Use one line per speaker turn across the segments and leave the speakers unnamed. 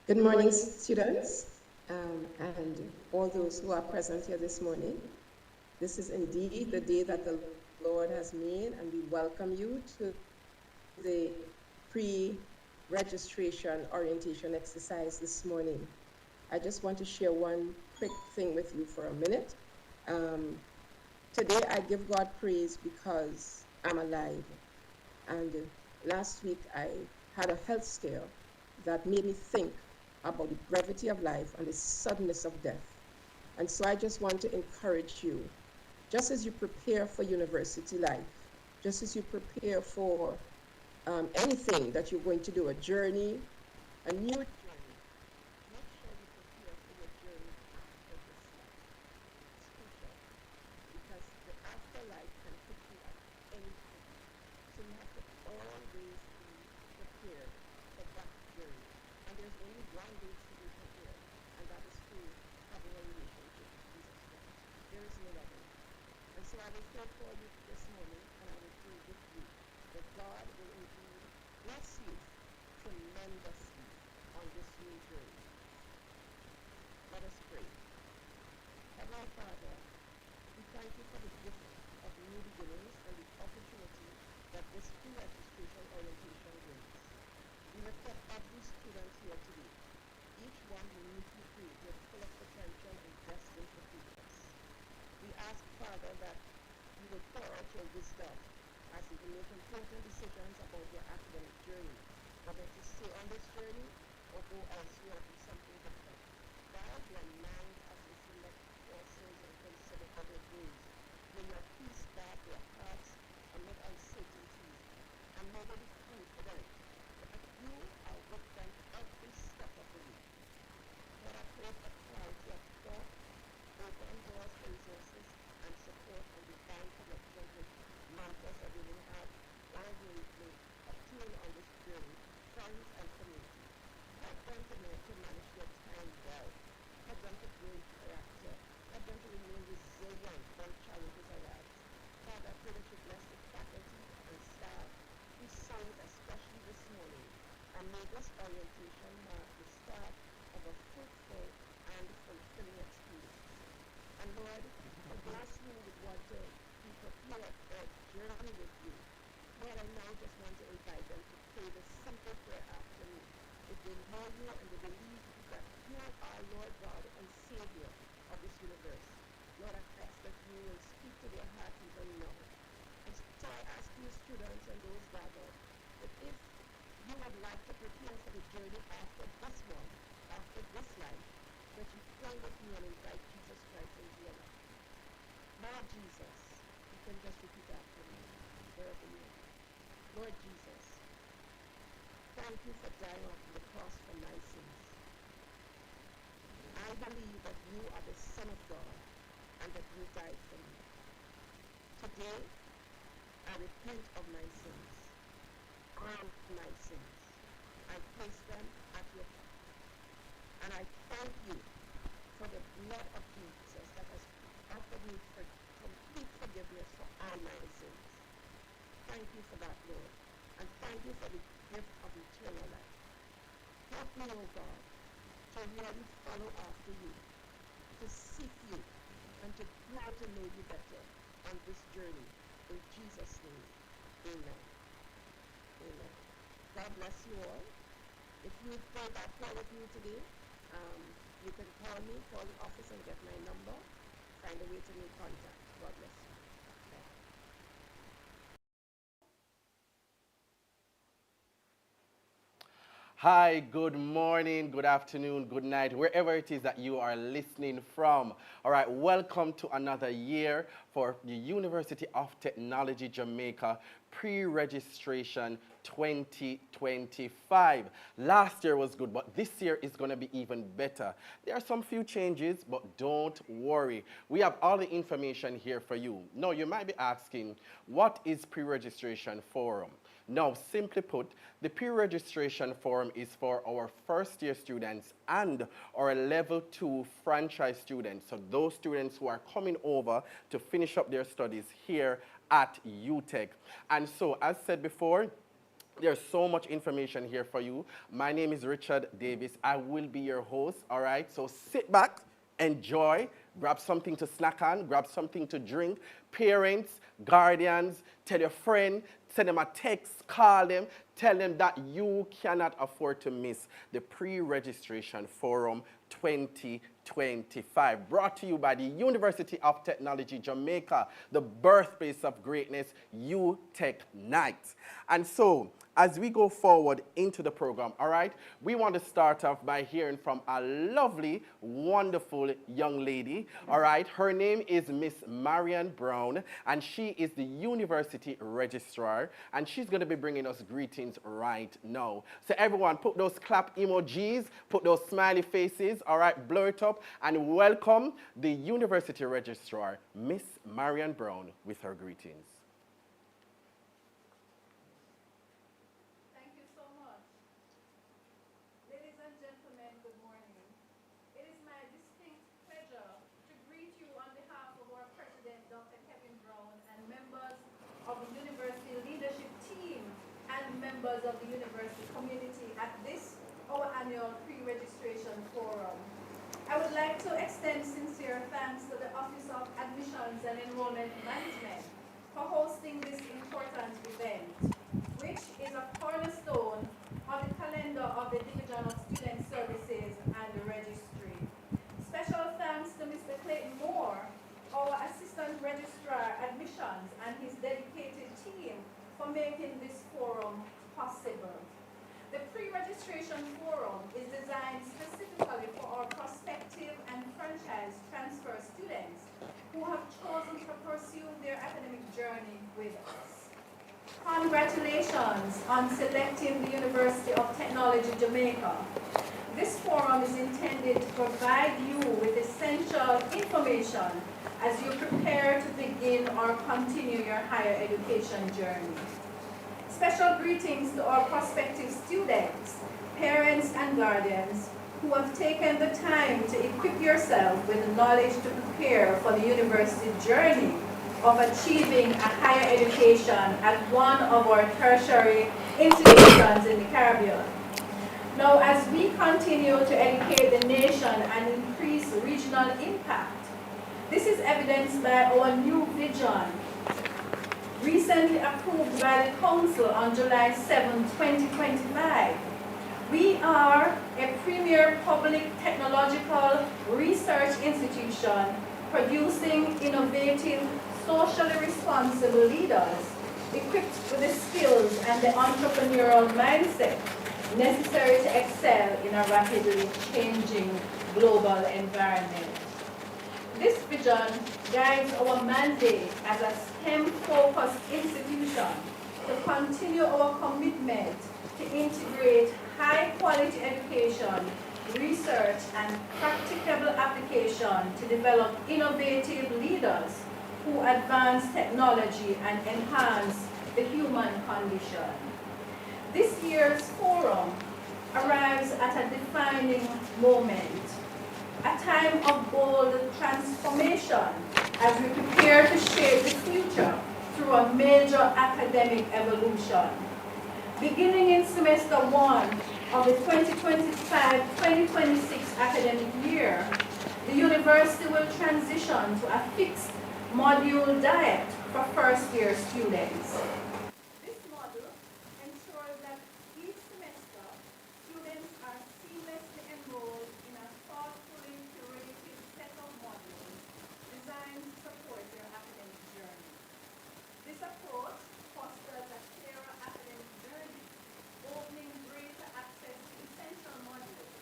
Good morning, students, and all those who are present here this morning. This is indeed the day that the Lord has made, and we welcome you to the pre-registration orientation exercise this morning. I just want to share one quick thing with you for a minute. Um, Today, I give God praise because I'm alive. And last week, I had a health scare that made me think about the brevity of life and the suddenness of death. And so I just want to encourage you, just as you prepare for university life, just as you prepare for anything that you're going to do, a journey, a new journey, make sure you prepare for your journey after this life. It's crucial because the afterlife can put you at any point. So you have to always be prepared for that journey. And there's only one way to be prepared, and that is through having a relationship with Jesus Christ. There is no other. And so I will pray for you this morning, and I will pray with you that God will indeed bless you tremendously on this new journey. Let us pray. Heavenly Father, we thank you for the gift of new beginnings and the opportunity that this pre-registration orientation brings. We lift up every student here today, each one uniquely created, full of potential and destined for greatness. We ask, Father, that you will pour out your wisdom as you make important decisions about your academic journey, whether to stay on this journey or go elsewhere and do something different. Guide their minds as they select courses and consider other goals. May your peace guard their hearts amid uncertainties, and may they be confident that you are with them every step of the way. Lord, I pray for clarity of thought, open doors for resources and support and divine connection with mentors that they will have or will obtain on this journey, friends and community. Help them to manage their time well. Help them to grow in character. Help them to remain resilient when challenges arise. Father, I pray that you bless the faculty and staff who served especially this morning, and may this orientation mark the start of a fruitful and fulfilling experience. And Lord, for those who would want to be prepared for a journey with you, Lord, I now just want to invite them to pray this simple prayer after me. If they know you and they believe that you are Lord God and Savior of this universe, Lord, I ask that you will speak to their hearts even now. And so I ask you, students and those gathered, that if you would like to prepare for the journey after this one, after this life, that you pray with me and invite Jesus Christ into your life. Lord Jesus, you can just repeat after me, wherever you are. Lord Jesus, thank you for dying on the cross for my sins. I believe that you are the Son of God and that you died for me. Today, I repent of my sins, all my sins. I place them at your feet. And I thank you for the blood of Jesus that has offered me for complete forgiveness for all my sins. Thank you for that, Lord. And thank you for the gift of eternal life. Help me, O God, to really follow after you, to seek you, and to grow to know you better on this journey. In Jesus' name, amen. Amen. God bless you all. If you prayed that prayer with me today, you can call me, call the office and get my number. Find a way to make contact. God bless you. Bye.
Hi, good morning, good afternoon, good night, wherever it is that you are listening from. All right, welcome to another year for the University of Technology Jamaica pre-registration 2025. Last year was good, but this year is going to be even better. There are some few changes, but don't worry. We have all the information here for you. Now, you might be asking, what is pre-registration forum? Now, simply put, the pre-registration form is for our first-year students and our level 2 franchise students, so those students who are coming over to finish up their studies here at UTech. And so, as said before, There's so much information here for you. My name is Richard Davis. I will be your host, all right? So sit back, enjoy, grab something to snack on, grab something to drink. Parents, guardians, tell your friend, send them a text, call them, tell them that you cannot afford to miss the pre-registration forum 2025, brought to you by the University of Technology Jamaica, the birthplace of greatness, UTech Night. And so, as we go forward into the program, all right, we want to start off by hearing from a lovely, wonderful young lady, all right? Her name is Miss Marian Brown, and she is the University Registrar, and she's going to be bringing us greetings right now. So everyone, put those clap emojis, put those smiley faces, all right, blur it up, and welcome the University Registrar, Miss Marian Brown, with her greetings.
Thank you so much. Ladies and gentlemen, good morning. It is my distinct pleasure to greet you on behalf of our President, Dr. Kevin Brown, and members of the University Leadership Team and members of the university community at this, our annual pre-registration forum. I would like to extend sincere thanks to the Office of Admissions and Enrollment Management for hosting this important event, which is a cornerstone of the calendar of the Division of Student Services and the Registry. Special thanks to Mr. Clayton Moore, our Assistant Registrar Admissions, and his dedicated team for making this forum possible. The pre-registration forum is designed specifically for our prospective and franchise transfer students who have chosen to pursue their academic journey with us. Congratulations on selecting the University of Technology Jamaica. This forum is intended to provide you with essential information as you prepare to begin or continue your higher education journey. Special greetings to our prospective students, parents, and guardians who have taken the time to equip yourself with the knowledge to prepare for the university journey of achieving a higher education at one of our tertiary institutions in the Caribbean. Now, as we continue to educate the nation and increase regional impact, this is evidenced by our new vision, recently approved by the Council on July 7, 2025. We are a premier public technological research institution producing innovative, socially responsible leaders equipped with the skills and the entrepreneurial mindset necessary to excel in a rapidly changing global environment. This vision guides our mandate as a STEM-focused institution to continue our commitment to integrate high-quality education, research, and practicable application to develop innovative leaders who advance technology and enhance the human condition. This year's forum arrives at a defining moment, a time of bold transformation as we prepare to shape the future through a major academic evolution. Beginning in semester 1 of the 2025-2026 academic year, the university will transition to a fixed module diet for first-year students. This model ensures that each semester, students are seamlessly enrolled in a thoughtfully curated set of modules designed to support their academic journey. This approach fosters a clearer academic journey, opening greater access to essential modules,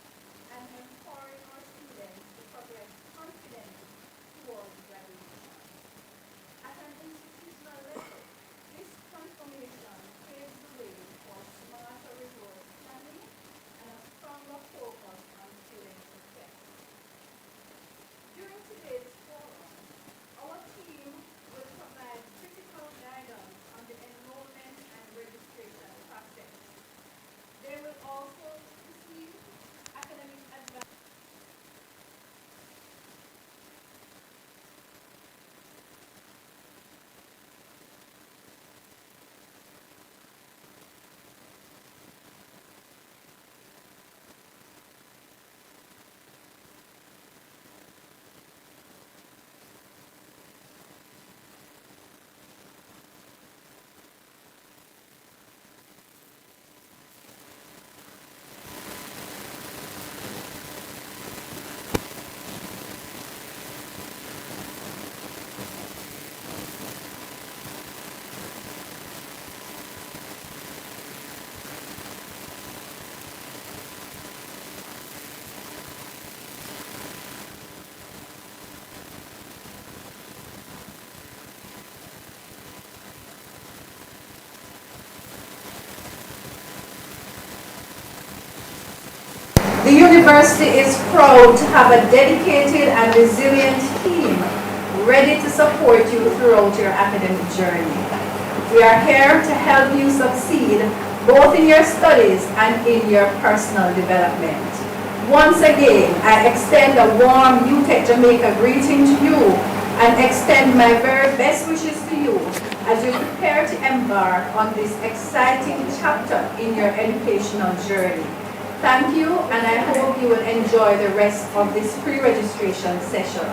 and empowering our students to progress confidently towards graduation. At an institutional level, this The university is proud to have a dedicated and resilient team ready to support you throughout your academic journey. We are here to help you succeed both in your studies and in your personal development. Once again, I extend a warm UTech Jamaica greeting to you and extend my very best wishes to you as you prepare to embark on this exciting chapter in your educational journey. Thank you, and I hope you will enjoy the rest of this pre-registration session.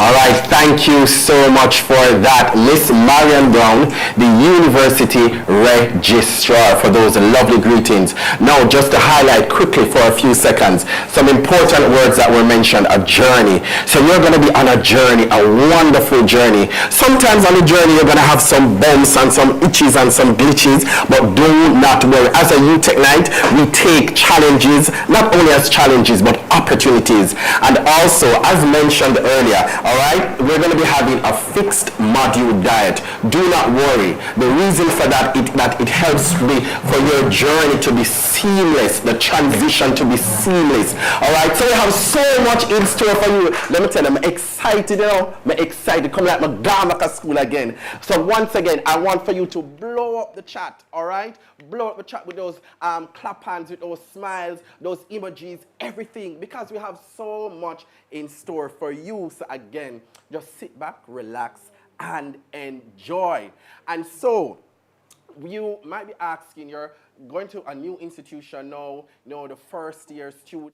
All right, thank you so much for that, Miss Marion Brown, the University Registrar, for those lovely greetings. Now, just to highlight quickly for a few seconds, some important words that were mentioned, a journey. So you're going to be on a journey, a wonderful journey. Sometimes on the journey, you're going to have some bumps and some itches and some glitches, but do not worry. As a UTech night, we take challenges, not only as challenges, but opportunities. And also, as mentioned earlier, all right, we're going to be having a fixed module diet. Do not worry. The reason for that is that it helps for your journey to be seamless, the transition to be seamless. All right, so we have so much in store for you. Let me tell you, I'm excited, you know. I'm excited. Come like my Gamaka school again. So once again, I want for you to blow up the chat, all right? Blow up the chat with those clap hands, with those smiles, those emojis, everything, because we have so much in store for you. So again, just sit back, relax, and enjoy. And so, you might be asking, you're going to a new institution now, you know, the first year student.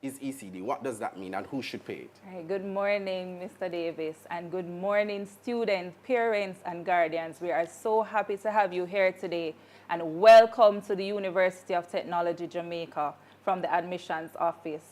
Is ECD. What does that mean and who should pay it?
Hi, good morning, Mr. Davis, and good morning, students, parents, and guardians. We are so happy to have you here today, and welcome to the University of Technology, Jamaica from the admissions office.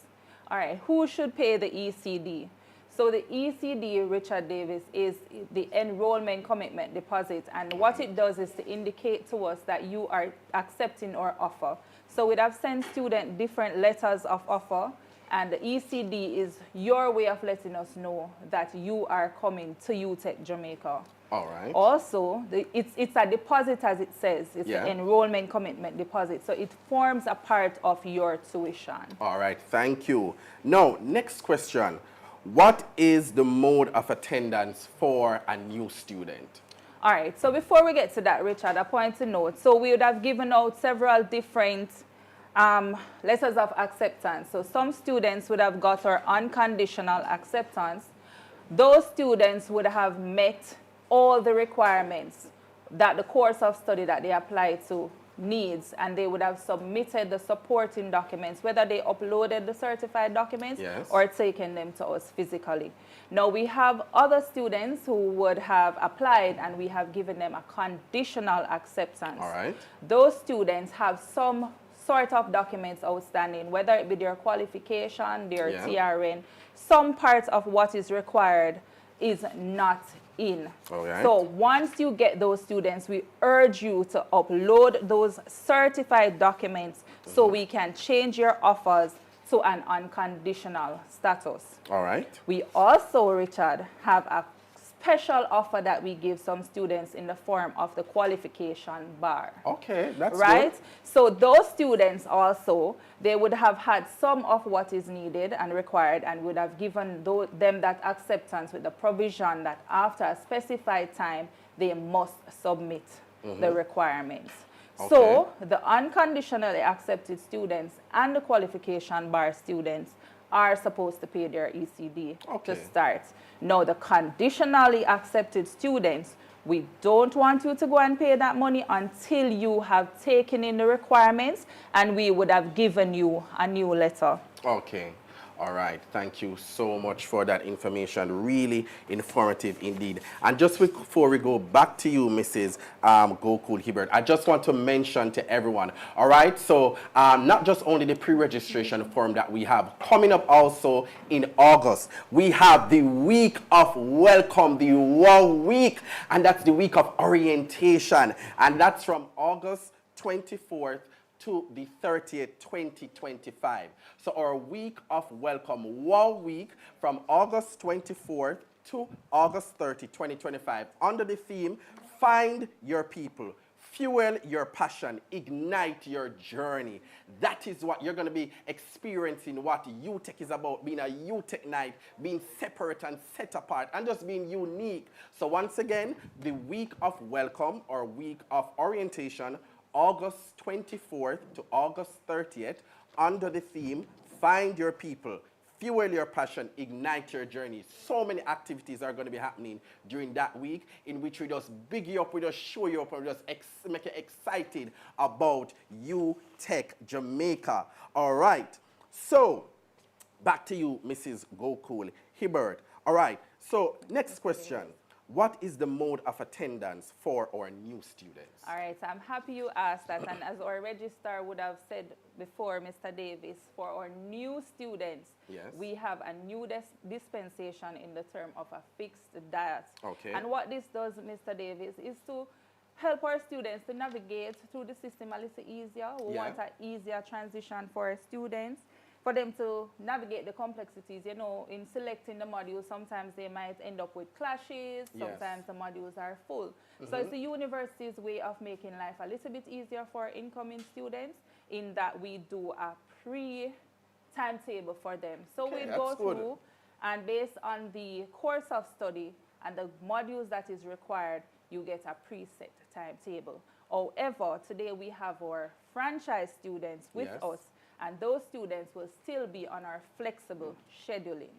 All right, who should pay the ECD? So the ECD, Richard Davis, is the enrollment commitment deposit, and what it does is to indicate to us that you are accepting our offer. So we'd have sent students different letters of offer, and the ECD is your way of letting us know that you are coming to UTech Jamaica.
All right.
Also, it's a deposit, as it says. It's an enrollment commitment deposit. So it forms a part of your tuition.
All right, thank you. Now, next question. What is the mode of attendance for a new student?
All right, so before we get to that, Richard, a point to note. So we would have given out several different letters of acceptance. So some students would have got our unconditional acceptance. Those students would have met all the requirements that the course of study that they apply to needs, and they would have submitted the supporting documents, whether they uploaded the certified documents or taken them to us physically. Now we have other students who would have applied and we have given them a conditional acceptance.
All right.
Those students have some sort of documents outstanding, whether it be their qualification, their TRN, some part of what is required is not in.
Okay.
So once you get those students, we urge you to upload those certified documents so we can change your offers to an unconditional status.
All right.
We also, Richard, have a special offer that we give some students in the form of the qualification bar.
Okay, that's
right?
good.
So those students also, they would have had some of what is needed and required and would have given them that acceptance with the provision that after a specified time, they must submit the requirements.
Okay.
So the unconditionally accepted students and the qualification bar students are supposed to pay their ECD to start. Now, the conditionally accepted students, we don't want you to go and pay that money until you have taken in the requirements and we would have given you a new letter.
Okay. All right, thank you so much for that information. Really informative indeed. And just before we go back to you, Mrs. Gokul Hibbert, I just want to mention to everyone, all right, so not just only the pre-registration form that we have, coming up also in August, we have the week of welcome, the Wow Week, and that's the week of orientation, and that's from August 24th to the 30th, 2025. So our week of welcome, Wow Week, from August 24th to August 30, 2025, under the theme, Find Your People, Fuel Your Passion, Ignite Your Journey. That is what you're going to be experiencing, what UTech is about, being a UTech night, being separate and set apart, and just being unique. So once again, the week of welcome, or week of orientation, August 24th to August 30th, under the theme, Find Your People, Fuel Your Passion, Ignite Your Journey. So many activities are going to be happening during that week, in which we just big you up, we just show you up, and we just make you excited about UTech Jamaica. All right, so back to you, Mrs. Gokul Hibbert. All right, so next question. What is the mode of attendance for our new students?
All right, so I'm happy you asked that, and as our registrar would have said before, Mr. Davis, for our new students,
yes,
we have a new dispensation in the term of a fixed diet.
Okay.
And what this does, Mr. Davis, is to help our students to navigate through the system a little easier. We want an easier transition for our students, for them to navigate the complexities. You know, in selecting the modules, sometimes they might end up with clashes, sometimes the modules are full. So it's the university's way of making life a little bit easier for incoming students, in that we do a pre-timetable for them. So we go through, and based on the course of study and the modules that is required, you get a preset timetable. However, today we have our franchise students with us, and those students will still be on our flexible scheduling.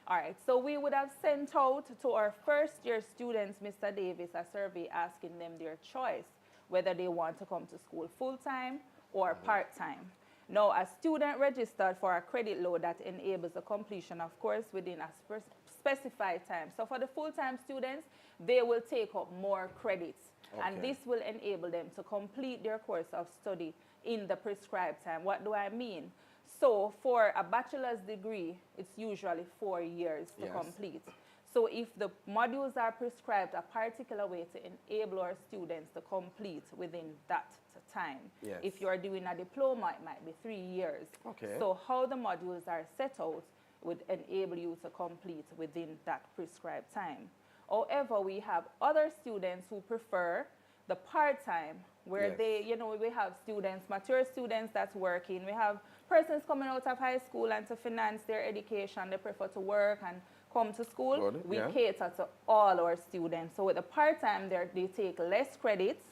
All right, so we would have sent out to our first-year students, Mr. Davis, a survey asking them their choice, whether they want to come to school full-time or part-time. Now, a student registered for a credit load that enables the completion of course within a specified time. So for the full-time students, they will take up more credits, and this will enable them to complete their course of study in the prescribed time. What do I mean? So for a bachelor's degree, it's usually 4 years to complete. So if the modules are prescribed a particular way to enable our students to complete within that time. If you're doing a diploma, it might be 3 years. So how the modules are set out would enable you to complete within that prescribed time. However, we have other students who prefer the part-time, where they, you know, we have students, mature students that's working. We have persons coming out of high school, and to finance their education, they prefer to work and come to school. We cater to all our students. So with the part-time, they take less credits,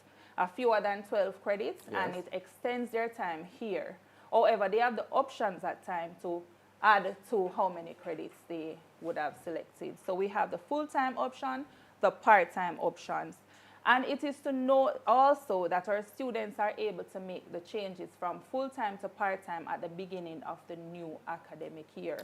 fewer than 12 credits, and it extends their time here. However, they have the options at time to add to how many credits they would have selected. So we have the full-time option, the part-time options. And it is to note also that our students are able to make the changes from full-time to part-time at the beginning of the new academic year.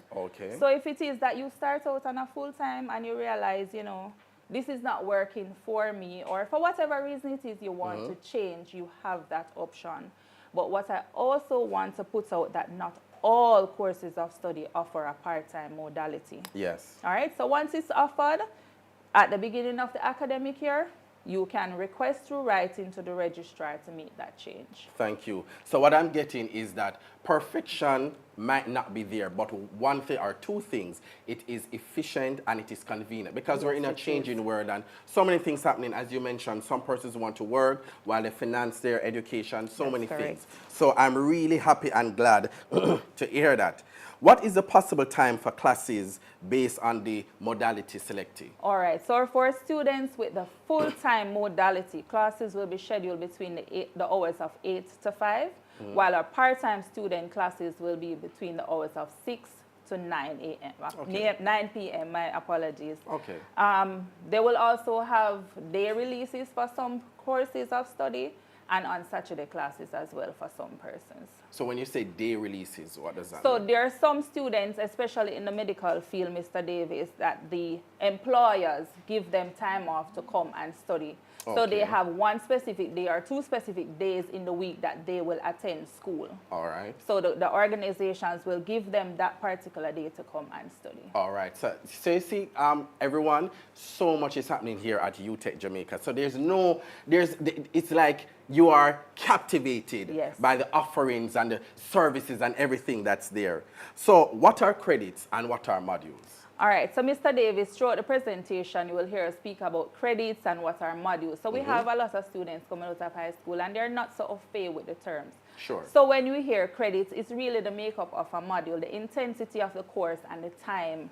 So if it is that you start out on a full-time and you realize, you know, this is not working for me, or for whatever reason it is you want to change, you have that option. But what I also want to put out, that not all courses of study offer a part-time modality. All right, so once it's offered at the beginning of the academic year, you can request through writing to the registrar to make that change.
Thank you. So what I'm getting is that perfection might not be there, but one thing or two things: it is efficient and it is convenient, because we're in a changing world, and so many things happening. As you mentioned, some persons want to work while they finance their education, so many things. So I'm really happy and glad to hear that. What is the possible time for classes based on the modality selected?
All right, so for students with the full-time modality, classes will be scheduled between the hours of 8 to 5, while our part-time student classes will be between the hours of 6 to 9 a.m. 9 p.m., my apologies. They will also have day releases for some courses of study, and on Saturday classes as well for some persons.
So when you say day releases, what does that
So
mean?
there are some students, especially in the medical field, Mr. Davis, that the employers give them time off to come and study. So they
Okay.
have one specific day or two specific days in the week that they will attend school.
All right.
So the organizations will give them that particular day to come and study.
All right. So you see, everyone, so much is happening here at UTech Jamaica. So it's like you are captivated
Yes.
by the offerings and the services and everything that's there. So what are credits and what are modules?
All right, so Mr. Davis, throughout the presentation, you will hear us speak about credits and what are modules. So we have a lot of students coming out of high school and they're not so au fait with the terms.
Sure.
So when we hear credits, it's really the makeup of a module, the intensity of the course and the time,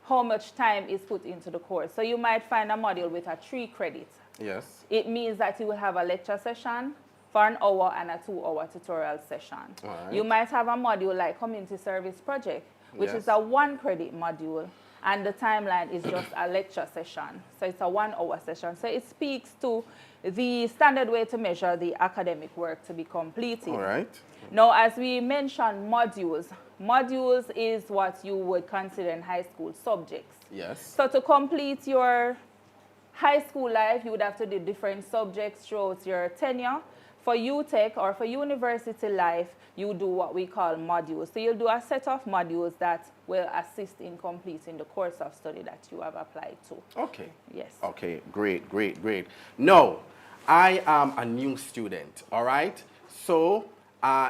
how much time is put into the course. So you might find a module with a 3 credits.
Yes.
It means that you will have a lecture session for an hour and a 2-hour tutorial session.
All right.
You might have a module like community service project, which
Yes.
is a 1 credit module, and the timeline is just a lecture session. So it's a 1-hour session. So it speaks to the standard way to measure the academic work to be completed.
All right.
Now, as we mentioned modules, modules is what you would consider in high school subjects.
Yes.
So to complete your high school life, you would have to do different subjects throughout your tenure. For UTech or for university life, you do what we call modules. So you'll do a set of modules that will assist in completing the course of study that you have applied to.
Okay.
Yes.
Okay, great, great, great. No, I am a new student, all right? So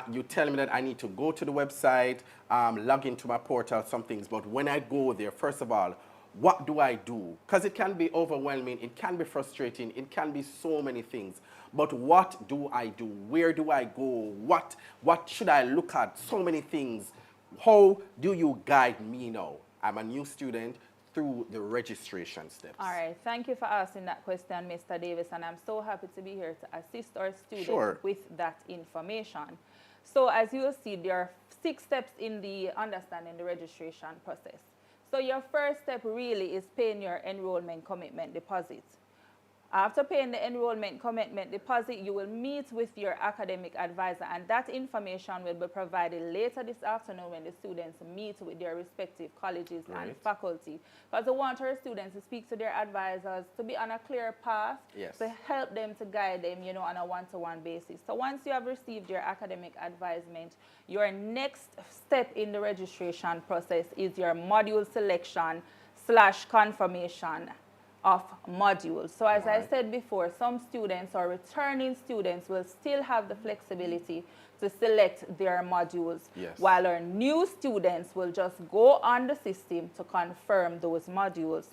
you tell me that I need to go to the website, log into my portal, some things, but when I go there, first of all, what do I do? Because it can be overwhelming, it can be frustrating, it can be so many things. But what do I do? Where do I go? What should I look at? So many things. How do you guide me now? I'm a new student through the registration steps.
All right. Thank you for asking that question, Mr. Davis, and I'm so happy to be here to assist our students
Sure.
with that information. So as you will see, there are 6 steps in the understanding the registration process. So your first step really is paying your enrollment commitment deposit. After paying the enrollment commitment deposit, you will meet with your academic advisor, and that information will be provided later this afternoon when the students meet with their respective colleges and
Great.
faculty. Because we want our students to speak to their advisors to be on a clear path,
Yes.
to help them, to guide them, on a one-to-one basis. So once you have received your academic advisement, your next step in the registration process is your module selection / confirmation of modules. So as I said before, some students or returning students will still have the flexibility to select their modules,
Yes.
while our new students will just go on the system to confirm those modules.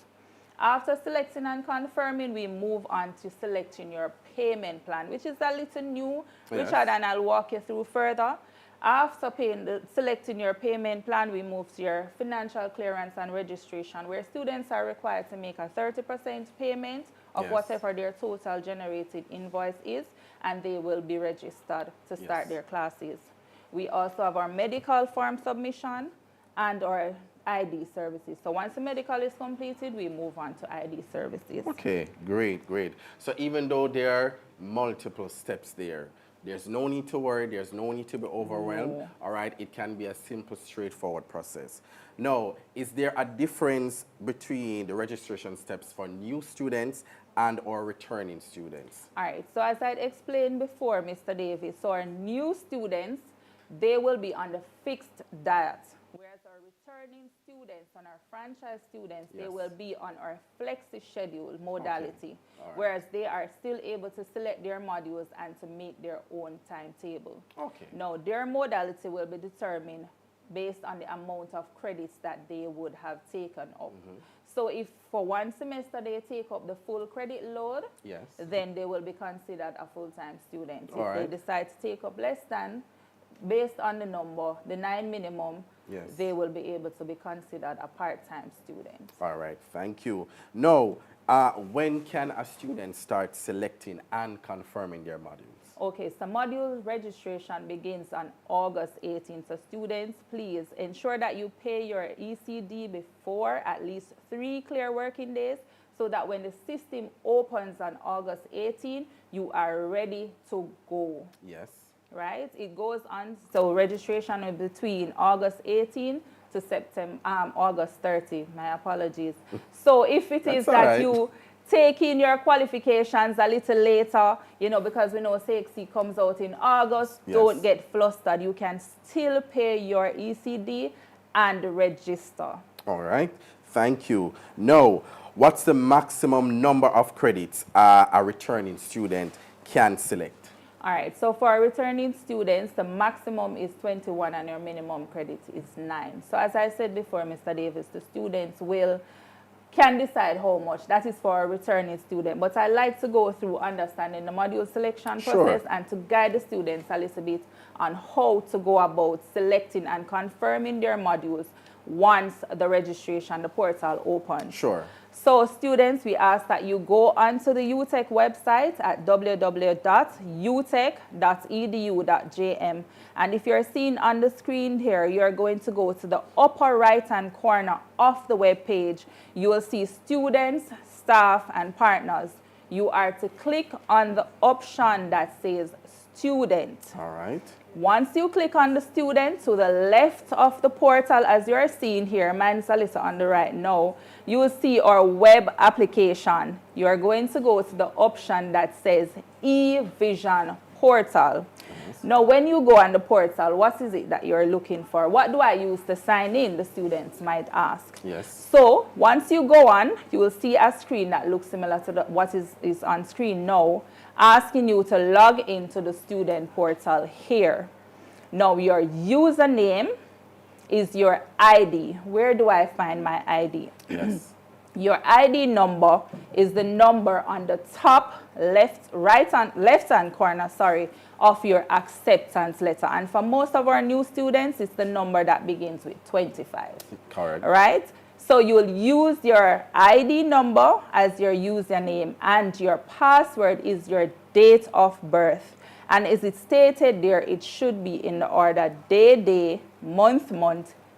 After selecting and confirming, we move on to selecting your payment plan, which is a little new,
Yes.
Richard, and I'll walk you through further. After selecting your payment plan, we move to your financial clearance and registration, where students are required to make a 30% payment of
Yes.
whatever their total generated invoice is, and they will be registered to start
Yes.
their classes. We also have our medical form submission and our ID services. So once the medical is completed, we move on to ID services.
Okay, great, great. So even though there are multiple steps there, there's no need to worry, there's no need to be overwhelmed,
No.
all right? It can be a simple, straightforward process. Now, is there a difference between the registration steps for new students and or returning students?
All right, so as I explained before, Mr. Davis, so our new students, they will be on the fixed diet, whereas our returning students and our franchise students, they
Yes.
will be on our flexi schedule modality,
All right.
whereas they are still able to select their modules and to make their own timetable.
Okay.
Now, their modality will be determined based on the amount of credits that they would have taken up. So if for one semester they take up the full credit load,
Yes.
then they will be considered a full-time student.
All
If
right.
they decide to take up less than, based on the number, the 9 minimum,
Yes.
they will be able to be considered a part-time student.
All right, thank you. Now, when can a student start selecting and confirming their modules?
Okay, so module registration begins on August 18th. So students, please ensure that you pay your ECD before at least 3 clear working days, so that when the system opens on August 18th, you are ready to go.
Yes.
right? It goes on, so registration is between August 18 to August 30. My apologies. So if it is
That's all
that
right.
you take in your qualifications a little later, you know, because we know CXC comes out in August,
Yes.
don't get flustered. You can still pay your ECD and register.
All right. Thank you. Now, what's the maximum number of credits a returning student can select?
All right, so for returning students, the maximum is 21 and your minimum credit is 9. So as I said before, Mr. Davis, the students can decide how much. That is for a returning student. But I like to go through understanding the module selection process and to guide the students a little bit on how to go about selecting and confirming their modules once the registration, the portal opens.
Sure.
So students, we ask that you go onto the UTech website at www.utech.edu.jm. And if you're seeing on the screen here, you're going to go to the upper right-hand corner of the web page. You will see students, staff, and partners. You are to click on the option that says student.
All right.
Once you click on the student to the left of the portal, as you're seeing here, mine's a little on the right now, you will see our web application. You are going to go to the option that says e-vision portal. Yes. Now, when you go on the portal, what is it that you're looking for? What do I use to sign in, the students might ask.
Yes.
So once you go on, you will see a screen that looks similar to what is on screen now, asking you to log into the student portal here. Now, your username is your ID. Where do I find my ID?
Yes.
Your ID number is the number on the top left-hand corner, of your acceptance letter. And for most of our new students, it's the number that begins with 25.
Correct.
Right? So you'll use your ID number as your username, and your password is your date of birth. And as it stated there, it should be in the order day, month,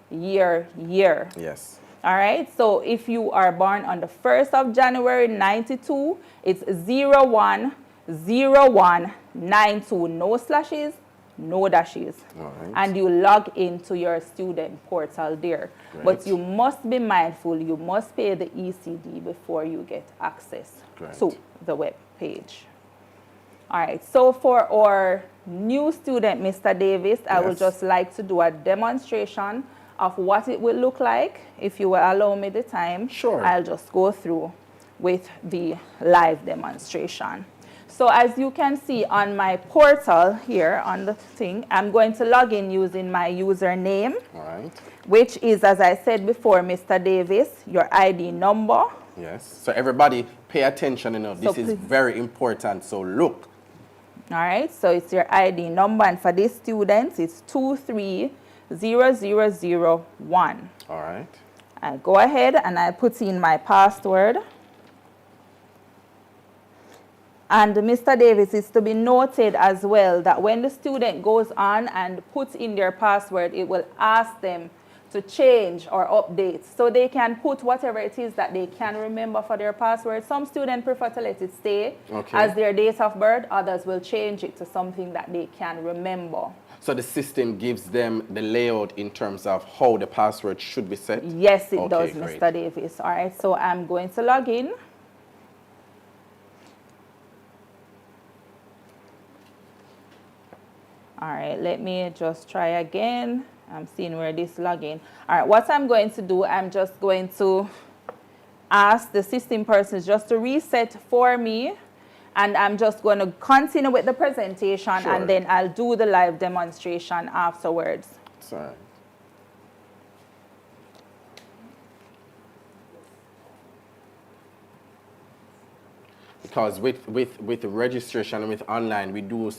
year.
Yes.
All right, so if you are born on the 1st of January 92, it's 010192. No slashes, no dashes.
All right.
And you log into your student portal there.
Great.
But you must be mindful, you must pay the ECD before you get access to the web page. All right, so for our new student, Mr. Davis, I would just like to do a demonstration of what it will look like. If you will allow me the time,
sure,
I'll just go through with the live demonstration. So as you can see on my portal here on the thing, I'm going to log in using my username, which is, as I said before, Mr. Davis, your ID number.
Yes, so everybody pay attention, you know, this is very important, so look.
All right, so it's your ID number, and for this student, it's 230001.
All right.
I go ahead and I put in my password. And Mr. Davis, is to be noted as well that when the student goes on and puts in their password, it will ask them to change or update. So they can put whatever it is that they can remember for their password. Some students prefer to let it stay as their date of birth. Others will change it to something that they can remember.
So the system gives them the layout in terms of how the password should be set?
Yes, it does, great. Mr. Davis. All right, so I'm going to log in. All right, let me just try again. I'm seeing where this login. All right, what I'm going to do, I'm just going to ask the system persons just to reset for me. And I'm just going to continue with the presentation, and then I'll do the live demonstration afterwards.
Sorry. Because with the registration and with online, we do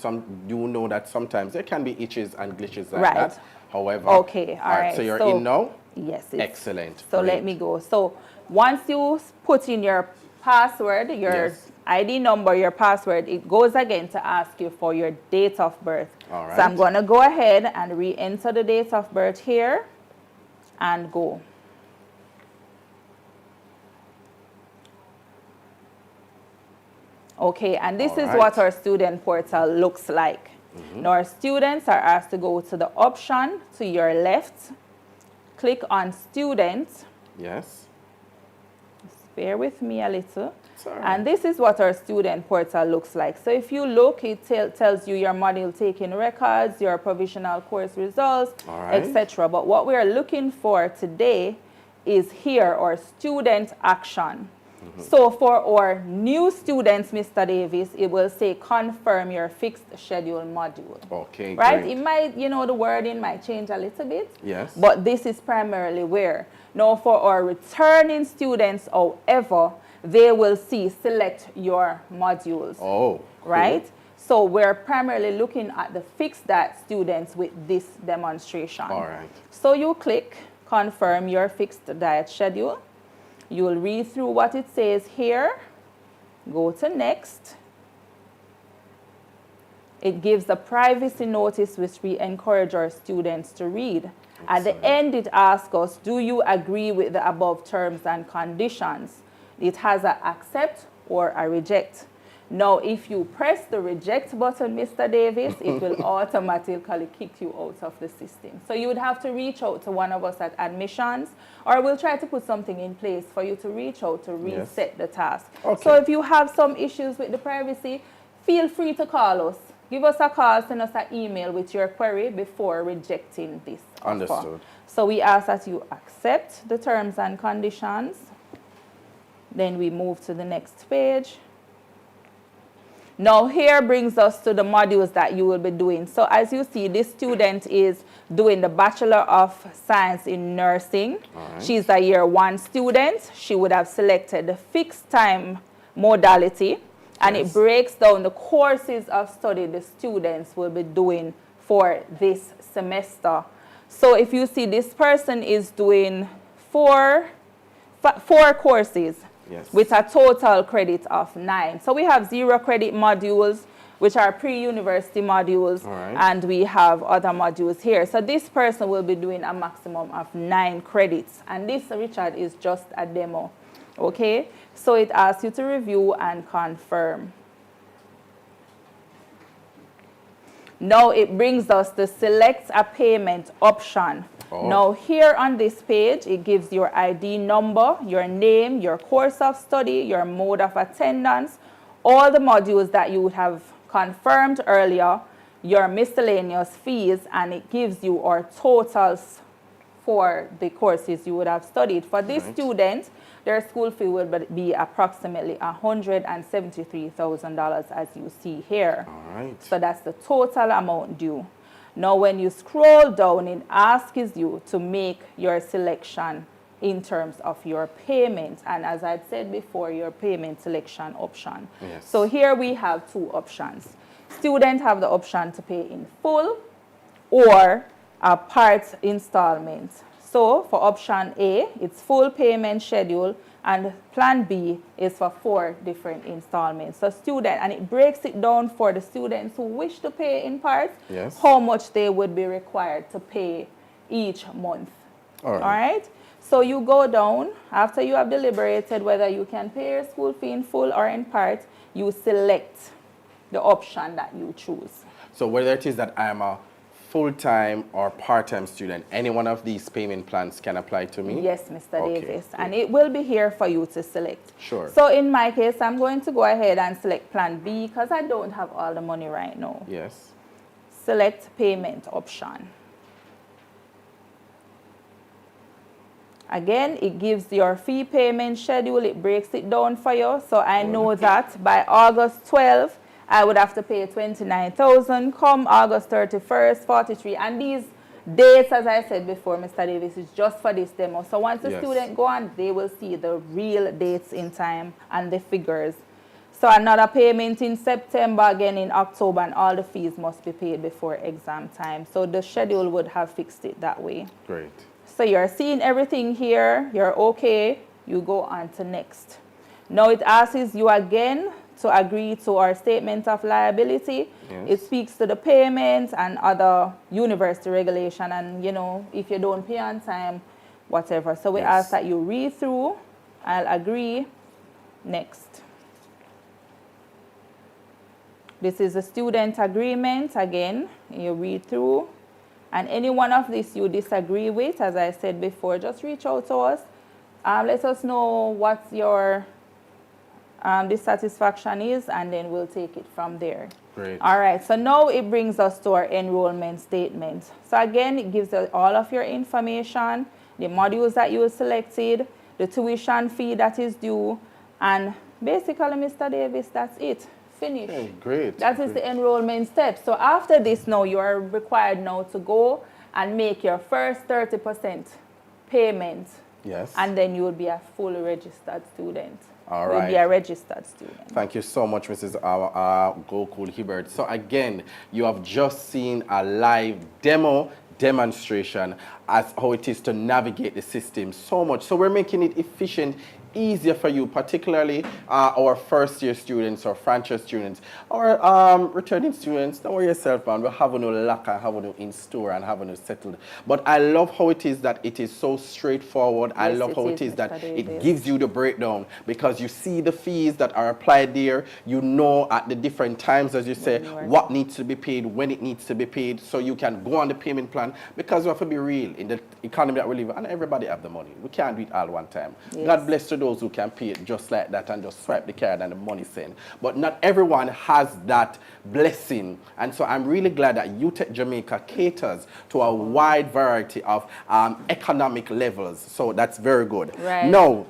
know that sometimes there can be itches and glitches like that. However,
all right.
So you're in now?
Yes.
Excellent.
So let me go. So once you put in your password, your ID number, your password, it goes again to ask you for your date of birth.
All right.
So I'm going to go ahead and re-enter the date of birth here and go. Okay, and this is what our student portal looks like. Now our students are asked to go to the option to your left, click on student.
Yes.
Just bear with me a little.
Sorry.
And this is what our student portal looks like. So if you look, it tells you your module taking records, your provisional course results, etc. But what we are looking for today is here, our student action. So for our new students, Mr. Davis, it will say confirm your fixed schedule module.
Okay,
right?
great.
It might, the wording might change a little bit.
Yes.
But this is primarily where. Now for our returning students, however, they will see select your modules.
Oh, cool.
Right? So we're primarily looking at the fixed diet students with this demonstration.
All right.
So you click confirm your fixed diet schedule. You'll read through what it says here. Go to next. It gives a privacy notice which we encourage our students to read. At the end, it asks us, do you agree with the above terms and conditions? It has an accept or a reject. Now, if you press the reject button, Mr. Davis, it will automatically kick you out of the system. So you would have to reach out to one of us at admissions, or we'll try to put something in place for you to reach out to reset the task.
Okay.
So if you have some issues with the privacy, feel free to call us. Give us a call, send us an email with your query before rejecting this offer.
Understood.
So we ask that you accept the terms and conditions. Then we move to the next page. Now here brings us to the modules that you will be doing. So as you see, this student is doing the Bachelor of Science in Nursing.
Right.
She's a year 1 student. She would have selected the fixed time modality, and it breaks down the courses of study the students will be doing for this semester. So if you see, this person is doing four courses.
Yes.
With a total credit of 9. So we have 0 credit modules, which are pre-university modules, and we have other modules here. So this person will be doing a maximum of 9 credits. And this, Richard, is just a demo. Okay? So it asks you to review and confirm. Now it brings us to select a payment option. Now here on this page, it gives your ID number, your name, your course of study, your mode of attendance, all the modules that you would have confirmed earlier, your miscellaneous fees, and it gives you our totals for the courses you would have studied. For this student, their school fee will be approximately $173,000, as you see here.
All right.
So that's the total amount due. Now, when you scroll down, it asks you to make your selection in terms of your payment. And as I'd said before, your payment selection option.
Yes.
So here we have 2 options. Students have the option to pay in full or a part installment. So for option A, it's full payment schedule, and plan B is for 4 different installments. So and it breaks it down for the students who wish to pay in part, how much they would be required to pay each month. All right? So you go down, after you have deliberated whether you can pay your school fee in full or in part, you select the option that you choose.
So whether it is that I am a full-time or part-time student, any one of these payment plans can apply to me?
Yes, Mr. Davis, and it will be here for you to select.
Sure.
So in my case, I'm going to go ahead and select plan B because I don't have all the money right now.
Yes.
Select payment option. Again, it gives your fee payment schedule. It breaks it down for you. So I know that by August 12th, I would have to pay $29,000. Come August 31st, 43. And these dates, as I said before, Mr. Davis, is just for this demo. So once the student go on, they will see the real dates in time and the figures. So another payment in September, again in October, and all the fees must be paid before exam time. So the schedule would have fixed it that way.
Great.
So you're seeing everything here. You're okay. You go on to next. Now it asks you again to agree to our statement of liability. It speaks to the payments and other university regulation, and if you don't pay on time, whatever. So we ask that you read through. I'll agree. Next. This is a student agreement. Again, you read through. And any one of these you disagree with, as I said before, just reach out to us. Let us know what your dissatisfaction is, and then we'll take it from there.
Great.
All right, so now it brings us to our enrollment statement. So again, it gives us all of your information, the modules that you selected, the tuition fee that is due, and basically, Mr. Davis, that's it. Finish.
Okay, great.
That is the enrollment step. So after this now, you are required now to go and make your first 30% payment.
Yes.
And then you will be a fully registered student.
All
You'll
right.
be a registered student.
Thank you so much, Mrs. Gokul Hibbert. So again, you have just seen a live demonstration as how it is to navigate the system so much. So we're making it efficient, easier for you, particularly our first-year students or franchise students, or returning students. Don't worry yourself, man. We're having no lack and having no in store and having no settled. But I love how it is that it is so straightforward. I
Yes,
love how it
is,
is that
Mr.
it
Davis.
gives you the breakdown, because you see the fees that are applied there. You know at the different times, as you say, what needs to be paid, when it needs to be paid, so you can go on the payment plan. Because we have to be real in the economy that we live in, and everybody have the money. We can't do it all one time.
Yes.
God bless to those who can pay it just like that and just swipe the card and the money sent. But not everyone has that blessing. And so I'm really glad that UTech Jamaica caters to a wide variety of economic levels. So that's very good.
Right.
No.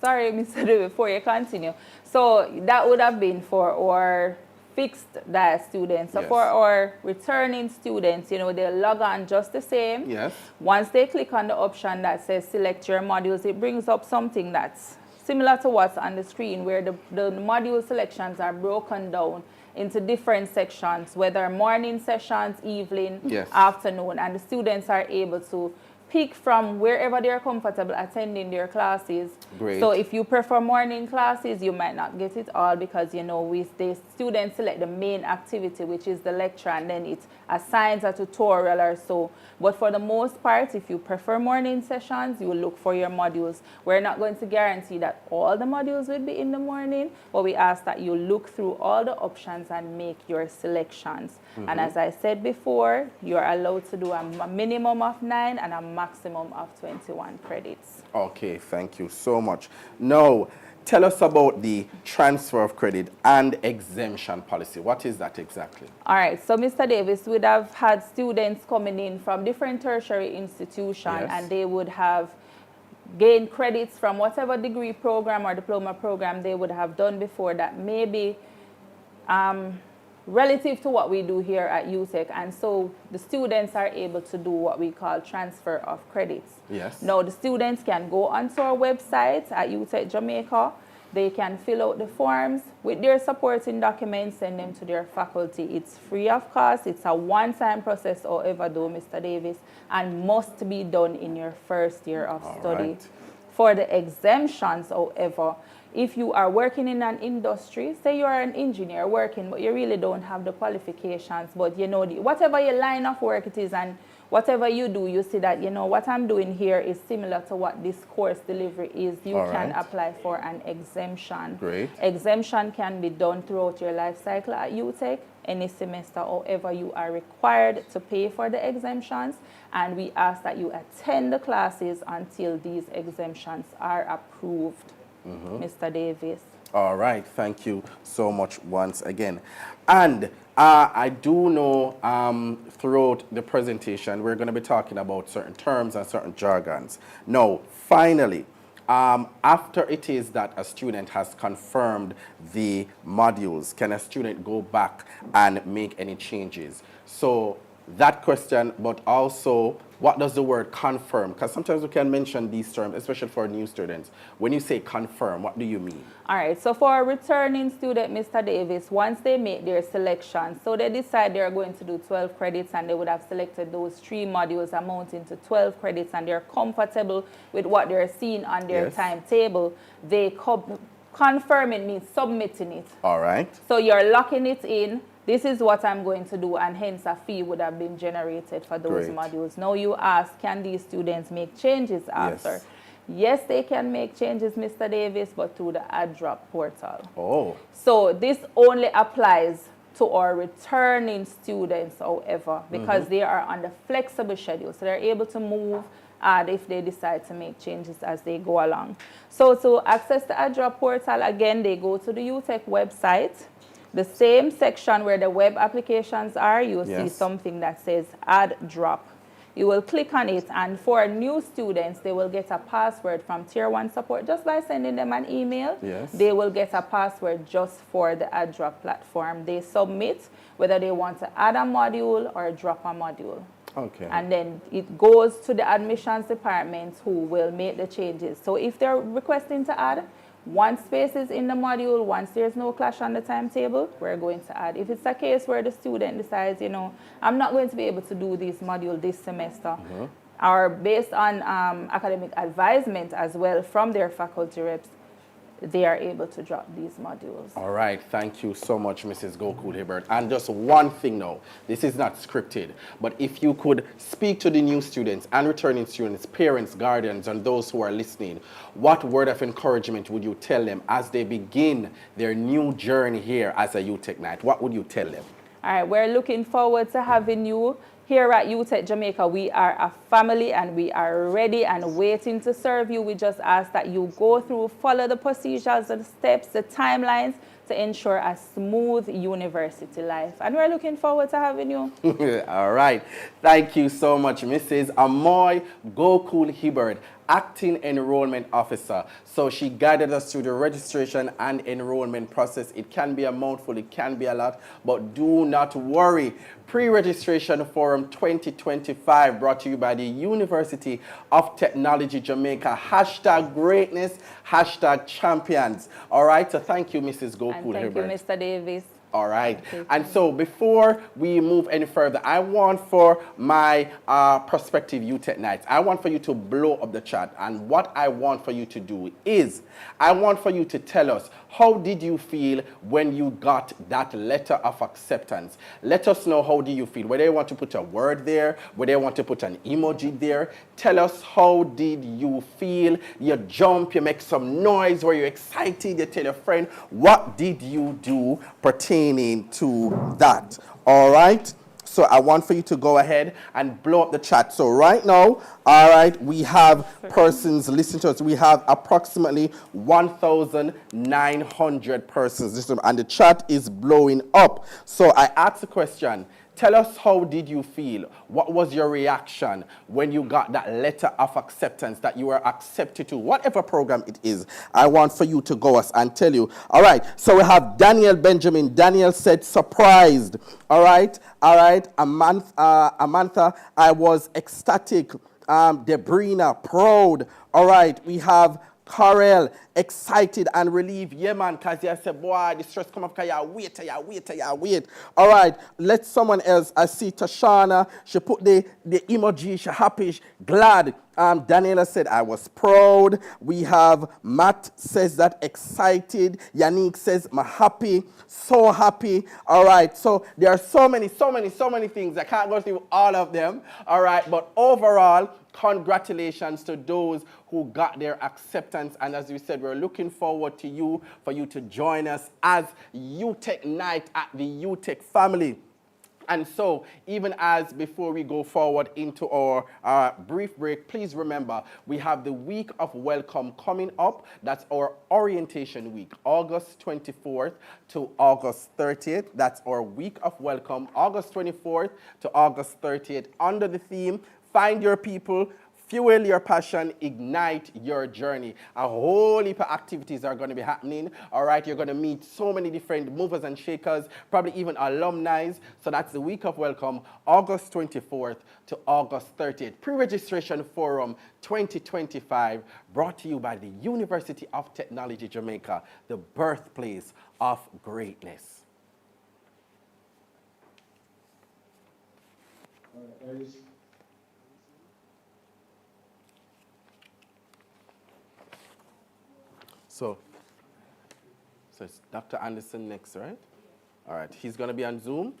Sorry, Mr. Davis, before you continue. So that would have been for our fixed diet students. So
Yes.
for our returning students, you know, they'll log on just the same.
Yes.
Once they click on the option that says select your modules, it brings up something that's similar to what's on the screen, where the module selections are broken down into different sections, whether morning sessions, evening,
Yes.
afternoon, and the students are able to pick from wherever they're comfortable attending their classes.
Great.
So if you prefer morning classes, you might not get it all, because, you know, the students select the main activity, which is the lecture, and then it assigns a tutorial or so. But for the most part, if you prefer morning sessions, you will look for your modules. We're not going to guarantee that all the modules will be in the morning, but we ask that you look through all the options and make your selections. And as I said before, you're allowed to do a minimum of 9 and a maximum of 21 credits.
Okay, thank you so much. Now, tell us about the transfer of credit and exemption policy. What is that exactly?
All right, so Mr. Davis would have had students coming in from different tertiary institutions,
Yes.
and they would have gained credits from whatever degree program or diploma program they would have done before that, maybe relative to what we do here at UTech. And so the students are able to do what we call transfer of credits.
Yes.
Now, the students can go onto our website at UTech Jamaica. They can fill out the forms with their supporting documents, send them to their faculty. It's free of cost. It's a one-time process, however, though, Mr. Davis, and must be done in your first year of study.
Right.
For the exemptions, however, if you are working in an industry, say you are an engineer working, but you really don't have the qualifications, but you know, whatever your line of work it is and whatever you do, you see that, you know, what I'm doing here is similar to what this course delivery is. You
All
can
right.
apply for an exemption.
Great.
Exemption can be done throughout your life cycle at UTech, any semester. However, you are required to pay for the exemptions, and we ask that you attend the classes until these exemptions are approved. Mr. Davis.
All right, thank you so much once again. And I do know throughout the presentation, we're going to be talking about certain terms and certain jargons. Now, finally, after it is that a student has confirmed the modules, can a student go back and make any changes? So that question, but also, what does the word confirm? Because sometimes we can mention these terms, especially for new students. When you say confirm, what do you mean?
All right, so for a returning student, Mr. Davis, once they make their selection, so they decide they're going to do 12 credits, and they would have selected those 3 modules amounting to 12 credits, and they're comfortable with what they're seeing on their
Yes.
timetable, they confirming means submitting it.
All right.
So you're locking it in. This is what I'm going to do, and hence a fee would have been generated for those
Great.
modules. Now you ask, can these students make changes after? Yes, they can make changes, Mr. Davis, but through the AddDrop portal.
Oh,
So this only applies to our returning students, however, because they are on the flexible schedule. So they're able to move if they decide to make changes as they go along. So to access the ADDROP portal, again, they go to the UTech website. The same section where the web applications are, you'll see something that says ADDROP. You will click on it, and for new students, they will get a password from Tier 1 support just by sending them an email.
Yes.
They will get a password just for the ADDROP platform. They submit whether they want to add a module or drop a module.
Okay.
And then it goes to the admissions department who will make the changes. So if they're requesting to add, once space is in the module, once there's no clash on the timetable, we're going to add. If it's a case where the student decides, you know, I'm not going to be able to do this module this semester, or based on academic advisement as well from their faculty reps, they are able to drop these modules.
All right, thank you so much, Mrs. Gokul-Hibbert. And just one thing now, this is not scripted, but if you could speak to the new students and returning students, parents, guardians, and those who are listening, what word of encouragement would you tell them as they begin their new journey here as a UTech Night? What would you tell them?
All right, we're looking forward to having you. Here at UTech Jamaica, we are a family and we are ready and waiting to serve you. We just ask that you go through, follow the procedures, the steps, the timelines to ensure a smooth university life. And we're looking forward to having you.
All right. Thank you so much, Mrs. Amoy Gokul-Hibbert, Acting Enrollment Officer. So she guided us through the registration and enrollment process. It can be a mouthful, it can be a lot, but do not worry. Pre-Registration Forum 2025 brought to you by the University of Technology Jamaica. Hashtag greatness, hashtag champions. All right, so thank you, Mrs. Gokul-Hibbert.
Thank you, Mr. Davis.
All right. And so before we move any further, I want for my prospective UTech Nights, I want for you to blow up the chat. And what I want for you to do is, I want for you to tell us, how did you feel when you got that letter of acceptance? Let us know, how do you feel? Whether you want to put a word there, whether you want to put an emoji there, tell us, how did you feel? You jump, you make some noise, were you excited? You tell your friend, what did you do pertaining to that? All right? So I want for you to go ahead and blow up the chat. So right now, all right, we have persons listening to us. We have approximately 1,900 persons listening, and the chat is blowing up. So I asked the question, tell us, how did you feel? What was your reaction when you got that letter of acceptance that you were accepted to, whatever program it is? I want for you to go us and tell you. All right, so we have Daniel Benjamin. Daniel said surprised. All right, Amantha, I was ecstatic. Debrina, proud. All right, we have Carel, excited and relieved. Yeah, man, because you said, boy, the stress come up because you wait. All right, let someone else. I see Tashana. She put the emoji. She happy, she glad. Daniela said, I was proud. We have Matt says that excited. Yannick says, I'm happy, so happy. All right, so there are so many things. I can't go through all of them. All right, but overall, congratulations to those who got their acceptance. And as we said, we're looking forward to you, for you to join us as UTech Night at the UTech family. And so, even as before we go forward into our brief break, please remember, we have the week of welcome coming up. That's our orientation week, August 24th to August 30th. That's our week of welcome, August 24th to August 30th, under the theme, Find Your People, Fuel Your Passion, Ignite Your Journey. A whole heap of activities are going to be happening. All right, you're going to meet so many different movers and shakers, probably even alumni. So that's the week of welcome, August 24th to August 30th. Pre-Registration Forum 2025, brought to you by the University of Technology Jamaica, the birthplace of greatness. So it's Dr. Anderson next, right? All right, he's going to be on Zoom.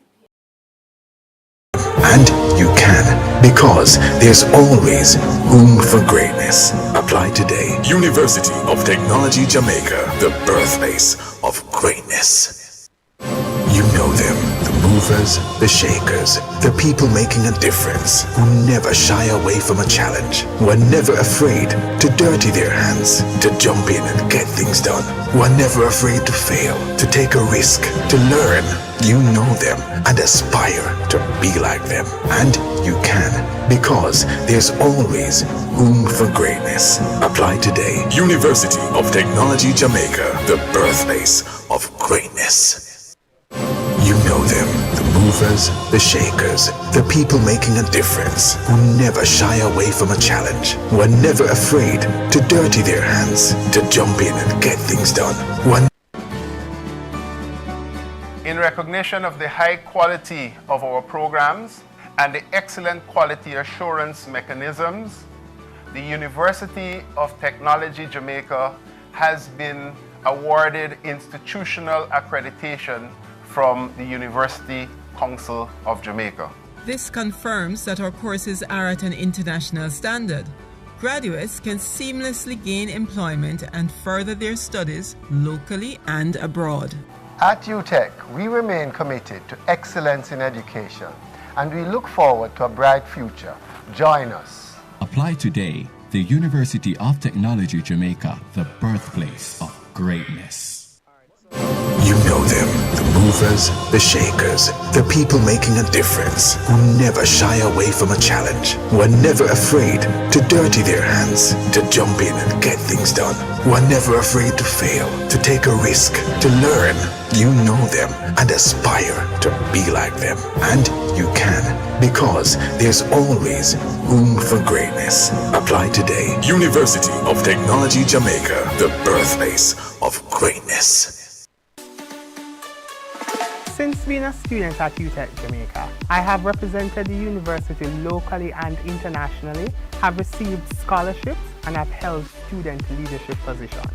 And you can, because there's always room for greatness. Apply today. University of Technology Jamaica, the birthplace of greatness. You know them. movers, the shakers, the people making a difference, who never shy away from a challenge, who are never afraid to dirty their hands, to jump in and get things done, who are never afraid to fail, to take a risk, to learn. You know them and aspire to be like them. And you can, because there's always room for greatness. Apply today. University of Technology Jamaica, the birthplace of greatness. You know them, the movers, the shakers, the people making a difference, who never shy away from a challenge, who are never afraid to dirty their hands, to jump in and get things done, who are
in recognition of the high quality of our programs and the excellent quality assurance mechanisms, the University of Technology Jamaica has been awarded institutional accreditation from the University Council of Jamaica.
This confirms that our courses are at an international standard. Graduates can seamlessly gain employment and further their studies locally and abroad.
At UTech, we remain committed to excellence in education, and we look forward to a bright future. Join us.
Apply today. The University of Technology Jamaica, the birthplace of greatness.
You know them, the movers, the shakers, the people making a difference, who never shy away from a challenge, who are never afraid to dirty their hands, to jump in and get things done, who are never afraid to fail, to take a risk, to learn. You know them and aspire to be like them. And you can, because there's always room for greatness. Apply today. University of Technology Jamaica, the birthplace of greatness.
Since being a student at UTech Jamaica, I have represented the university locally and internationally, have received scholarships, and have held student leadership positions.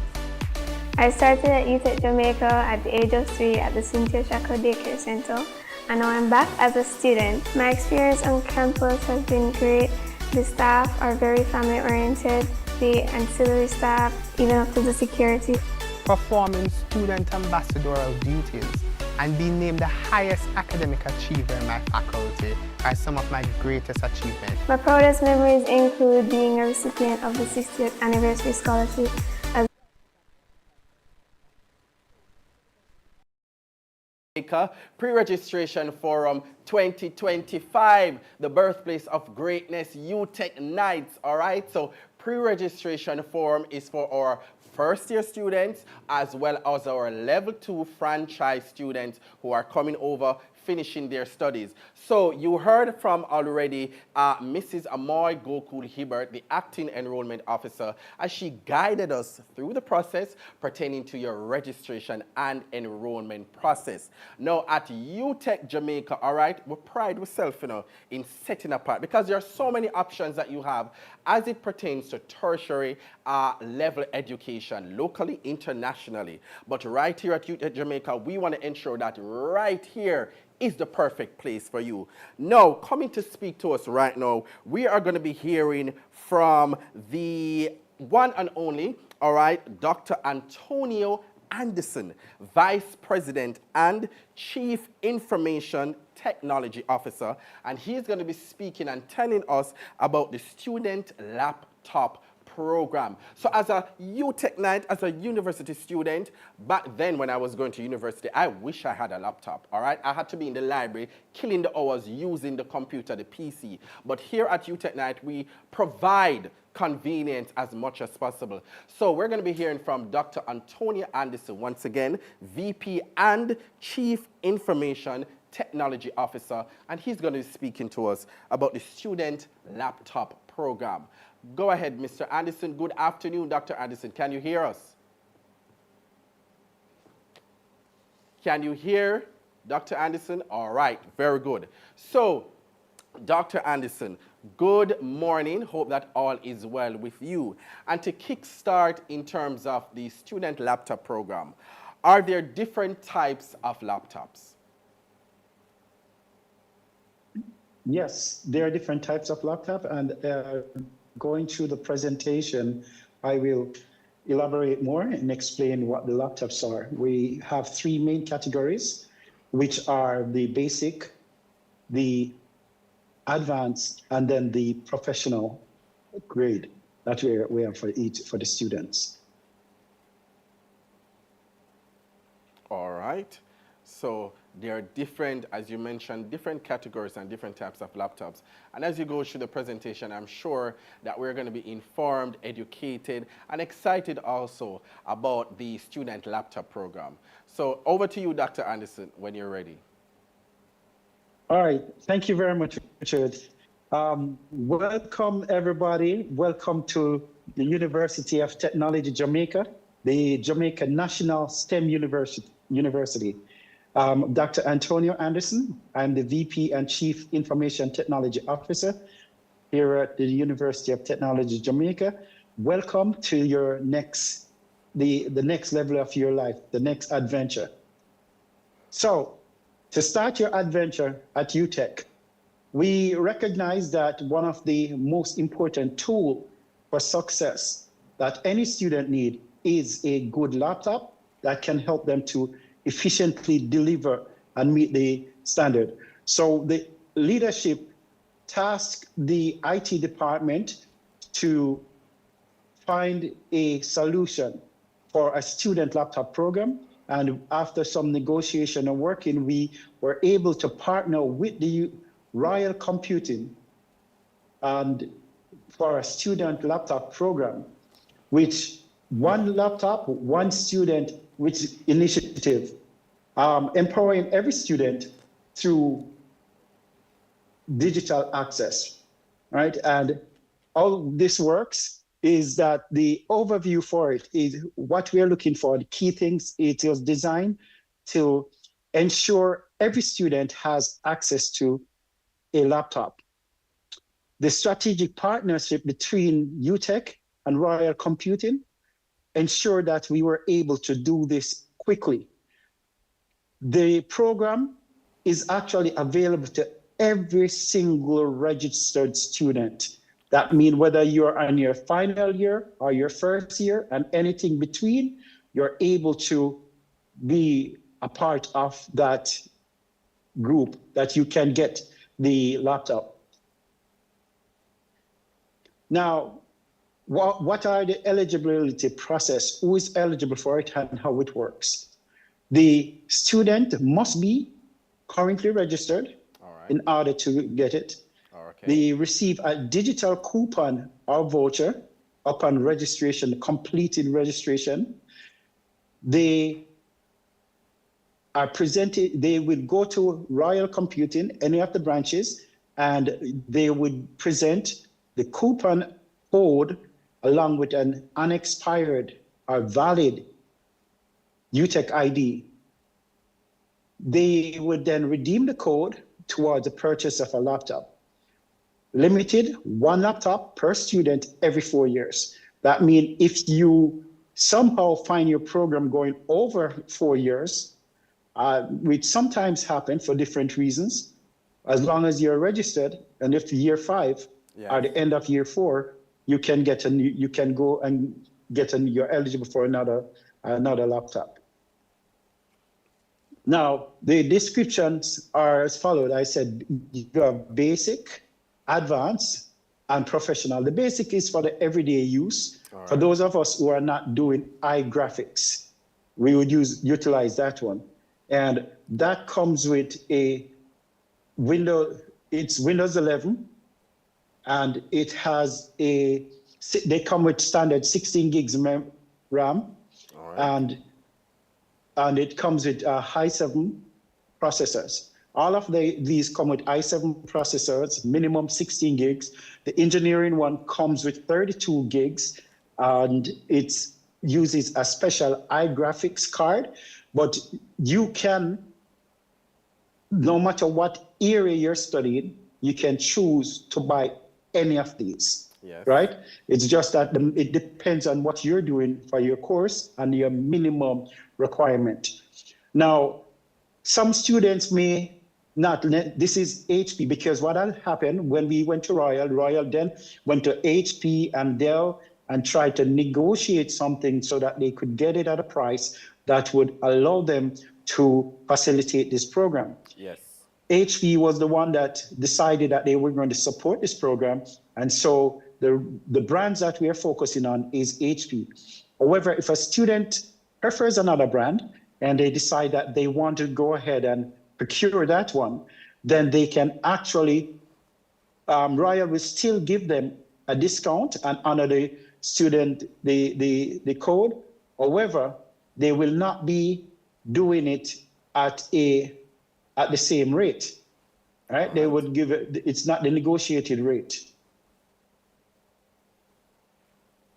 I started at UTech Jamaica at the age of 3 at the Cynthia Shackle Daycare Center, and now I'm back as a student. My experience on campus has been great. The staff are very family-oriented, the ancillary staff, even up to the security.
Performing student ambassadorial duties and being named the highest academic achiever in my faculty are some of my greatest achievements.
My proudest memories include being a recipient of the 60th anniversary scholarship.
Pre-registration forum 2025, the birthplace of greatness, UTech nights. All right, so pre-registration forum is for our first-year students as well as our level 2 franchise students who are coming over, finishing their studies. So you heard from already Mrs. Amoy Gokul Hibbert, the acting enrollment officer, as she guided us through the process pertaining to your registration and enrollment process. Now at UTech Jamaica, all right, we pride ourselves, in setting apart, because there are so many options that you have as it pertains to tertiary level education, locally, internationally. But right here at UTech Jamaica, we want to ensure that right here is the perfect place for you. Now, coming to speak to us right now, we are going to be hearing from the one and only, all right, Dr. Antonio Anderson, Vice President and Chief Information Technology Officer, and he's going to be speaking and telling us about the student laptop program. So as a UTech night, as a university student, back then when I was going to university, I wish I had a laptop, all right? I had to be in the library, killing the hours using the computer, the PC. But here at UTech night, we provide convenience as much as possible. So we're going to be hearing from Dr. Antonia Anderson, once again, VP and Chief Information Technology Officer, and he's going to be speaking to us about the student laptop program. Go ahead, Mr. Anderson. Good afternoon, Dr. Anderson. Can you hear us? Can you hear Dr. Anderson? All right, very good. So, Dr. Anderson, good morning. Hope that all is well with you. And to kickstart in terms of the student laptop program, are there different types of laptops?
Yes, there are different types of laptop, and going through the presentation, I will elaborate more and explain what the laptops are. We have 3 main categories. which are the basic, the advanced, and then the professional grade that we have for the students.
All right. So there are different, as you mentioned, different categories and different types of laptops. And as you go through the presentation, I'm sure that we're going to be informed, educated, and excited also about the student laptop program. So over to you, Dr. Anderson, when you're ready.
All right. Thank you very much, Richard. Welcome, everybody. Welcome to the University of Technology, Jamaica, the Jamaica National STEM University. Dr. Antonio Anderson. I'm the VP and Chief Information Technology Officer here at the University of Technology, Jamaica. Welcome to your the next level of your life, the next adventure. So, to start your adventure at UTech, we recognize that one of the most important tools for success that any student needs is a good laptop that can help them to efficiently deliver and meet the standard. So the leadership tasked the IT department to find a solution for a student laptop program. And after some negotiation and working, we were able to partner with the Royal Computing and for a student laptop program, which one laptop, one student, which initiative, empowering every student through digital access, right? And all this works is that the overview for it is what we are looking for. The key things, it was designed to ensure every student has access to a laptop. The strategic partnership between UTech and Royal Computing ensured that we were able to do this quickly. The program is actually available to every single registered student. That means whether you're on your final year or your first year and anything between, you're able to be a part of that group that you can get the laptop. Now, what are the eligibility process? Who is eligible for it and how it works? The student must be currently registered in order to get it. They receive a digital coupon or voucher upon registration, completed registration. They are presented, they will go to Royal Computing, any of the branches, and they would present the coupon code along with an unexpired or valid UTech ID. They would then redeem the code towards the purchase of a laptop. Limited, one laptop per student every 4 years. That means if you somehow find your program going over 4 years, which sometimes happen for different reasons, as long as you're registered, and if year 5 or the end of year 4, you can get a new, you can go and get you're eligible for another laptop. Now, the descriptions are as followed. I said you have basic, advanced, and professional. The basic is for the everyday use. For those of us who are not doing eye graphics, we would utilize that one. And that comes with a it's Windows 11, and it has they come with standard 16 gigs RAM, and it comes with i7 processors. All of these come with i7 processors, minimum 16 gigs. The engineering one comes with 32 gigs, and it uses a special iGraphics card. But you can, no matter what area you're studying, you can choose to buy any of these, right? It's just that it depends on what you're doing for your course and your minimum requirement. Now, some students may not, this is HP, because what had happened when we went to Royal then went to HP and Dell and tried to negotiate something so that they could get it at a price that would allow them to facilitate this program.
Yes.
HP was the one that decided that they were going to support this program. And so the brands that we are focusing on is HP. However, if a student prefers another brand and they decide that they want to go ahead and procure that one, then they can actually, Royal will still give them a discount and honor the student, the code. However, they will not be doing it at the same rate, right? They would give it, it's not the negotiated rate.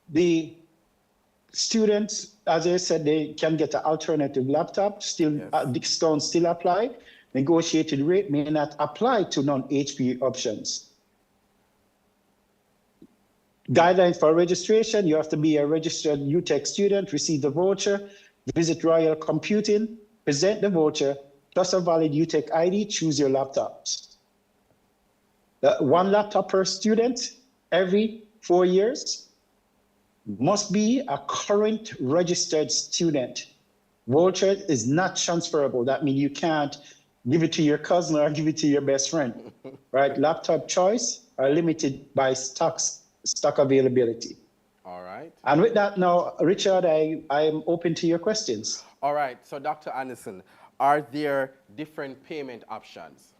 The students, as I said, they can get an alternative laptop, still discounts still apply. Negotiated rate may not apply to non-HP options. Guidelines for registration: you have to be a registered UTech student, receive the voucher, visit Royal Computing, present the voucher, plus a valid UTech ID, choose your laptops. One laptop per student every 4 years. Must be a current registered student. Voucher is not transferable. That means you can't give it to your cousin or give it to your best friend, right? Laptop choice are limited by stock availability.
All right.
And with that now, Richard, I'm open to your questions.
All right, so Dr. Anderson, are there different payment options?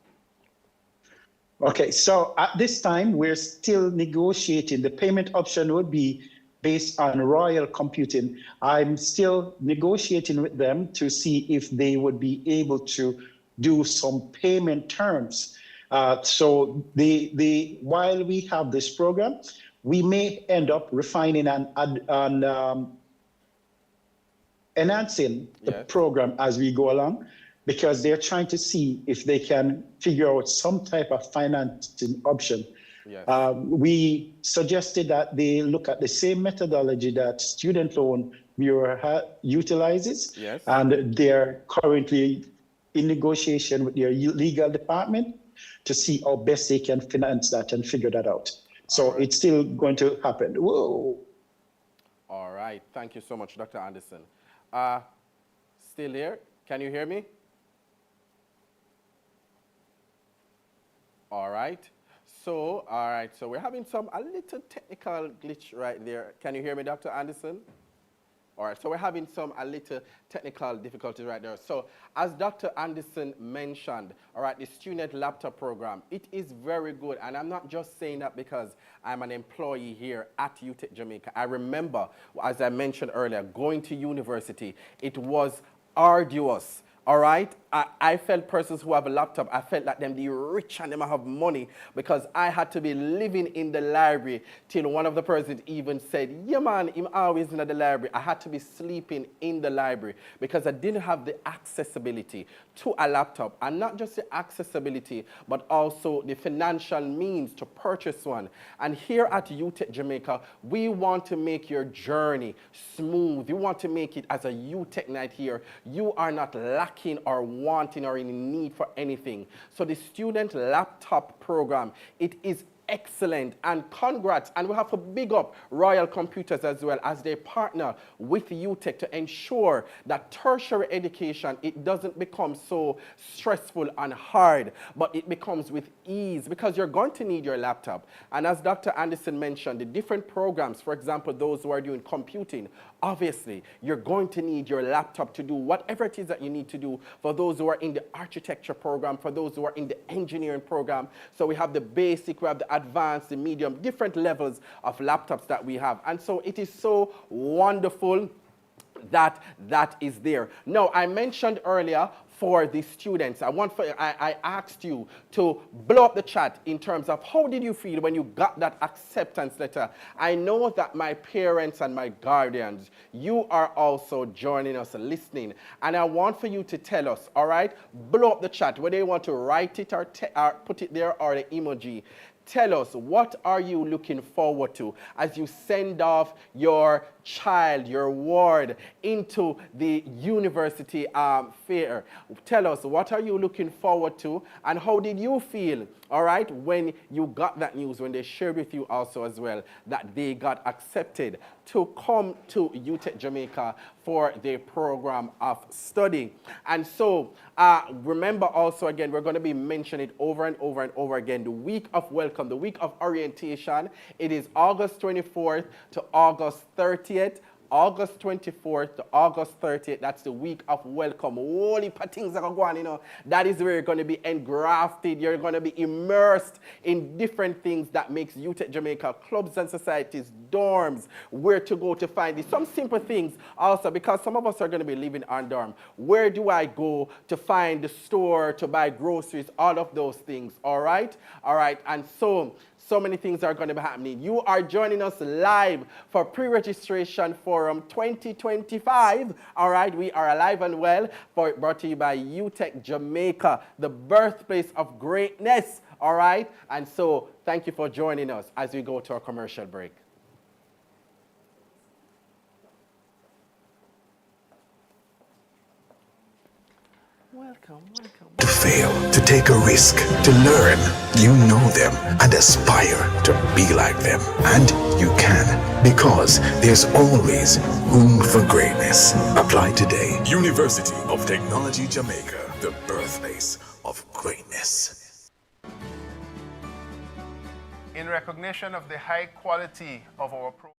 Okay, so at this time, we're still negotiating. The payment option would be based on Royal Computing. I'm still negotiating with them to see if they would be able to do some payment terms. So while we have this program, we may end up refining and enhancing the program as we go along, because they're trying to see if they can figure out some type of financing option. Yes. We suggested that they look at the same methodology that Student Loan Bureau utilizes, and they're currently in negotiation with their legal department to see how best they can finance that and figure that out. So it's still going to happen. Whoa.
All right. Thank you so much, Dr. Anderson. Still here? Can you hear me? All right. So we're having a little technical glitch right there. Can you hear me, Dr. Anderson? All right, so we're having a little technical difficulties right there. So as Dr. Anderson mentioned, all right, the student laptop program, it is very good. And I'm not just saying that because I'm an employee here at UTech Jamaica. I remember, as I mentioned earlier, going to university, it was arduous. All right, I felt persons who have a laptop, I felt like them, the rich and them have money, because I had to be living in the library till one of the persons even said, yeah man, I'm always in the library. I had to be sleeping in the library because I didn't have the accessibility to a laptop, and not just the accessibility, but also the financial means to purchase one. And here at UTech Jamaica, we want to make your journey smooth. We want to make it as a UTech night here. You are not lacking or wanting or in need for anything. So the student laptop program, it is excellent, and congrats. And we have to big up Royal Computers as well, as they partner with UTech to ensure that tertiary education, it doesn't become so stressful and hard, but it becomes with ease, because you're going to need your laptop. And as Dr. Anderson mentioned, the different programs, for example, those who are doing computing, obviously, you're going to need your laptop to do whatever it is that you need to do. For those who are in the architecture program, for those who are in the engineering program. So we have the basic, we have the advanced, the medium, different levels of laptops that we have. And so it is so wonderful that that is there. Now, I mentioned earlier, for the students, I asked you to blow up the chat in terms of how did you feel when you got that acceptance letter. I know that my parents and my guardians, you are also joining us, listening, and I want for you to tell us, all right, blow up the chat, whether you want to write it or put it there or the emoji. Tell us, what are you looking forward to as you send off your child, your ward, into the university fair? Tell us, what are you looking forward to, and how did you feel, all right, when you got that news, when they shared with you also as well, that they got accepted to come to UTech Jamaica for their program of study. And so remember also again, we're going to be mentioning it over and over and over again, the week of welcome, the week of orientation. It is August 24th to August 30th. August 24th to August 30th, that's the week of welcome. Holy things are going, you know. That is where you're going to be engrafted. You're going to be immersed in different things that makes UTech Jamaica, clubs and societies, dorms, where to go to find it. Some simple things also, because some of us are going to be living on dorm. Where do I go to find the store, to buy groceries, all of those things, all right? All right, and so many things are going to be happening. You are joining us live for Pre-Registration Forum 2025. All right, we are alive and well, brought to you by UTech Jamaica, the birthplace of greatness. All right, and so thank you for joining us as we go to our commercial break. Welcome.
Fail to take a risk, to learn. You know them and aspire to be like them. And you can, because there's always room for greatness. Apply today. University of Technology Jamaica, the birthplace of greatness.
In recognition of the high quality of our program,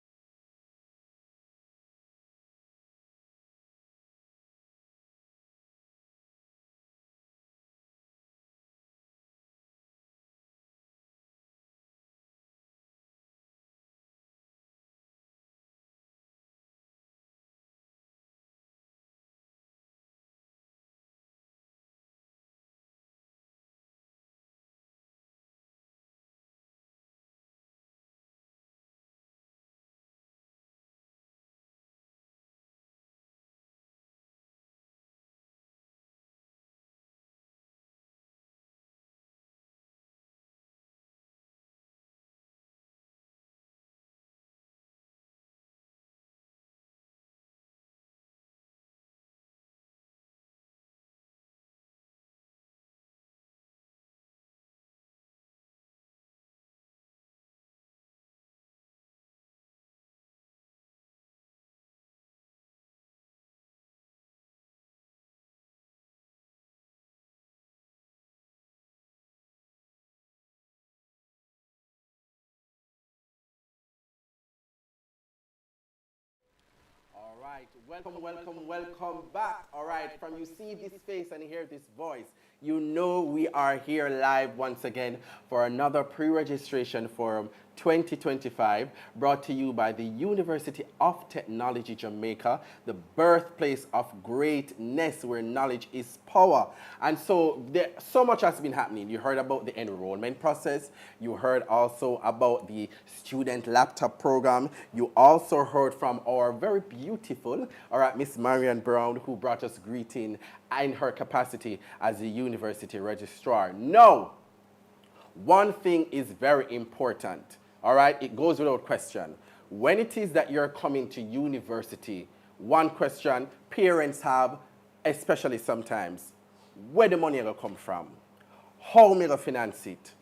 All right, welcome back. All right, from you see this face and hear this voice, you know we are here live once again for another pre-registration forum 2025, brought to you by the University of Technology Jamaica, the birthplace of greatness, where knowledge is power. And so so much has been happening. You heard about the enrollment process. You heard also about the student laptop program. You also heard from our very beautiful, all right, Miss Marian Brown, who brought us greeting in her capacity as the university registrar. Now, one thing is very important. All right, it goes without question. When it is that you're coming to university, one question parents have, especially sometimes, where the money will come from? How am I going to finance it?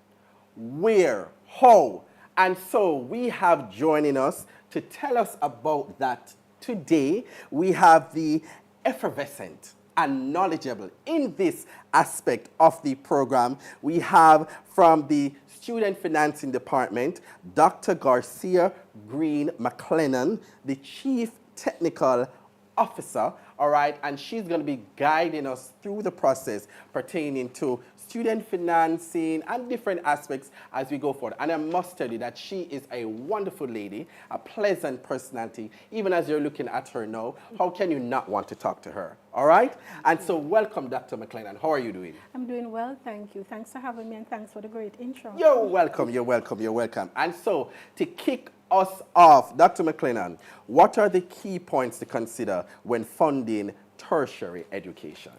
Where? How? And so we have joining us to tell us about that today. We have the effervescent and knowledgeable in this aspect of the program. We have from the Student Financing Department, Dr. Garcia Green McLennan, the Chief Technical Officer, all right, and she's going to be guiding us through the process pertaining to student financing and different aspects as we go forward. And I must tell you that she is a wonderful lady, a pleasant personality. Even as you're looking at her now, how can you not want to talk to her? All right? And so welcome, Dr. McLennan. How are you doing?
I'm doing well, thank you. Thanks for having me and thanks for the great intro.
You're welcome, you're welcome, you're welcome. And so to kick us off, Dr. McLennan, what are the key points to consider when funding tertiary education?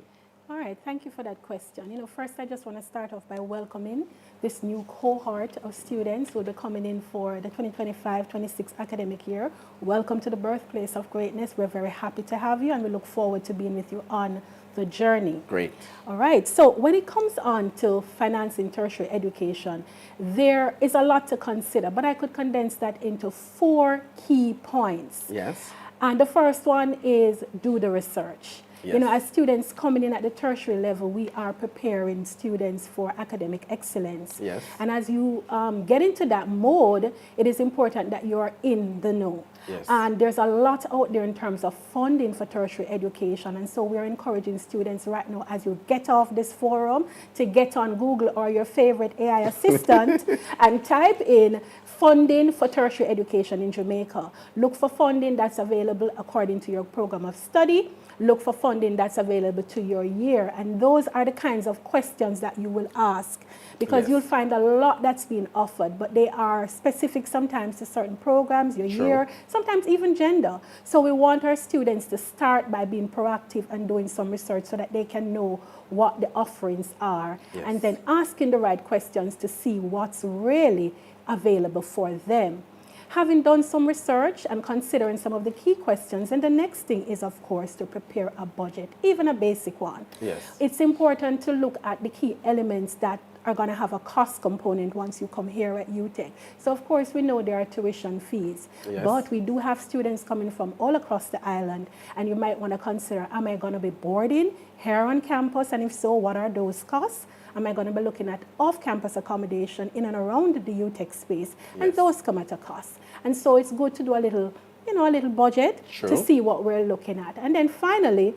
All right, thank you for that question. You know, first I just want to start off by welcoming this new cohort of students who will be coming in for the 2025-26 academic year. Welcome to the birthplace of greatness. We're very happy to have you and we look forward to being with you on the journey.
Great.
All right, so when it comes on to financing tertiary education, there is a lot to consider, but I could condense that into 4 key points.
Yes.
And the first one is do the research.
Yes.
You know, as students coming in at the tertiary level, we are preparing students for academic excellence.
Yes.
And as you get into that mode, it is important that you are in the know.
Yes.
And there's a lot out there in terms of funding for tertiary education. And so we're encouraging students right now, as you get off this forum, to get on Google or your favorite AI assistant and type in funding for tertiary education in Jamaica. Look for funding that's available according to your program of study. Look for funding that's available to your year. And those are the kinds of questions that you will ask, because you'll find a lot that's being offered, but they are specific sometimes to certain programs, your year, sometimes even gender. So we want our students to start by being proactive and doing some research so that they can know what the offerings are, and then asking the right questions to see what's really available for them. Having done some research and considering some of the key questions, and the next thing is, of course, to prepare a budget, even a basic one.
Yes.
It's important to look at the key elements that are going to have a cost component once you come here at UTech. So, of course, we know there are tuition fees, but we do have students coming from all across the island, and you might want to consider, am I going to be boarding here on campus, and if so, what are those costs? Am I going to be looking at off-campus accommodation in and around the UTech space? And those come at a cost. And so it's good to do a little, you know, a little budget to see what we're looking at. And then finally,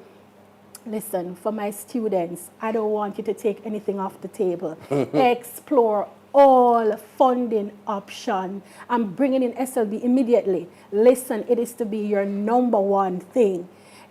listen, for my students, I don't want you to take anything off the table. Explore all funding options. I'm bringing in SLB immediately. Listen, it is to be your number one thing.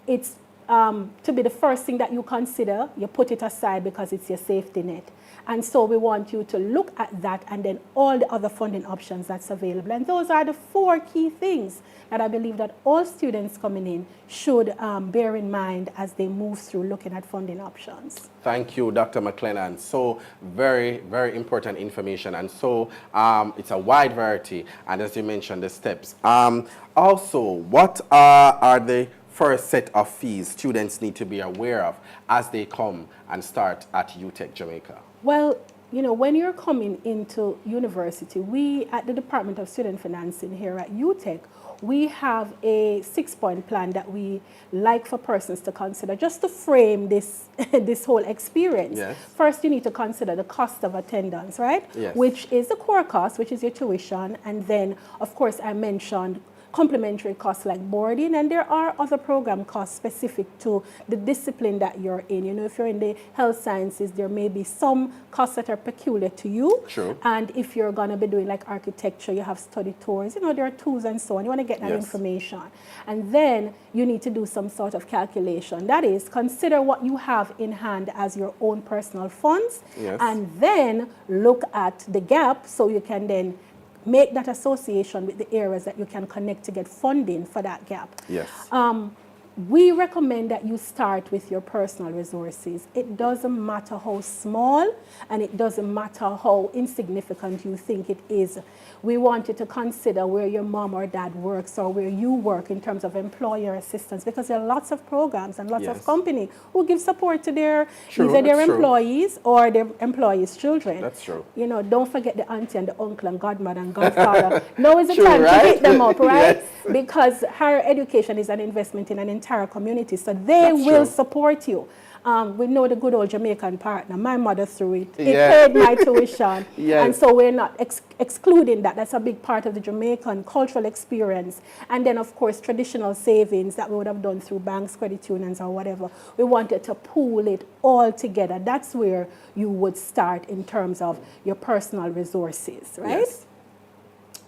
It's to be the first thing that you consider. You put it aside because it's your safety net. And so we want you to look at that and then all the other funding options that's available. And those are the 4 key things that I believe that all students coming in should bear in mind as they move through looking at funding options.
Thank you, Dr. McLennan. So very, very important information. And so it's a wide variety. And as you mentioned, the steps. Also, what are the first set of fees students need to be aware of as they come and start at UTech Jamaica?
Well, you know, when you're coming into university, we at the Department of Student Financing here at UTech, we have a 6-point plan that we like for persons to consider just to frame this, this whole experience.
Yes.
First, you need to consider the cost of attendance, right?
Yes.
Which is the core cost, which is your tuition. And then, of course, I mentioned complementary costs like boarding, and there are other program costs specific to the discipline that you're in. You know, if you're in the health sciences, there may be some costs that are peculiar to you.
True.
And if you're going to be doing like architecture, you have study tours, you know, there are tools and so on. You want to get that information. And then you need to do some sort of calculation. That is, consider what you have in hand as your own personal funds, and then look at the gap so you can then make that association with the areas that you can connect to get funding for that gap.
Yes.
We recommend that you start with your personal resources. It doesn't matter how small and it doesn't matter how insignificant you think it is. We want you to consider where your mom or dad works or where you work in terms of employer assistance, because there are lots of programs and lots of companies who give support to their either their employees or their employees' children.
That's true.
You know, don't forget the auntie and the uncle and godmother and godfather. Now is the time to hit them up, right? Because higher education is an investment in an entire community, so they will support you. We know the good old Jamaican partner. My mother threw it. It paid my tuition. And so we're not excluding that. That's a big part of the Jamaican cultural experience. And then, of course, traditional savings that we would have done through banks, credit unions, or whatever. We wanted to pool it all together. That's where you would start in terms of your personal resources, right?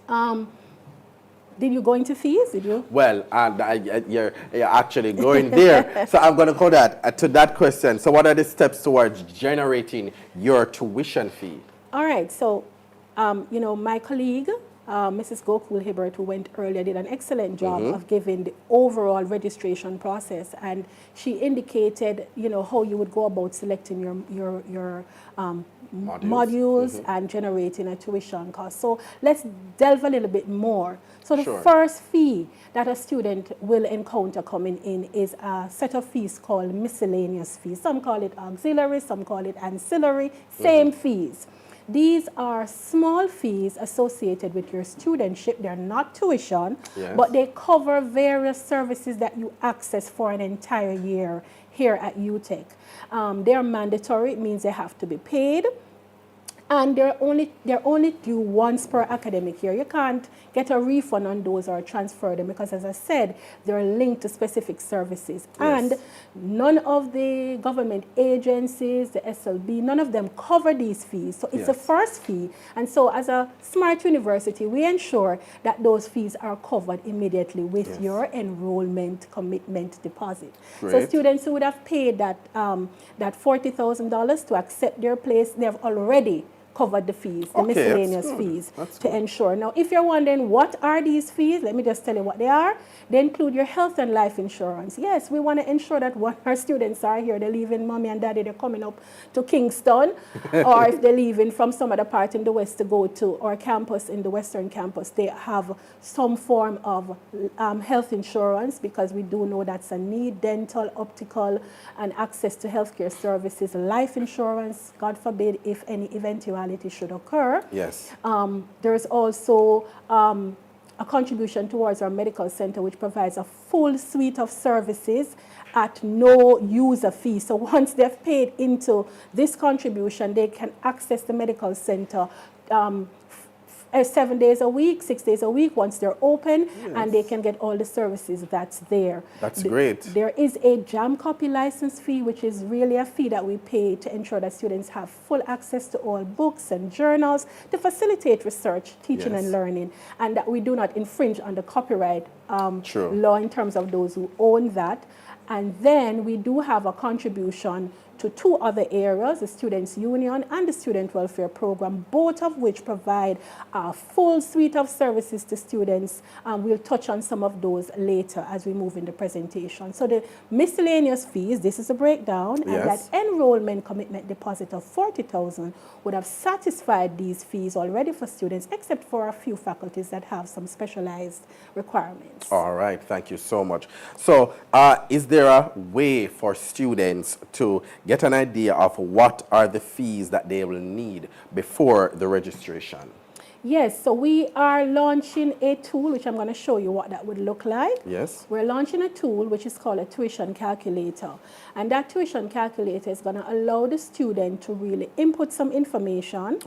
Yes. Did you go into fees? Did you?
Well, you're actually going there. So I'm going to go to that question. So what are the steps towards generating your tuition fee?
All right. So, you know, my colleague, Mrs. Gokul Hibbert, who went earlier, did an excellent job of giving the overall registration process, and she indicated, you know, how you would go about selecting your modules and generating a tuition cost. So let's delve a little bit more. So the first fee that a student will encounter coming in is a set of fees called miscellaneous fees. Some call it auxiliary, some call it ancillary, same fees. These are small fees associated with your studentship. They're not tuition, but they cover various services that you access for an entire year here at UTech. They're mandatory. It means they have to be paid. And they're only due once per academic year. You can't get a refund on those or transfer them because, as I said, they're linked to specific services. And none of the government agencies, the SLB, none of them cover these fees. So it's a first fee. And so as a smart university, we ensure that those fees are covered immediately with your enrollment commitment deposit. So students who would have paid that $40,000 to accept their place, they have already covered the fees, the miscellaneous fees, to ensure. Now, if you're wondering what are these fees, let me just tell you what they are. They include your health and life insurance. Yes, we want to ensure that when our students are here, they're leaving mommy and daddy, they're coming up to Kingston, or if they're leaving from some other part in the west to go to our campus in the western campus, they have some form of health insurance, because we do know that's a need, dental, optical, and access to healthcare services, life insurance, God forbid, if any eventuality should occur. There's also a contribution towards our medical center, which provides a full suite of services at no user fee. So once they've paid into this contribution, they can access the medical center 7 days a week, 6 days a week, once they're open, and they can get all the services that's there.
That's great.
There is a JAM copy license fee, which is really a fee that we pay to ensure that students have full access to all books and journals to facilitate research, teaching, and learning, and that we do not infringe on the copyright law in terms of those who own that. And then we do have a contribution to two other areas, the Students' Union and the Student Welfare Program, both of which provide a full suite of services to students. We'll touch on some of those later as we move in the presentation. So the miscellaneous fees, this is a breakdown, and that enrollment commitment deposit of $40,000 would have satisfied these fees already for students, except for a few faculties that have some specialized requirements.
All right, thank you so much. So is there a way for students to get an idea of what are the fees that they will need before the registration?
Yes, so we are launching a tool, which I'm going to show you what that would look like.
We're
launching a tool which is called a tuition calculator. And that tuition calculator is going to allow the student to really input some information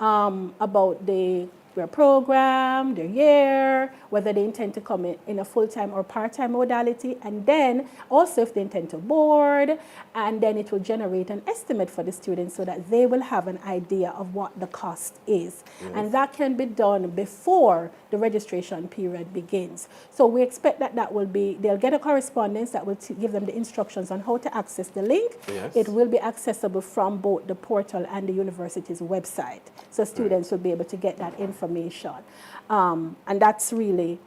about their program, their year, whether they intend to come in a full-time or part-time modality, and then also if they intend to board, and then it will generate an estimate for the students so that they will have an idea of what the cost is. And that can be done before the registration period begins. So we expect that they'll get a correspondence that will give them the instructions on how to access the link. It will be accessible from both the portal and the university's website. So students will be able to get that information. And that's really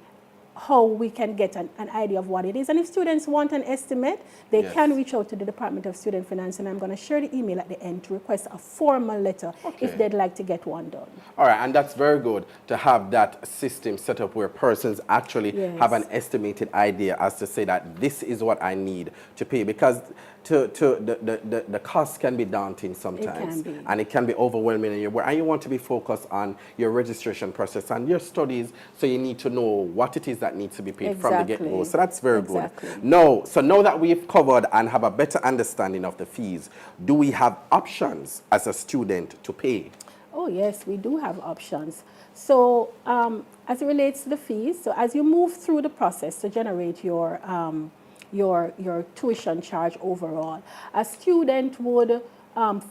how we can get an idea of what it is. And if students want an estimate, they can reach out to the Department of Student Finance, and I'm going to share the email at the end to request a formal letter if they'd like to get one done. All
right, and that's very good to have that system set up where persons actually have an estimated idea as to say that this is what I need to pay, because the cost can be daunting sometimes, and it can be overwhelming, and you want to be focused on your registration process and your studies, so you need to know what it is that needs to be paid from the get-go. So that's very good. Now that we've covered and have a better understanding of the fees, do we have options as a student to pay?
Oh yes, we do have options. So as it relates to the fees, so as you move through the process to generate your tuition charge overall, a student would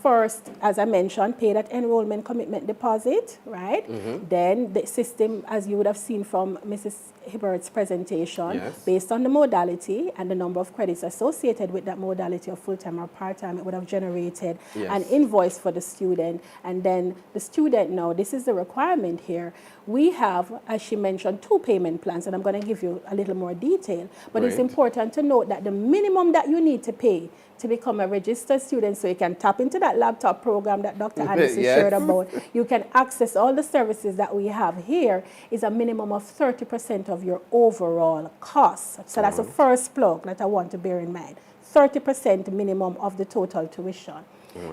first, as I mentioned, pay that enrollment commitment deposit, right? Then the system, as you would have seen from Mrs. Hibbert's presentation, based on the modality and the number of credits associated with that modality of full-time or part-time, it would have generated an invoice for the student. And then the student, now, this is the requirement here. We have, as she mentioned, 2 payment plans, and I'm going to give you a little more detail. But it's important to note that the minimum that you need to pay to become a registered student, so you can tap into that laptop program that Dr. Anderson shared about, you can access all the services that we have here, is a minimum of 30% of your overall costs. So that's the first plug that I want to bear in mind. 30% minimum of the total tuition.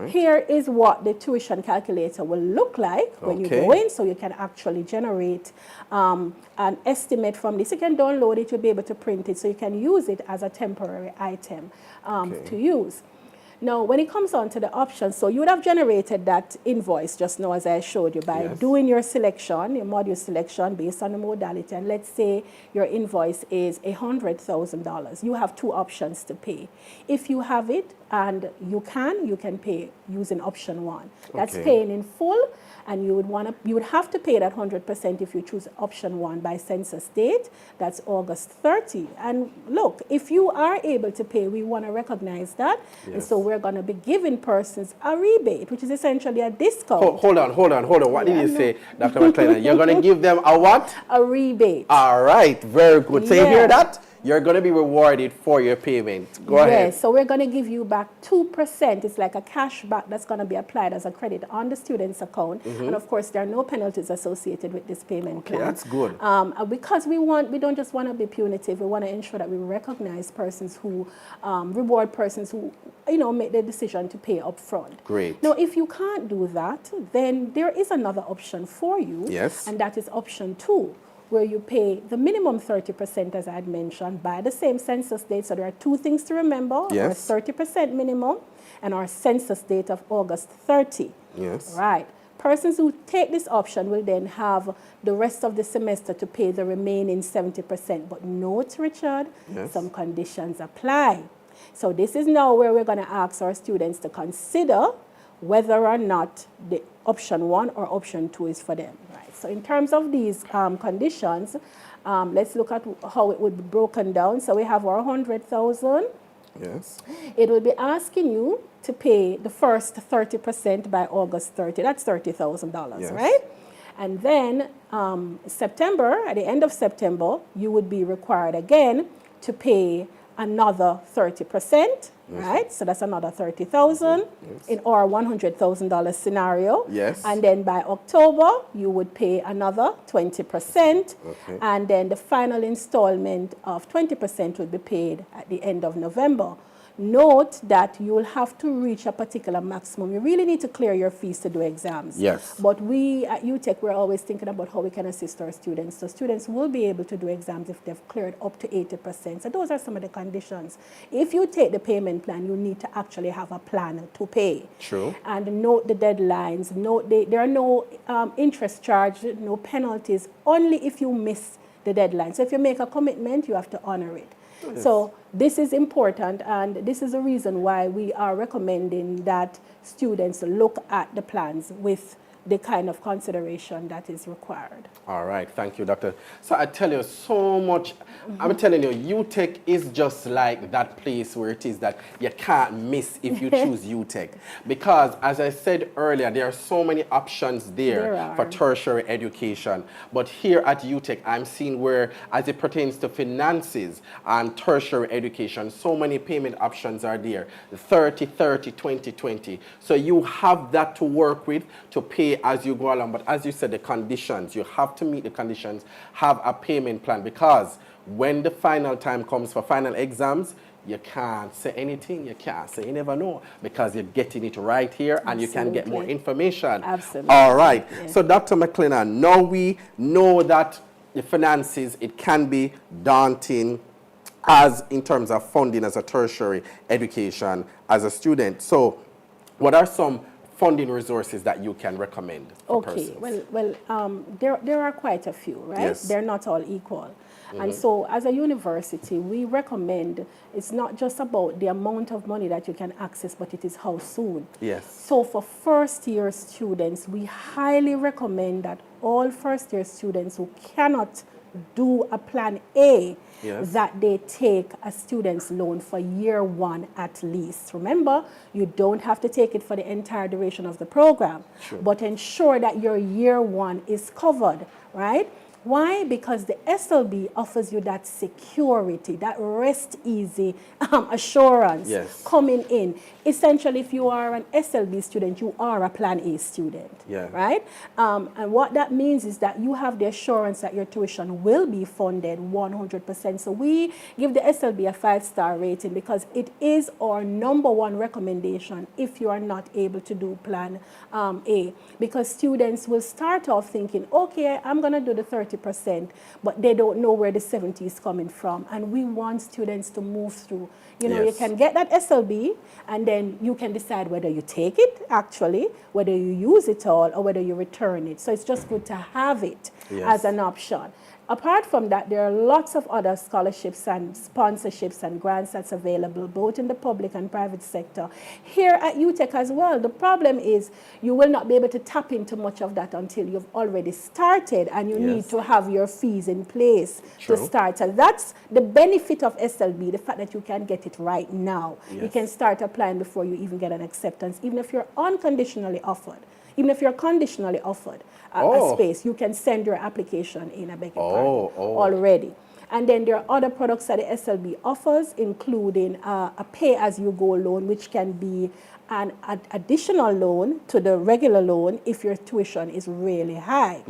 Here is what the tuition calculator will look like when you go in, so you can actually generate an estimate from this. You can download it, you'll be able to print it, so you can use it as a temporary item to use. Now, when it comes on to the options, so you would have generated that invoice just now, as I showed you, by doing your selection, your module selection based on the modality. And let's say your invoice is $100,000. You have 2 options to pay. If you have it and you can pay using option 1. That's paying in full, and you would have to pay that 100% if you choose option 1 by census date. That's August 30. And look, if you are able to pay, we want to recognize that. And so we're going to be giving persons a rebate, which is essentially a discount.
Hold on. What did you say, Dr. McLennan? You're going to give them a what?
A rebate.
All right, very good. So you hear that? You're going to be rewarded for your payment. Go ahead.
Yes, so we're going to give you back 2%. It's like a cash back that's going to be applied as a credit on the student's account. And of course, there are no penalties associated with this payment plan.
That's good.
Because we don't just want to be punitive. We want to ensure that we recognize persons who, reward persons who, make the decision to pay up front.
Great.
Now, if you can't do that, then there is another option for you.
Yes.
And that is option 2. Where you pay the minimum 30%, as I had mentioned, by the same census date. So there are 2 things to remember. Our 30% minimum and our census date of August 30.
Yes.
Right. Persons who take this option will then have the rest of the semester to pay the remaining 70%. But note, Richard, some conditions apply. So this is now where we're going to ask our students to consider whether or not the option 1 or option 2 is for them. Right. So in terms of these conditions, let's look at how it would be broken down. So we have our 100,000.
Yes.
It will be asking you to pay the first 30% by August 30. That's $30,000, right? And then September, at the end of September, you would be required again to pay another 30%. Right, so that's another $30,000 in our $100,000 scenario.
Yes.
And then by October, you would pay another 20%. And then the final installment of 20% would be paid at the end of November. Note that you will have to reach a particular maximum. You really need to clear your fees to do exams.
Yes.
But we at UTech, we're always thinking about how we can assist our students. So students will be able to do exams if they've cleared up to 80%. So those are some of the conditions. If you take the payment plan, you need to actually have a plan to pay.
True.
And note the deadlines. Note there are no interest charge, no penalties, only if you miss the deadline. So if you make a commitment, you have to honor it. Yes. So this is important, and this is the reason why we are recommending that students look at the plans with the kind of consideration that is required.
All right, thank you, Doctor. So I tell you so much. I'm telling you, UTech is just like that place where it is that you can't miss if you choose UTech. Because, as I said earlier, there are so many options there for tertiary education. But here at UTech, I'm seeing where, as it pertains to finances and tertiary education, so many payment options are there. 30, 30, 20, 20. So you have that to work with to pay as you go along. But as you said, the conditions, you have to meet the conditions, have a payment plan, because when the final time comes for final exams, you can't say anything, you can't say, you never know, because you're getting it right here and you can get more information.
Absolutely.
All right. Yeah. So Dr. McLennan, now we know that the finances, it can be daunting as in terms of funding as a tertiary education as a student. So what are some funding resources that you can recommend for persons?
There are quite a few, right?
Yes.
They're not all equal. And so as a university, we recommend, it's not just about the amount of money that you can access, but it is how soon.
Yes.
So for first-year students, we highly recommend that all first-year students who cannot do a plan A, that they take a student's loan for year one at least. Remember, you don't have to take it for the entire duration of the program, but ensure that your year one is covered, right? Why? Because the SLB offers you that security, that rest easy assurance coming in. Essentially, if you are an SLB student, you are a Plan A student, right? And what that means is that you have the assurance that your tuition will be funded 100%. So we give the SLB a 5-star rating because it is our #1 recommendation if you are not able to do Plan A. Because students will start off thinking, okay, I'm going to do the 30%, but they don't know where the 70 is coming from. And we want students to move through. You know, you can get that SLB, and then you can decide whether you take it, actually, whether you use it all, or whether you return it. So it's just good to have it as an option. Apart from that, there are lots of other scholarships and sponsorships and grants that's available, both in the public and private sector. Here at UTech as well, the problem is you will not be able to tap into much of that until you've already started, and you need to have your fees in place to start. So that's the benefit of SLB, the fact that you can get it right now. You can start applying before you even get an acceptance, even if you're unconditionally offered. Even if you're conditionally offered a space, you can send your application in, I beg your pardon, already. And then there are other products that the SLB offers, including a pay-as-you-go loan, which can be an additional loan to the regular loan if your tuition is really high.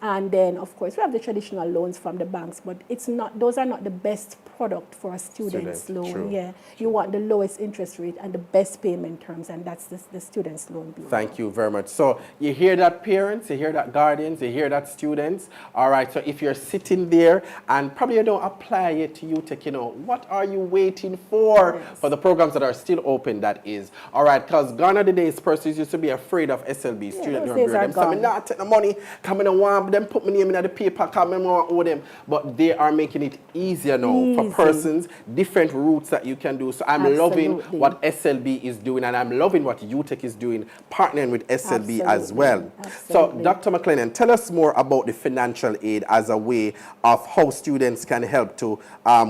And then, of course, we have the traditional loans from the banks, but it's not; those are not the best product for a student's loan. You want the lowest interest rate and the best payment terms, and that's the student's loan bureau.
Thank you very much. So you hear that, parents, you hear that, guardians, you hear that, students. All right, so if you're sitting there and probably you don't apply yet to UTech, you know, what are you waiting for? For the programs that are still open, that is. All right, because gone are the days persons used to be afraid of SLB, student loan bureau. Them say, not take the money, come in and want them, put my name in the paper, come in and owe them. But they are making it easier now for persons, different routes that you can do. So I'm loving what SLB is doing, and I'm loving what UTech is doing, partnering with SLB as well. So Dr. McLennan, tell us more about the financial aid as a way of how students can help to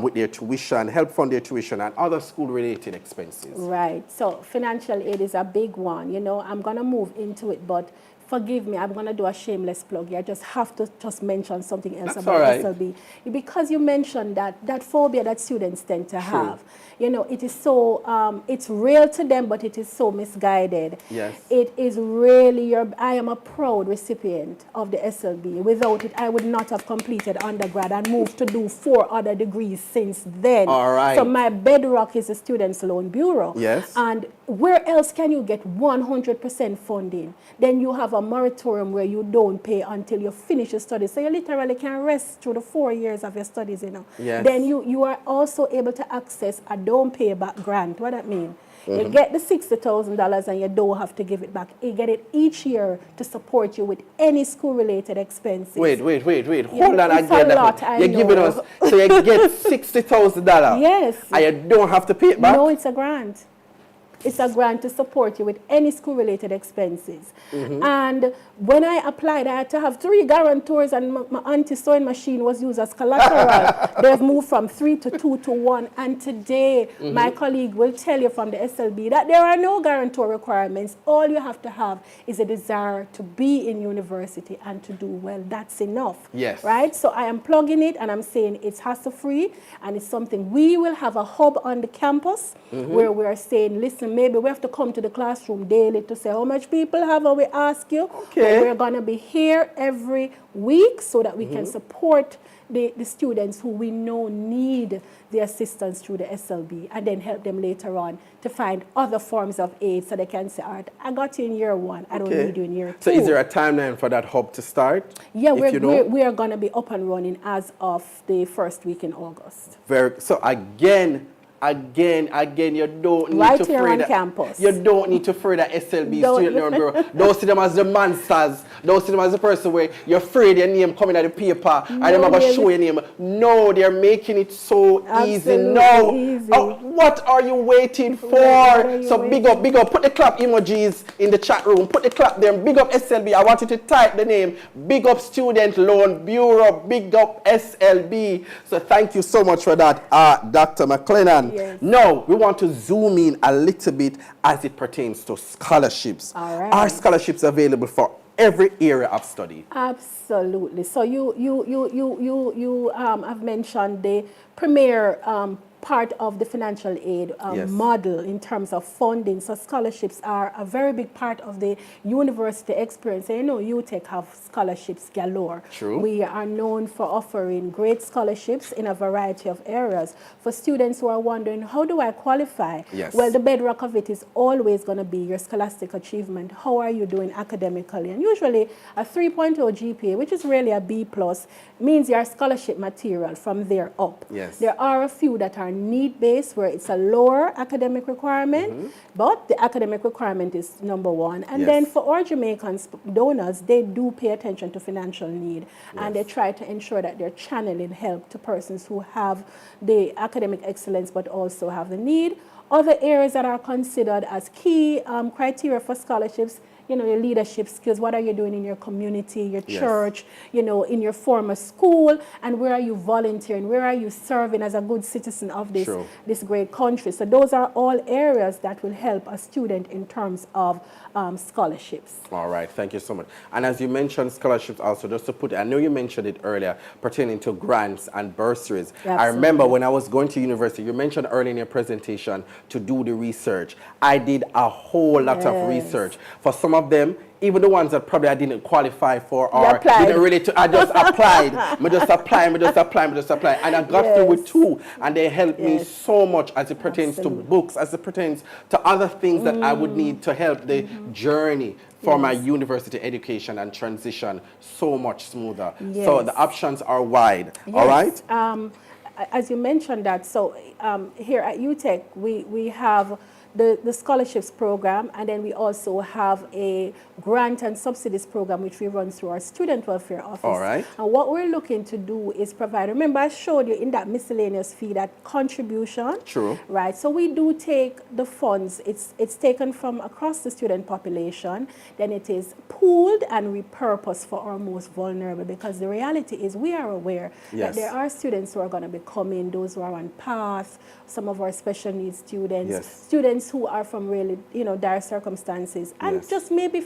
with their tuition, help fund their tuition and other school-related expenses.
Right. So financial aid is a big one. You know, I'm going to move into it, but forgive me, I'm going to do a shameless plug here. I just have to just mention something else about SLB. Because you mentioned that phobia that students tend to have. You know, it is so, it's real to them, but it is so misguided. It is really, I am a proud recipient of the SLB. Without it, I would not have completed undergrad and moved to do 4 other degrees since then. So my bedrock is the Students' Loan Bureau. And where else can you get 100% funding? Then you have a moratorium where you don't pay until you finish your studies. So you literally can rest through the 4 years of your studies, you know. Then you are also able to access a don't pay back grant. What that mean? You get the $60,000 and you don't have to give it back. You get it each year to support you with any school-related expenses.
Wait. Hold on again. You're giving us, so you get $60,000.
Yes.
And you don't have to pay it back?
No, it's a grant. It's a grant to support you with any school-related expenses. And when I applied, I had to have 3 guarantors, and my auntie's sewing machine was used as collateral. They've moved from 3 to 2 to 1. And today, my colleague will tell you from the SLB that there are no guarantor requirements. All you have to have is a desire to be in university and to do well. That's enough. Right? So I am plugging it, and I'm saying it's hassle-free, and it's something. We will have a hub on the campus where we are saying, listen, maybe we have to come to the classroom daily to say how much people have, or we ask you. But we're going to be here every week so that we can support the students who we know need the assistance through the SLB, and then help them later on to find other forms of aid so they can say, all right, I got you in year 1, I don't need you in year 2.
So is there a timeline for that hub to start?
Yeah, we are going to be up and running as of the first week in August.
So again, Again, you don't need
Right
to
here on
further
campus.
You don't need to further SLB
Don't.
student loan bureau. Don't see them as the monsters. Don't see them as the person where you're afraid your name coming at the paper and they're going to show your name. No, they're making it so easy now.
Easy.
What are you waiting for? Big up. Put the clap emojis in the chat room. Put the clap there. Big up SLB. I want you to type the name. Big up Student Loan Bureau. Big up SLB. So thank you so much for that, Dr. McLennan.
Yes.
Now, we want to zoom in a little bit as it pertains to scholarships.
All right.
Are scholarships available for every area of study?
Absolutely. So you have mentioned the premier part of the financial aid model in terms of funding. So scholarships are a very big part of the university experience. And you know, UTech have scholarships galore.
True.
We are known for offering great scholarships in a variety of areas. For students who are wondering, how do I qualify?
Yes.
Well, the bedrock of it is always going to be your scholastic achievement. How are you doing academically? And usually a 3.0 GPA, which is really a B+, means your scholarship material from there up.
Yes.
There are a few that are need-based, where it's a lower academic requirement, but the academic requirement is number one. And then for our Jamaican donors, they do pay attention to financial need, and they try to ensure that they're channeling help to persons who have the academic excellence but also have the need. Other areas that are considered as key criteria for scholarships, you know, your leadership skills. What are you doing in your community, your church, you know, in your former school, and where are you volunteering? Where are you serving as a good citizen of this, this great country? So those are all areas that will help a student in terms of scholarships.
All right, thank you so much. And as you mentioned scholarships also, just to put, I know you mentioned it earlier, pertaining to grants and bursaries.
Absolutely.
I remember when I was going to university, you mentioned earlier in your presentation to do the research. I did a whole lot of research. For some of them, even the ones that probably I didn't qualify for or didn't really, I just applied. I just applied. And I got through with two. And they helped me so much as it pertains to books, as it pertains to other things that I would need to help the journey for my university education and transition so much smoother. So the options are wide. All right?
As you mentioned that, so here at UTech, we have the scholarships program, and then we also have a grant and subsidies program which we run through our student welfare office.
All right.
And what we're looking to do is provide, remember I showed you in that miscellaneous fee, that contribution.
True.
Right, so we do take the funds, it's taken from across the student population, then it is pooled and repurposed for our most vulnerable, because the reality is we are aware that there are students who are going to be coming, those who are on path, some of our special needs students, students who are from really, you know, dire circumstances, and just maybe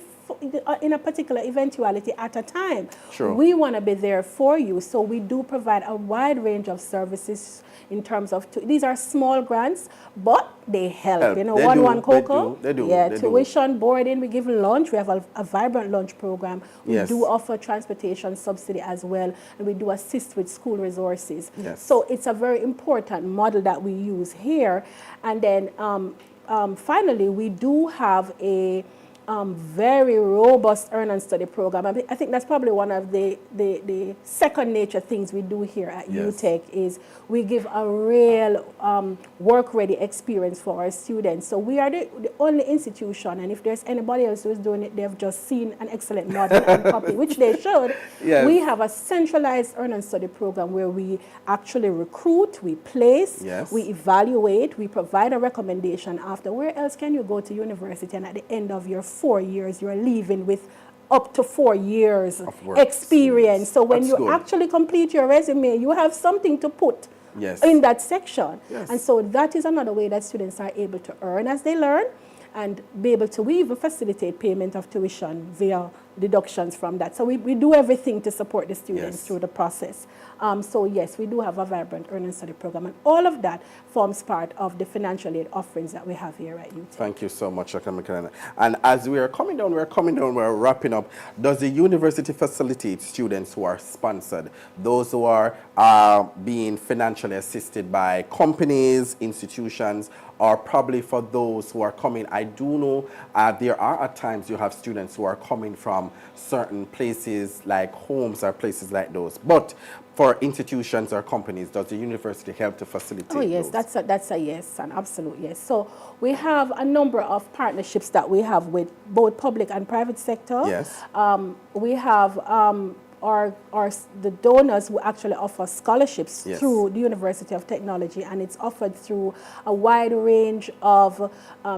in a particular eventuality at a time. We want to be there for you, so we do provide a wide range of services in terms of, these are small grants, but they help. You know, one cocoa.
They do.
Tuition, boarding, we give lunch. We have a vibrant lunch program. We do offer transportation subsidy as well, and we do assist with school resources. So it's a very important model that we use here. And then finally, we do have a very robust earn and study program. I think that's probably one of the second nature things we do here at UTech is we give a real work-ready experience for our students. So we are the only institution, and if there's anybody else who's doing it, they've just seen an excellent model and copy, which they should. We have a centralized earn and study program where we actually recruit, we place, we evaluate, we provide a recommendation after. Where else can you go to university and at the end of your 4 years, you're leaving with up to 4 years of experience. So when you actually complete your resume, you have something to put in that section. And so that is another way that students are able to earn as they learn, and be able to, we even facilitate payment of tuition via deductions from that. So we do everything to support the students through the process. So yes, we do have a vibrant earn and study program, and all of that forms part of the financial aid offerings that we have here at UTech.
Thank you so much, Dr. McLennan. And as we are coming down, we're wrapping up. Does the university facilitate students who are sponsored, those who are being financially assisted by companies, institutions, or probably for those who are coming? I do know there are at times you have students who are coming from certain places like homes or places like those. But for institutions or companies, does the university help to facilitate
Oh yes,
those?
that's a yes, an absolute yes. So we have a number of partnerships that we have with both public and private sector.
Yes.
We have the donors who actually offer scholarships
Yes.
through the University of Technology, and it's offered through a wide range of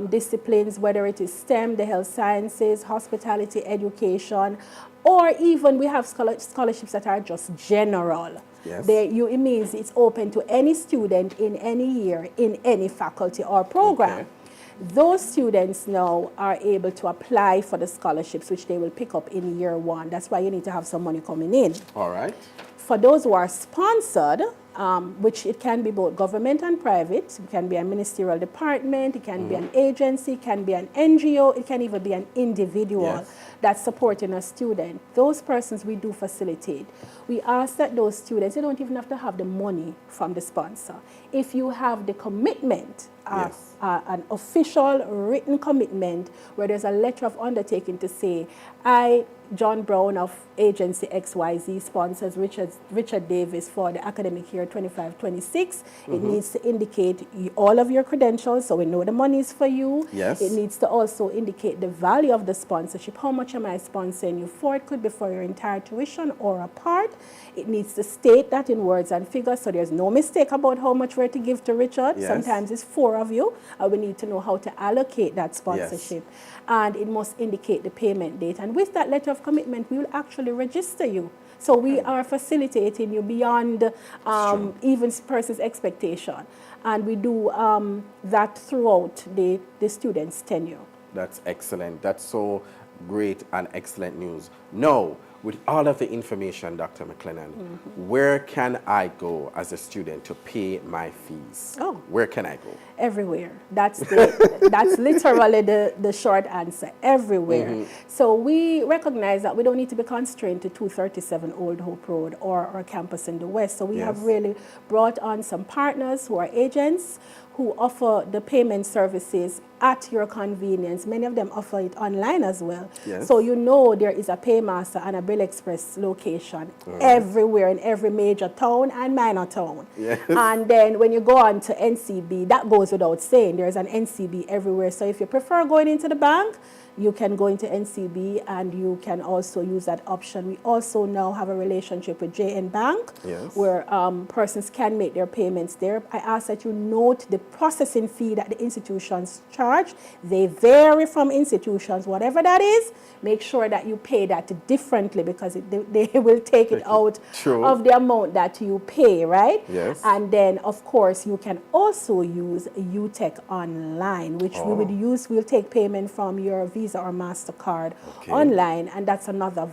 disciplines, whether it is STEM, the health sciences, hospitality, education, or even we have scholarships that are just general.
Yes.
It means it's open to any student in any year, in any faculty or program.
Okay.
Those students now are able to apply for the scholarships, which they will pick up in year one. That's why you need to have some money coming in.
All right.
For those who are sponsored, which it can be both government and private, it can be a ministerial department, it can be an agency, it can be an NGO, it can even be an individual
Yes.
that's supporting a student. Those persons we do facilitate. We ask that those students, you don't even have to have the money from the sponsor. If you have the commitment,
Yes.
an official written commitment where there's a letter of undertaking to say, I, John Brown of agency XYZ, sponsors Richard Davis for the academic year 25-26. It needs to indicate all of your credentials, so we know the money is for you.
Yes.
It needs to also indicate the value of the sponsorship. How much am I sponsoring you for? It could be for your entire tuition or a part. It needs to state that in words and figures, so there's no mistake about how much we're to give to Richard.
Yes.
Sometimes it's 4 of you, and we need to know how to allocate that sponsorship. And it must indicate the payment date. And with that letter of commitment, we will actually register you. So we are facilitating you beyond even person's expectation. And we do that throughout the student's tenure.
That's excellent. That's so great and excellent news. Now, with all of the information, Dr. McLennan, where can I go as a student to pay my fees?
Oh.
Where can I go?
Everywhere. That's literally the short answer. Everywhere. So we recognize that we don't need to be constrained to 237 Old Hope Road or our campus in the West. So we have really brought on some partners who are agents who offer the payment services at your convenience. Many of them offer it online as well.
Yes.
So you know there is a Paymaster and a Bill Express location everywhere in every major town and minor town.
Yes.
And then when you go on to NCB, that goes without saying. There's an NCB everywhere. So if you prefer going into the bank, you can go into NCB and you can also use that option. We also now have a relationship with JN Bank where persons can make their payments there. I ask that you note the processing fee that the institutions charge. They vary from institutions. Whatever that is, make sure that you pay that differently because they will take it out of the amount that you pay, right?
Yes.
And then, of course, you can also use UTech online, which we would use. We'll take payment from your Visa or MasterCard online, and that's another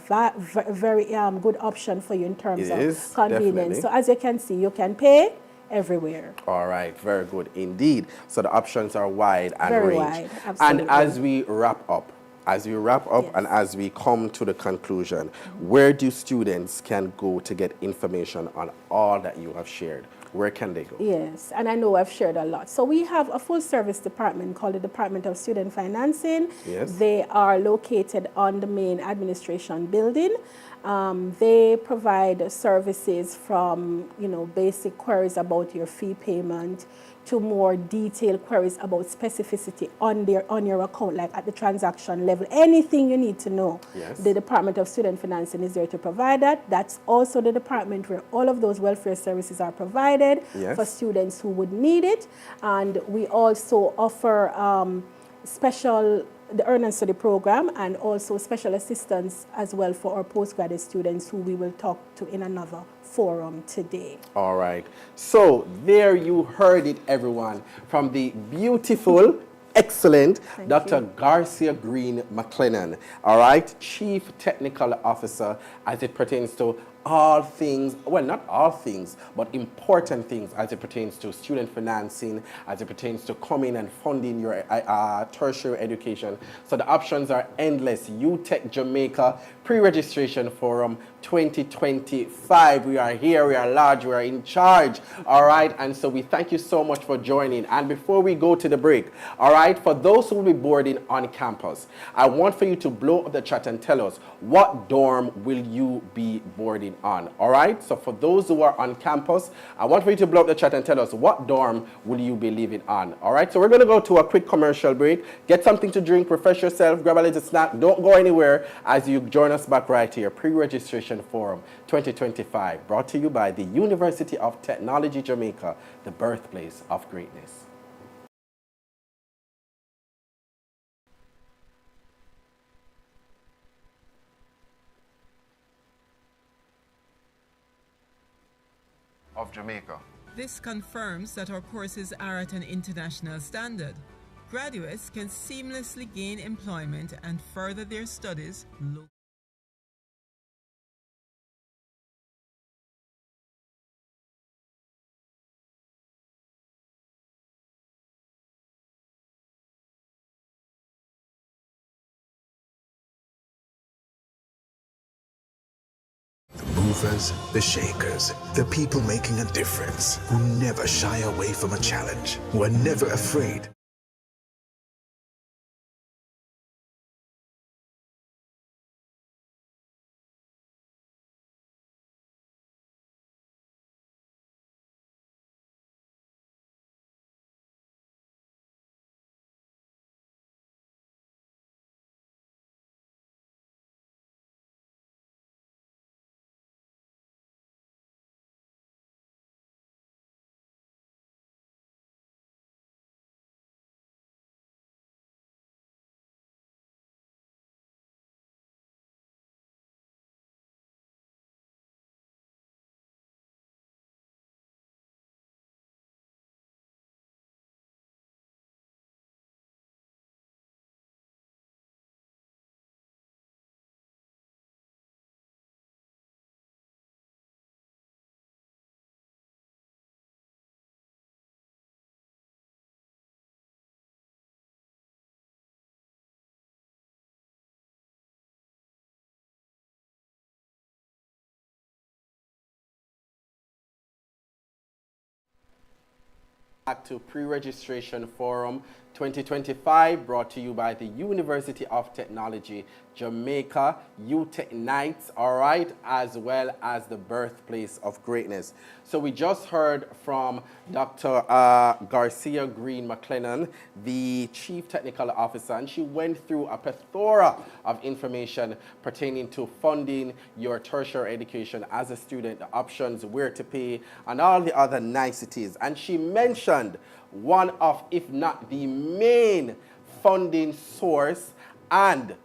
very good option for you in terms of convenience.
Definitely.
So as you can see, you can pay everywhere.
All right, very good indeed. So the options are wide and
Very
range.
wide, absolutely.
And as we wrap up, and as we come to the conclusion, where do students can go to get information on all that you have shared? Where can they go?
Yes, and I know I've shared a lot. So we have a full service department called the Department of Student Financing.
Yes.
They are located on the main administration building. They provide services from, basic queries about your fee payment to more detailed queries about specificity on your account, like at the transaction level. Anything you need to know, the Department of Student Financing is there to provide that. That's also the department where all of those welfare services are provided for students who would need it. And we also offer the Earn and Study program and also special assistance as well for our postgraduate students who we will talk to in another forum today.
All right. So there you heard it, everyone, from the beautiful, excellent Dr. Garcia Green McLennan, all right, Chief Technical Officer as it pertains to all things, well, not all things, but important things as it pertains to student financing, as it pertains to coming and funding your tertiary education. So the options are endless. UTech Jamaica Pre-Registration Forum 2025. We are here, we are large, we are in charge, all right? And so we thank you so much for joining. And before we go to the break, all right, for those who will be boarding on campus, I want for you to blow up the chat and tell us what dorm will you be boarding on, all right? So for those who are on campus, I want for you to blow up the chat and tell us what dorm will you be living on, all right? So we're going to go to a quick commercial break. Get something to drink, refresh yourself, grab a little snack. Don't go anywhere as you join us back right here. Pre-Registration Forum 2025, brought to you by the University of Technology Jamaica, the birthplace of greatness.
Of Jamaica.
This confirms that our courses are at an international standard. Graduates can seamlessly gain employment and further their studies locally.
Movers, the shakers, the people making a difference, who never shy away from a challenge, who are never afraid.
Back to Pre-Registration Forum 2025, brought to you by the University of Technology Jamaica, UTech Nights, all right, as well as the birthplace of greatness. So we just heard from Dr. Garcia Green McLennan, the Chief Technical Officer, and she went through a plethora of information pertaining to funding your tertiary education as a student, the options, where to pay, and all the other niceties. And she mentioned one of, if not the main funding source, and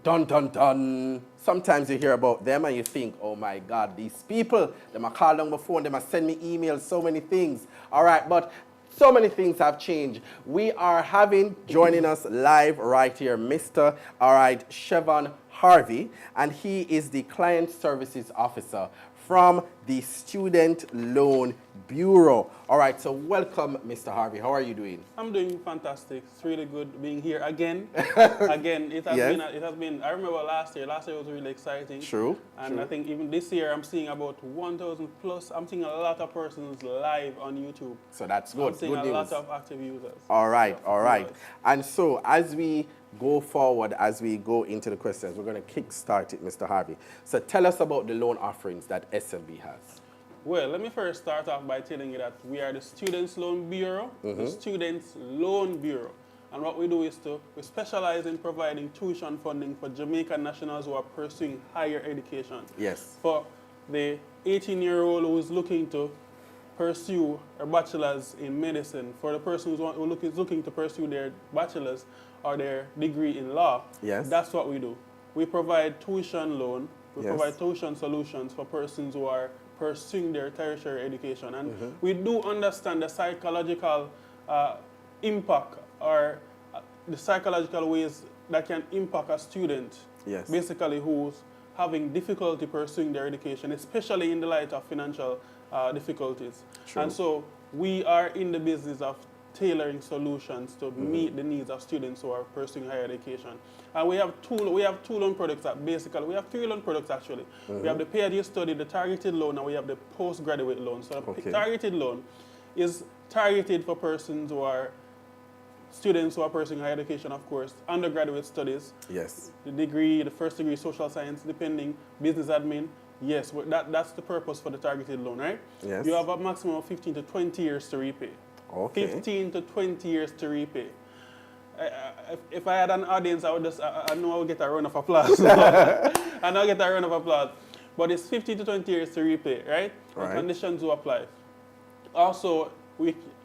dun dun dun. Sometimes you hear about them and you think, oh my God, these people, they might call on my phone, they might send me emails, so many things. All right, but so many things have changed. We are having, joining us live right here, Mr. Chevon Harvey, and he is the Client Services Officer from the Student Loan Bureau. All right, so welcome, Mr. Harvey. How are you doing?
I'm doing fantastic. It's really good being here again. It has been, I remember last year was really exciting.
True.
And I think even this year I'm seeing about 1,000 plus. I'm seeing a lot of persons live on YouTube.
So that's good.
I'm seeing
good
a
news.
lot of active users.
All right, all right. And so as we go forward, as we go into the questions, we're going to kickstart it, Mr. Harvey. So tell us about the loan offerings that SLB has.
Well, let me first start off by telling you that we are the Students Loan Bureau, the Students Loan Bureau. And what we do is we specialize in providing tuition funding for Jamaican nationals who are pursuing higher education.
Yes.
For the 18-year-old who is looking to pursue a bachelor's in medicine, for the person who is looking to pursue their bachelor's or their degree in law,
yes,
that's what we do. We provide tuition loan, we provide tuition solutions for persons who are pursuing their tertiary education. And we do understand the psychological impact or the psychological ways that can impact a student, basically who's having difficulty pursuing their education, especially in the light of financial difficulties.
True.
And so we are in the business of tailoring solutions to meet the needs of students who are pursuing higher education. And we have two loan products that basically, we have 3 loan products actually. We have the pay as you study, the targeted loan, and we have the postgraduate loan. So the targeted loan is targeted for persons who are students who are pursuing higher education, of course, undergraduate studies.
Yes.
The degree, the first degree social science, depending, business admin. Yes, that's the purpose for the targeted loan, right?
Yes.
You have a maximum of 15 to 20 years to repay.
Okay.
15 to 20 years to repay. If I had an audience, I know I would get a round of applause. I know I get a round of applause. But it's 15 to 20 years to repay, right?
Right.
And conditions will apply. Also,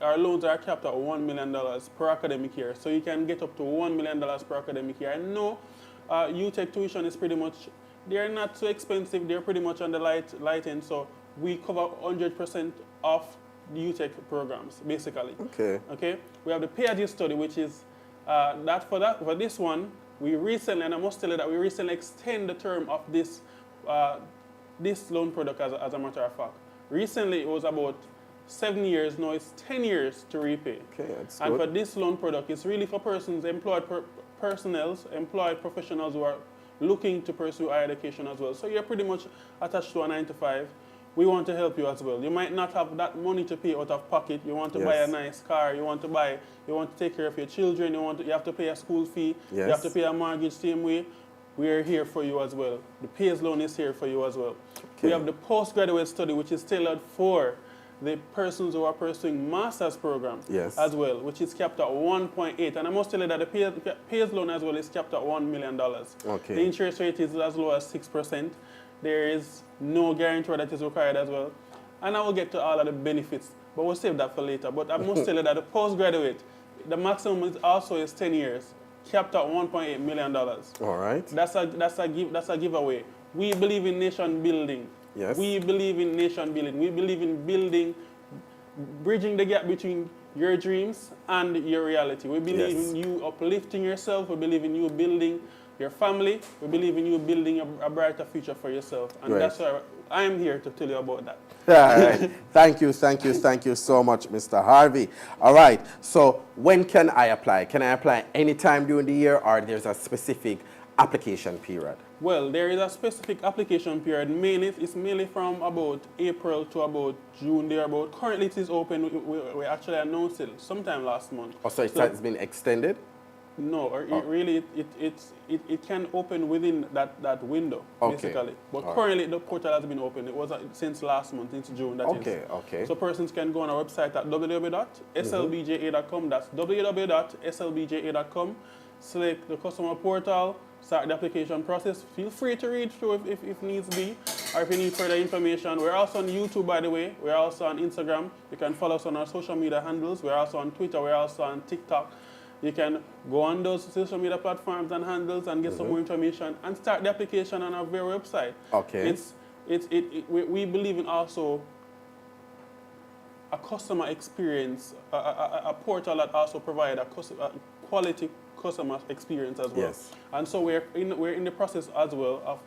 our loans are capped at $1 million per academic year. So you can get up to $1 million per academic year. I know UTech tuition is pretty much, they're not so expensive. They're pretty much on the light end. So we cover 100% of the UTech programs, basically.
Okay.
Okay. We have the pay as you study, which is for this one, we recently, and I must tell you that we recently extend the term of this loan product as a matter of fact. Recently, it was about 7 years, now it's 10 years to repay.
Okay, that's
and
good.
for this loan product, it's really for persons, employed professionals who are looking to pursue higher education as well. So you're pretty much attached to a 9 to 5. We want to help you as well. You might not have that money to pay out of pocket. You want to buy a nice car. You want to take care of your children. You have to pay a school fee.
Yes.
You have to pay a mortgage same way. We are here for you as well. The PAYS loan is here for you as well.
Okay.
We have the postgraduate study, which is tailored for the persons who are pursuing master's program as well, which is capped at 1.8. And I must tell you that the PAYS loan as well is capped at $1 million.
Okay.
The interest rate is as low as 6%. There is no guarantor that is required as well. And I will get to all of the benefits, but we'll save that for later. But I must tell you that the postgraduate, the maximum is 10 years, capped at $1.8 million.
All right.
That's a giveaway. We believe in nation building.
Yes.
We believe in nation building. We believe in bridging the gap between your dreams and your reality. We believe in you uplifting yourself. We believe in you building your family. We believe in you building a brighter future for yourself. And that's why I'm here to tell you about that.
All right. Thank you so much, Mr. Harvey. All right. So when can I apply? Can I apply anytime during the year, or there's a specific application period?
Well, there is a specific application period. It's mainly from about April to about June, thereabout. Currently, it is open. We actually announced it sometime last month.
Oh, so it's been extended?
No, really, it can open within that window, basically. But currently, the portal has been open. It was since last month, since June.
Okay.
So persons can go on our website at www.slbja.com. That's www.slbja.com. Select the customer portal, start the application process. Feel free to read through if needs be, or if you need further information. We're also on YouTube, by the way. We're also on Instagram. You can follow us on our social media handles. We're also on Twitter. We're also on TikTok. You can go on those social media platforms and handles and get some more information and start the application on our very website.
Okay.
We believe in also a customer experience, a portal that also provides a quality customer experience as well.
Yes.
And so we're in the process as well of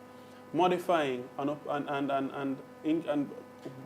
modifying and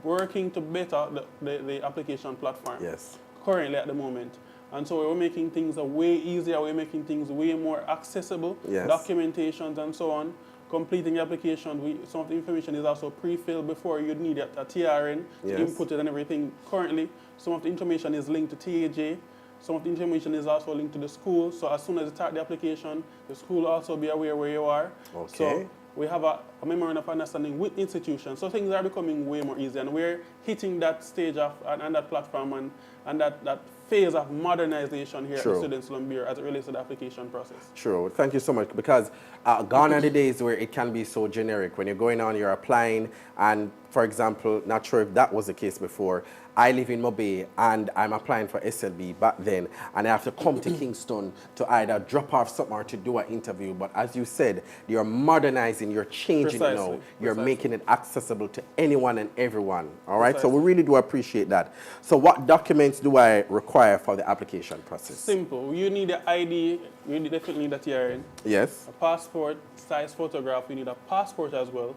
working to better the application platform.
Yes.
Currently at the moment. And so we're making things way easier, we're making things way more accessible, documentations and so on. Completing the application, some of the information is also pre-filled before you'd need a TRN to input it and everything. Currently, some of the information is linked to TAJ. Some of the information is also linked to the school. So as soon as you start the application, the school will also be aware where you are.
Okay.
So we have a memorandum of understanding with institutions. So things are becoming way more easy. And we're hitting that stage and that platform and that phase of modernization here at the Students' Loan Bureau as it relates to the application process.
Sure. Thank you so much. Because gone are the days where it can be so generic. When you're going on, you're applying, and for example, not sure if that was the case before, I live in Mobay and I'm applying for SLB back then, and I have to come to Kingston to either drop off something or to do an interview. But as you said, you're modernizing, you're changing changing it now. You're making it accessible to anyone and everyone. All right? So we really do appreciate that. So what documents do I require for the application process?
Simple. You need an ID. You definitely need a TRN.
Yes.
A passport, size photograph. You need a passport as well.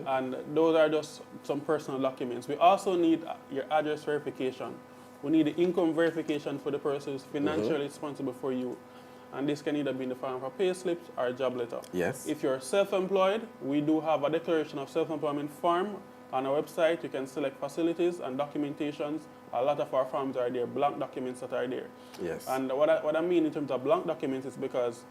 And those are just some personal documents. We also need your address verification. We need the income verification for the person who's financially responsible for you. And this can either be in the form of a pay slips or a job letter.
Yes.
If you're self-employed, we do have a declaration of self-employment form on our website. You can select facilities and documentations. A lot of our forms are there, blank documents that are there.
Yes.
And what I mean in terms of blank documents is because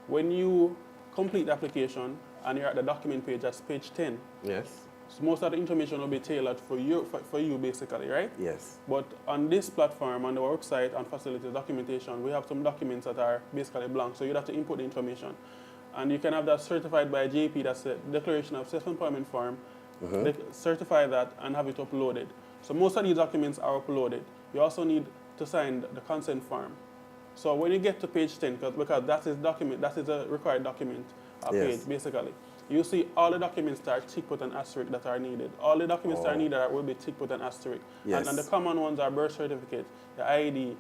when you complete the application and you're at the document page, that's page 10.
Yes.
So most of the information will be tailored for you basically, right?
Yes.
But on this platform, on our website, on facilities documentation, we have some documents that are basically blank. So you have to input the information. And you can have that certified by JP, that's the Declaration of Self-Employment Form, certify that and have it uploaded. So most of these documents are uploaded. You also need to sign the consent form. So when you get to page 10, because that is a required document page, basically. You see all the documents that are ticked with an asterisk that are needed. All the documents that are needed will be ticked with an asterisk.
Yes.
And the common ones are birth certificate, the ID,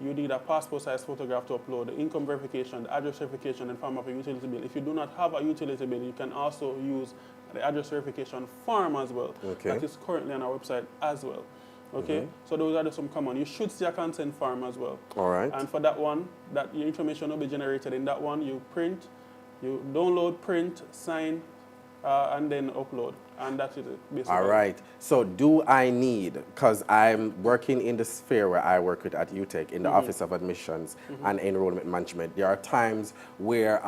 you need a passport size photograph to upload, the income verification, the address verification, and form of a utility bill. If you do not have a utility bill, you can also use the address verification form as well.
Okay.
That is currently on our website as well. Okay, so those are some common. You should see a consent form as well.
All right.
And for that one, that your information will be generated in that one. You print, you download, print, sign, and then upload. And that's it, basically.
All right. So do I need, because I'm working in the sphere where I work with at UTech, in the Office of Admissions and Enrollment Management, there are times where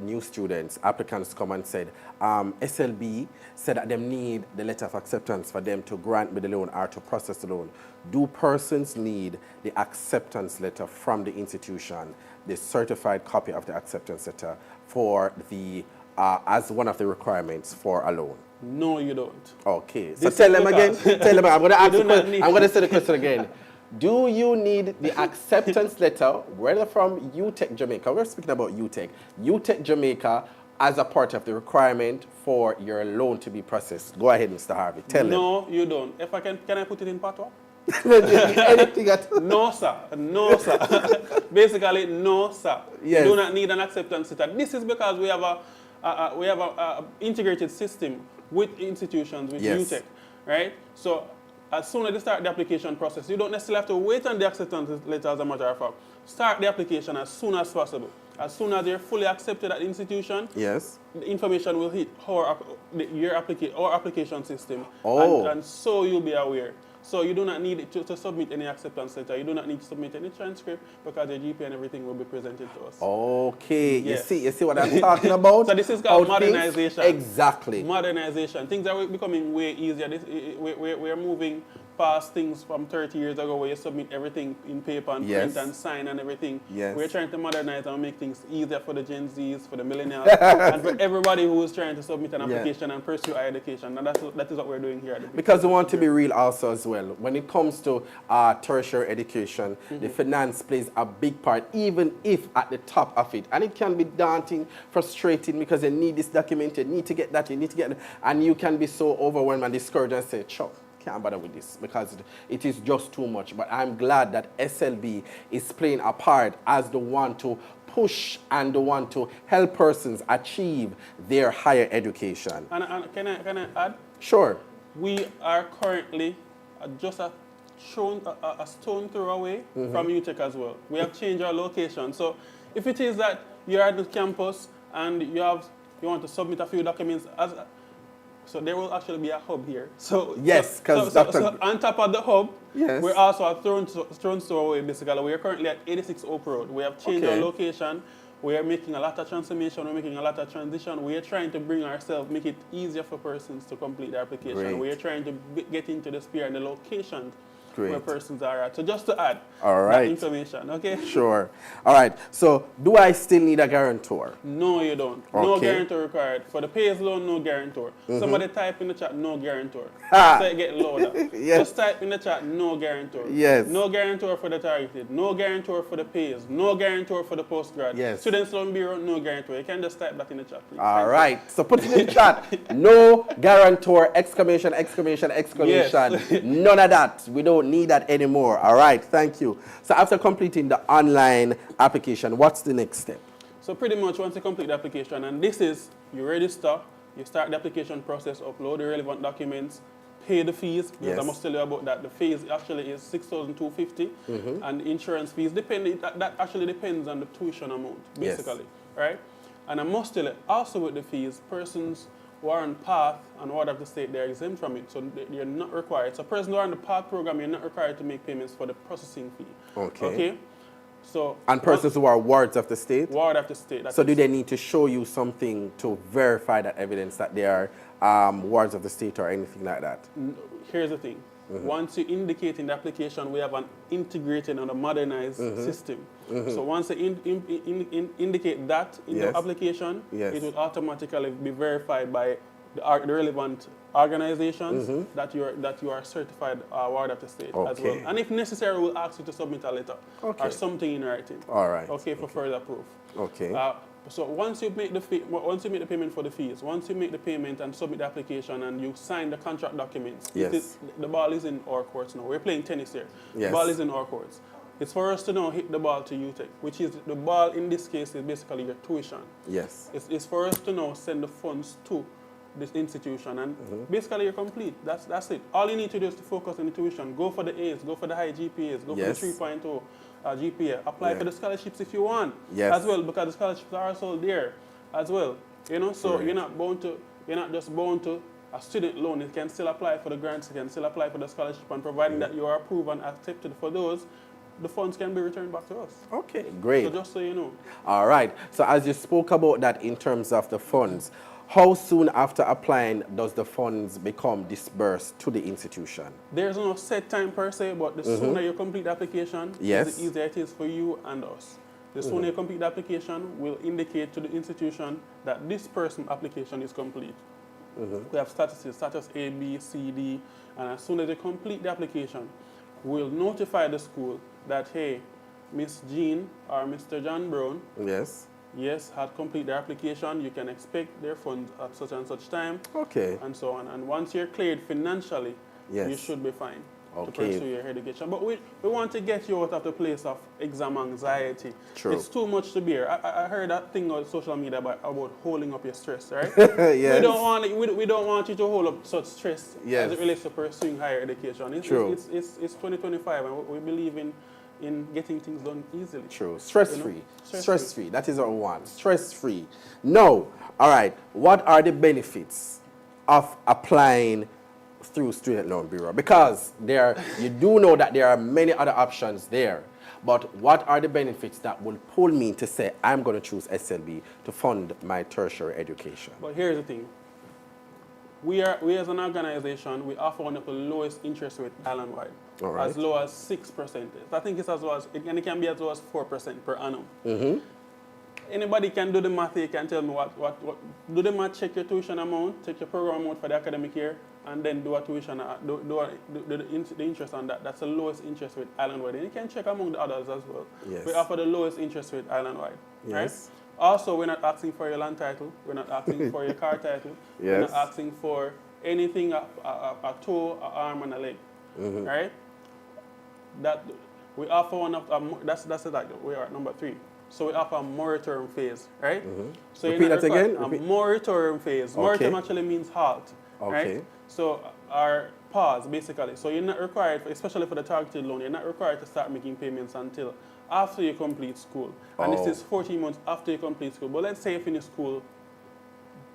new students, applicants come and said, SLB said that they need the letter of acceptance for them to grant me the loan or to process the loan. Do persons need the acceptance letter from the institution, the certified copy of the acceptance letter for the, as one of the requirements for a loan?
No, you don't.
Okay. So tell them again. Tell them. I'm going to ask the question. I'm going to say the question again. Do you need the acceptance letter, whether from UTech Jamaica? We're speaking about UTech. UTech Jamaica as a part of the requirement for your loan to be processed. Go ahead, Mr. Harvey. Tell them.
No, you don't. If I can I put it in patois?
Anything at all?
No, sir. No, sir. Basically, no, sir.
Yes.
You do not need an acceptance letter. This is because we have a integrated system with institutions, with UTech, right? So as soon as you start the application process, you don't necessarily have to wait on the acceptance letter, as a matter of fact. Start the application as soon as possible. As soon as you're fully accepted at the institution, the information will hit our application system, and so you'll be aware. So you do not need to submit any acceptance letter. You do not need to submit any transcript because your GP and everything will be presented to us.
Okay, yes. You see what I'm talking about?
So this is called modernization.
Exactly.
Modernization. Things are becoming way easier. We're moving past things from 30 years ago where you submit everything in paper and print and sign and everything.
Yes.
We're trying to modernize and make things easier for the Gen Zs, for the millennials, and for everybody who is trying to submit an application and pursue higher education. And that is what we're doing here at the
Because we want to be real also as well. When it comes to tertiary education, the finance plays a big part, even if at the top of it. And it can be daunting, frustrating, because you need this document, you need to get that, you need to get that. And you can be so overwhelmed and discouraged and say, sure, can't bother with this because it is just too much. But I'm glad that SLB is playing a part as the one to push and the one to help persons achieve their higher education.
And can I add?
Sure.
We are currently just a stone throw away from UTech as well. We have changed our location. So if it is that you're at the campus and you want to submit a few documents, so there will actually be a hub here. So
yes, because
so on top of the hub, we're also at Stone Store Way, basically. We are currently at 86 Oak Road. We have changed our location. We are making a lot of transformation. We're making a lot of transition. We are trying to bring ourselves, make it easier for persons to complete their application.
Great.
We are trying to get into the sphere and the location
great.
where persons are at. So just to add
All
that
right.
information, okay?
Sure. All right. So do I still need a guarantor?
No, you don't. No
Okay.
guarantor required. For the pays loan, no guarantor. Somebody type in the chat, no guarantor.
Ha.
So it get louder.
Yes.
Just type in the chat, no guarantor.
Yes.
No guarantor for the targeted. No guarantor for the pays. No guarantor for the postgrad.
Yes.
Students Loan Bureau, no guarantor. You can just type that in the chat, please.
All right. So put it in the chat. No guarantor, exclamation, exclamation, exclamation.
Yes.
None of that. We don't need that anymore. All right. Thank you. So after completing the online application, what's the next step?
So pretty much once you complete the application, and this is, you register, you start the application process, upload the relevant documents, pay the fees, because
Yes.
I must tell you about that. The fees actually is $6,250, and insurance fees, that actually depends on the tuition amount,
Yes.
basically, right? And I must tell you, also with the fees, persons who are on PATH and Ward of the State, they're exempt from it, so they're not required. So persons who are on the PATH program, you're not required to make payments for the processing fee.
Okay.
So
And persons who are wards of the state?
Ward of the State. that
So
is-
do they need to show you something to verify that evidence that they are wards of the state or anything like that?
Here's the thing. Once you indicate in the application, we have an integrated and a modernized system. So once you indicate that in
Yes.
the application,
Yes.
it will automatically be verified by the relevant organizations that you are certified ward of the state as well.
Okay.
And if necessary, we'll ask you to submit a letter
Okay.
or something in writing.
All right.
Okay, for further proof.
Okay.
So once you make the payment for the fees, once you make the payment and submit the application and you sign the contract documents,
Yes.
the ball is in our courts now. We're playing tennis here.
Yes.
The ball is in our courts. It's for us to now hit the ball to UTech, which is the ball in this case is basically your tuition.
Yes.
It's for us to now send the funds to this institution and basically you're complete. That's it. All you need to do is to focus on the tuition. Go for the A's, go for the high GPAs, go
Yes.
for the 3.0 GPA. Apply
Yeah.
for the scholarships if you want
Yes.
as well, because the scholarships are also there as well. You know, so
Right.
you're not just bound to a student loan. You can still apply for the grants, you can still apply for the scholarship, and providing that you are approved and accepted for those, the funds can be returned back to us.
Okay, great.
So just so you know.
All right. So as you spoke about that in terms of the funds, how soon after applying does the funds become disbursed to the institution?
There's no set time per se, but the sooner you complete the application,
Yes.
the easier it is for you and us. The sooner you complete the application, will indicate to the institution that this person's application is complete. We have statuses, status A, B, C, D, and as soon as they complete the application, we'll notify the school that, hey, Miss Jean or Mr. John Brown,
yes,
had completed their application, you can expect their funds at such and such time,
Okay.
and so on. And once you're cleared financially,
Yes.
you should be fine to
Okay.
pursue your education. But we want to get you out of the place of exam anxiety.
True.
It's too much to bear. I heard that thing on social media about holding up your stress, right?
Yes.
We don't want you to hold up such stress
Yes.
as it relates to pursuing higher education.
True.
It's 2025, and we believe in getting things done easily.
True. Stress-free.
You know?
Stress-free. That is our one. Stress-free. No. All right. What are the benefits of applying through Student Loan Bureau? Because you do know that there are many other options there. But what are the benefits that will pull me to say, I'm going to choose SLB to fund my tertiary education?
But here's the thing. We as an organization, we offer one of the lowest interest rate island-wide.
All right.
As low as 6%. I think it's as low as, it can be as low as 4% per annum. Anybody can do the math, they can tell me what do the math, check your tuition amount, check your program amount for the academic year, and then do a tuition, the interest on that. That's the lowest interest rate island-wide. And you can check among the others as well.
Yes.
We offer the lowest interest rate island-wide.
Yes.
Right? Also, we're not asking for your land title. We're not asking for your car title. We're
Yes.
not asking for anything, a toe, an arm, and a leg. Right? That we offer one of that's like we are at number 3. So we offer a moratorium phase, right? So
Repeat that again.
A moratorium phase.
Okay.
Moratorium actually means halt,
Okay.
right? So our pause basically. So you're not required, especially for the targeted loan, you're not required to start making payments until after you complete school. And this is 14 months after you complete school. But let's say you finish school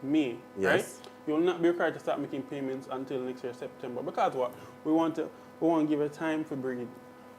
May, right?
Yes.
You will not be required to start making payments until next year September. Because what? We want to give it time to breathe.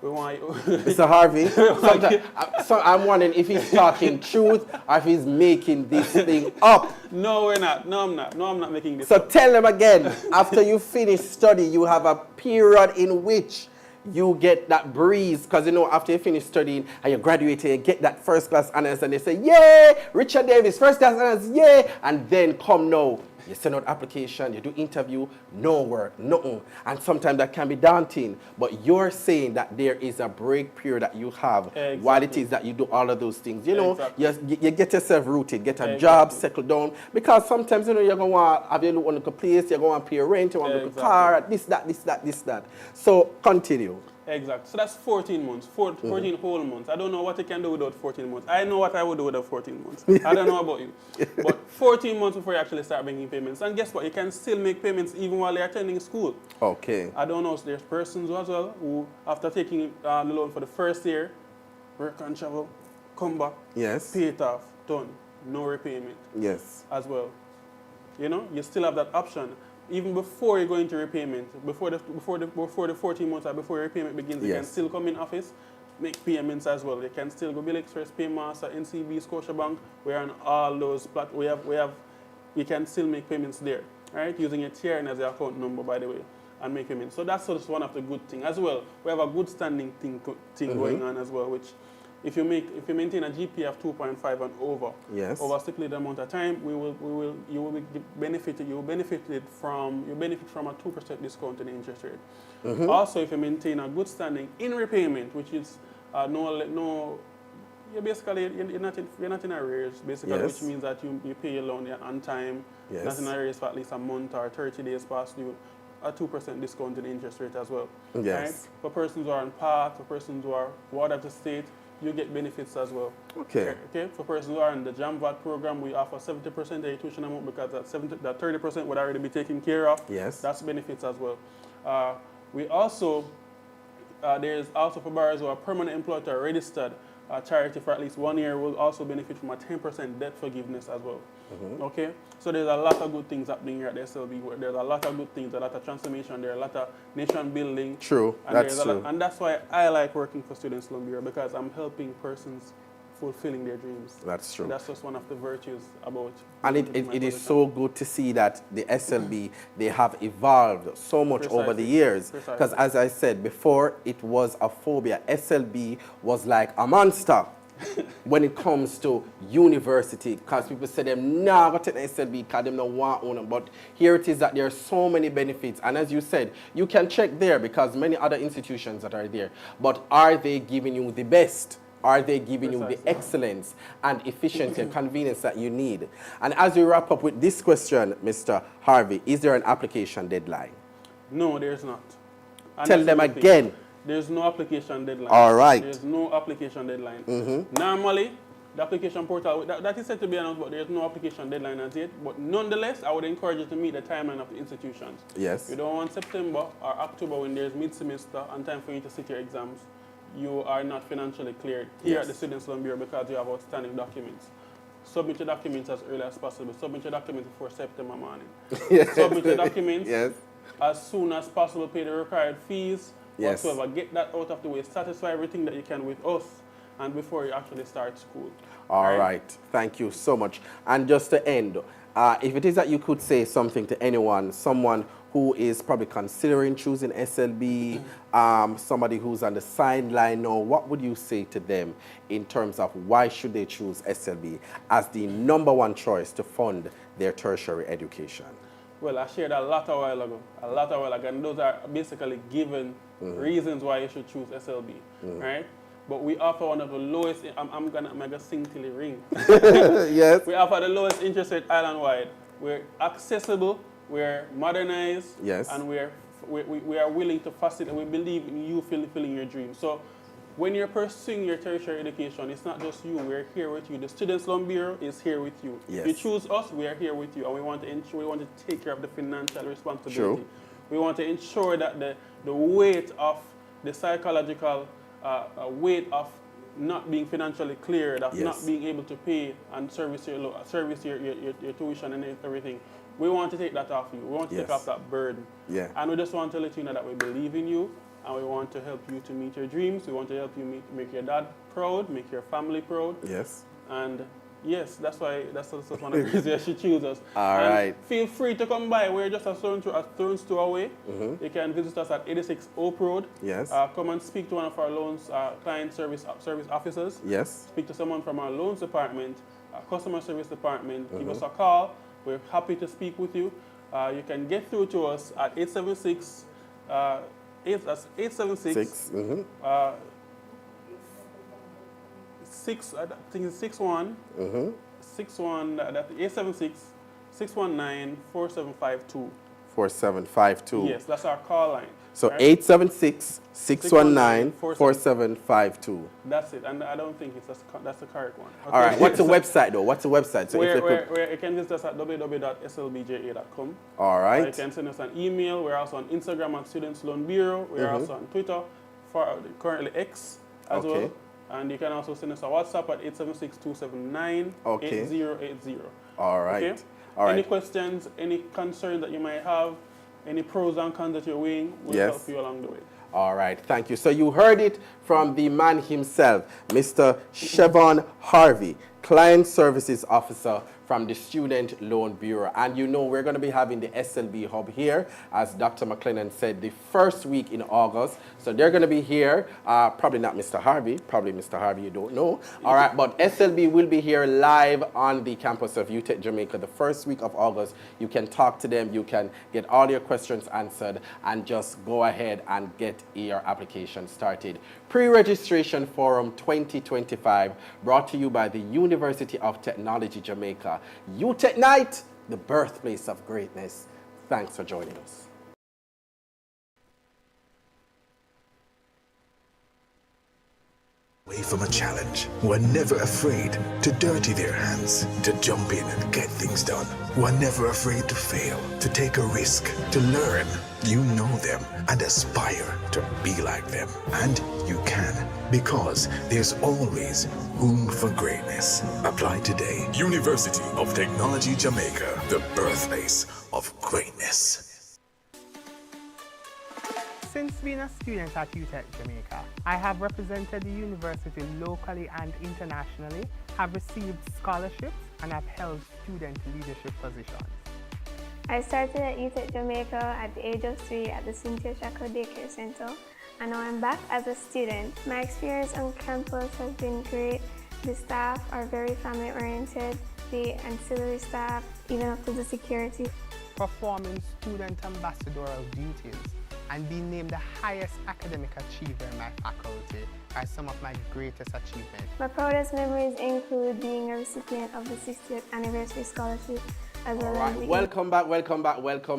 We want
Mr. Harvey, so I'm wondering if he's talking truth or if he's making this thing up.
No, we're not. No, I'm not. No, I'm not making this
So
up.
tell them again, after you finish study, you have a period in which you get that breeze, because you know after you finish studying and you graduate, you get that first class honors and they say, yay, Richard Davis, first class honors, yay, and then come now. You send out application, you do interview, no work, nothing. And sometimes that can be daunting. But you're saying that there is a break period that you have while it is that you do all of those things. You know, you get yourself rooted, get a job, settle down. Because sometimes, you know, you're going to want to have your look place, you're going to pay rent, you want to look a car, this, that. So continue.
Exactly. So that's 14 months, 14 whole months. I don't know what you can do without 14 months. I know what I would do without 14 months. I don't know about you. But 14 months before you actually start making payments. And guess what? You can still make payments even while you're attending school.
Okay.
I don't know. So there's persons as well who, after taking the loan for the first year, work and travel, come back, pay it off, done. No repayment.
Yes.
As well. You know, you still have that option. Even before you go into repayment, before the 14 months or before your repayment begins, you can still come in office, make payments as well. You can still go Bill Express, Paymaster, NCB, Scotiabank. We're on all those we can still make payments there, right? Using your TRN as your account number, by the way, and make payments. So that's just one of the good things as well. We have a good standing thing going on as well, which if you maintain a GPA of 2.5 and over, over a stipulated amount of time, you will benefit from a 2% discount in the interest rate. Also, if you maintain a good standing in repayment, which is you're not in arrears, basically, which means that you pay your loan on time, not in arrears for at least a month or 30 days past due, a 2% discount in the interest rate as well. Right? For persons who are on PATH, for persons who are ward of the state, you get benefits as well.
Okay.
For persons who are in the JAMVAT program, we offer 70% of the tuition amount because that 30% would already be taken care of. That's benefits as well. We also, there's also for borrowers who are permanent employed or registered charity for at least 1 year will also benefit from a 10% debt forgiveness as well. Okay? So there's a lot of good things happening here at the SLB. There's a lot of good things, a lot of transformation, there's a lot of nation building.
True, that's true.
And that's why I like working for Students Loan Bureau, because I'm helping persons fulfilling their dreams.
That's true.
And that's just one of the virtues about.
And it is so good to see that the SLB, they have evolved so much over the years. Because as I said before, it was a phobia. SLB was like a monster when it comes to university. Because people say them, nah, go take the SLB because them don't want one. But here it is that there are so many benefits. And as you said, you can check there because many other institutions that are there. But are they giving you the best? Are they giving you the excellence and efficiency and convenience that you need? And as we wrap up with this question, Mr. Harvey, is there an application deadline?
No, there's not. And
tell them again.
There's no application deadline.
All right.
There's no application deadline. Normally, the application portal, that is said to be announced, but there's no application deadline as yet. But nonetheless, I would encourage you to meet the timeline of the institutions.
Yes.
You don't want September or October when there's mid-semester and time for you to sit your exams. You are not financially cleared here at the Students Loan Bureau because you have outstanding documents. Submit your documents as early as possible. Submit your documents before September morning. Submit your documents as soon as possible. Pay the required fees whatsoever. Get that out of the way. Satisfy everything that you can with us and before you actually start school.
All right. Thank you so much. And just to end, if it is that you could say something to anyone, someone who is probably considering choosing SLB, somebody who's on the sideline now, what would you say to them in terms of why should they choose SLB as the #1 choice to fund their tertiary education?
Well, I shared a lot a while ago, and those are basically given reasons why you should choose SLB, right? But we offer one of the lowest, I'm gonna sing till it ring.
Yes.
We offer the lowest interest rate island-wide. We're accessible, we're modernized, and we are willing to facilitate. We believe in you fulfilling your dreams. So when you're pursuing your tertiary education, it's not just you. We're here with you. The Students Loan Bureau is here with you. If you choose us, we are here with you, and we want to ensure, we want to take care of the financial responsibility. We want to ensure that the weight of the psychological weight of not being financially cleared, of not being able to pay and service your tuition and everything. We want to take that off you. We want to take off that burden. And we just want to let you know that we believe in you and we want to help you to meet your dreams. We want to help you make your dad proud, make your family proud.
Yes.
And Yes, that's why, that's also one of the reasons she chose us.
All
and
right.
Feel free to come by. We're just a stone's throw away. You can visit us at 86 Oak Road.
Yes.
Come and speak to one of our loans client service officers.
Yes.
Speak to someone from our loans department, customer service department. Give us a call. We're happy to speak with you. You can get through to us at 876. That's 876. I think it's 61. 61. That's 876 619 4752.
4752.
Yes, that's our call line.
So
right?
876-619-4752.
That's it, and I don't think that's the correct one. Okay.
All right, what's the website though? What's the website? So
where you can visit us at www.slbja.com.
All right.
You can send us an email. We're also on Instagram at Students Loan Bureau. We're also on Twitter, for currently X as well. And you can also send us a WhatsApp at 876-279-8080.
All right.
Okay?
All right.
Any questions, any concerns that you might have, any pros and cons that you're weighing, we'll help you along the way.
All right, thank you. So you heard it from the man himself, Mr. Chevon Harvey, Client Services Officer from the Student Loan Bureau. And you know we're going to be having the SLB Hub here, as Dr. McLennan said, the first week in August. So they're going to be here, probably not Mr. Harvey, probably Mr. Harvey, you don't know. All right, but SLB will be here live on the campus of UTech Jamaica the first week of August. You can talk to them, you can get all your questions answered, and just go ahead and get your application started. Pre-registration forum 2025 brought to you by the University of Technology Jamaica. UTech Night, the birthplace of greatness. Thanks for joining us.
Away from a challenge, who are never afraid to dirty their hands, to jump in and get things done, who are never afraid to fail, to take a risk, to learn. You know them and aspire to be like them. And you can, because there's always room for greatness. Apply today. University of Technology Jamaica, the birthplace of greatness.
Since being a student at UTech Jamaica, I have represented the university locally and internationally, have received scholarships, and have held student leadership positions.
I started at UTech Jamaica at the age of 3 at the Cynthia Shackle Daycare Center, and now I'm back as a student. My experience on campus has been great. The staff are very family-oriented, the ancillary staff, even up to the security.
Performing student ambassadorial duties and being named the highest academic achiever in my faculty are some of my greatest achievements.
My proudest memories include being a recipient of the 60th anniversary scholarship, as well as the...
Welcome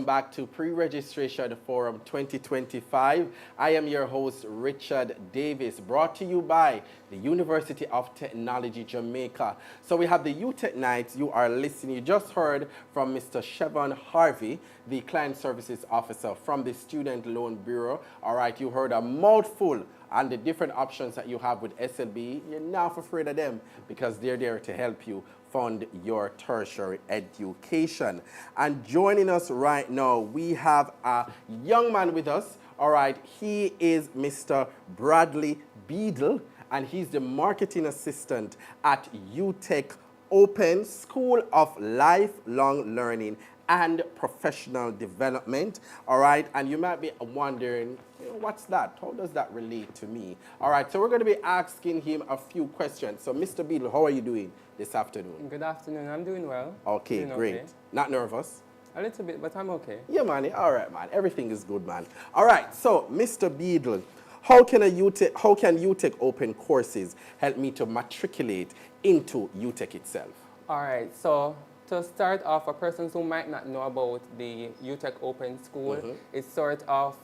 back to Pre-Registration Forum 2025. I am your host, Richard Davis, brought to you by the University of Technology Jamaica. So we have the UTech Nights. You are listening. You just heard from Mr. Chevon Harvey, the Client Services Officer from the Student Loan Bureau. All right, you heard a mouthful on the different options that you have with SLB. You're not afraid of them because they're there to help you fund your tertiary education. And joining us right now, we have a young man with us. All right, he is Mr. Bradley Beadle, and he's the marketing assistant at UTech Open School of Lifelong Learning and Professional Development. All right, and you might be wondering, what's that? How does that relate to me? All right, so we're going to be asking him a few questions. So, Mr. Beadle, how are you doing this afternoon?
Good afternoon. I'm doing well.
Okay,
doing
great.
Okay.
Not nervous?
A little bit, but I'm okay.
Yeah, man. All right, man. Everything is good, man. All right, so, Mr. Beadle, how can UTech Open courses help me to matriculate into UTech itself?
All right, so to start off, for persons who might not know about the UTech Open School, it's sort of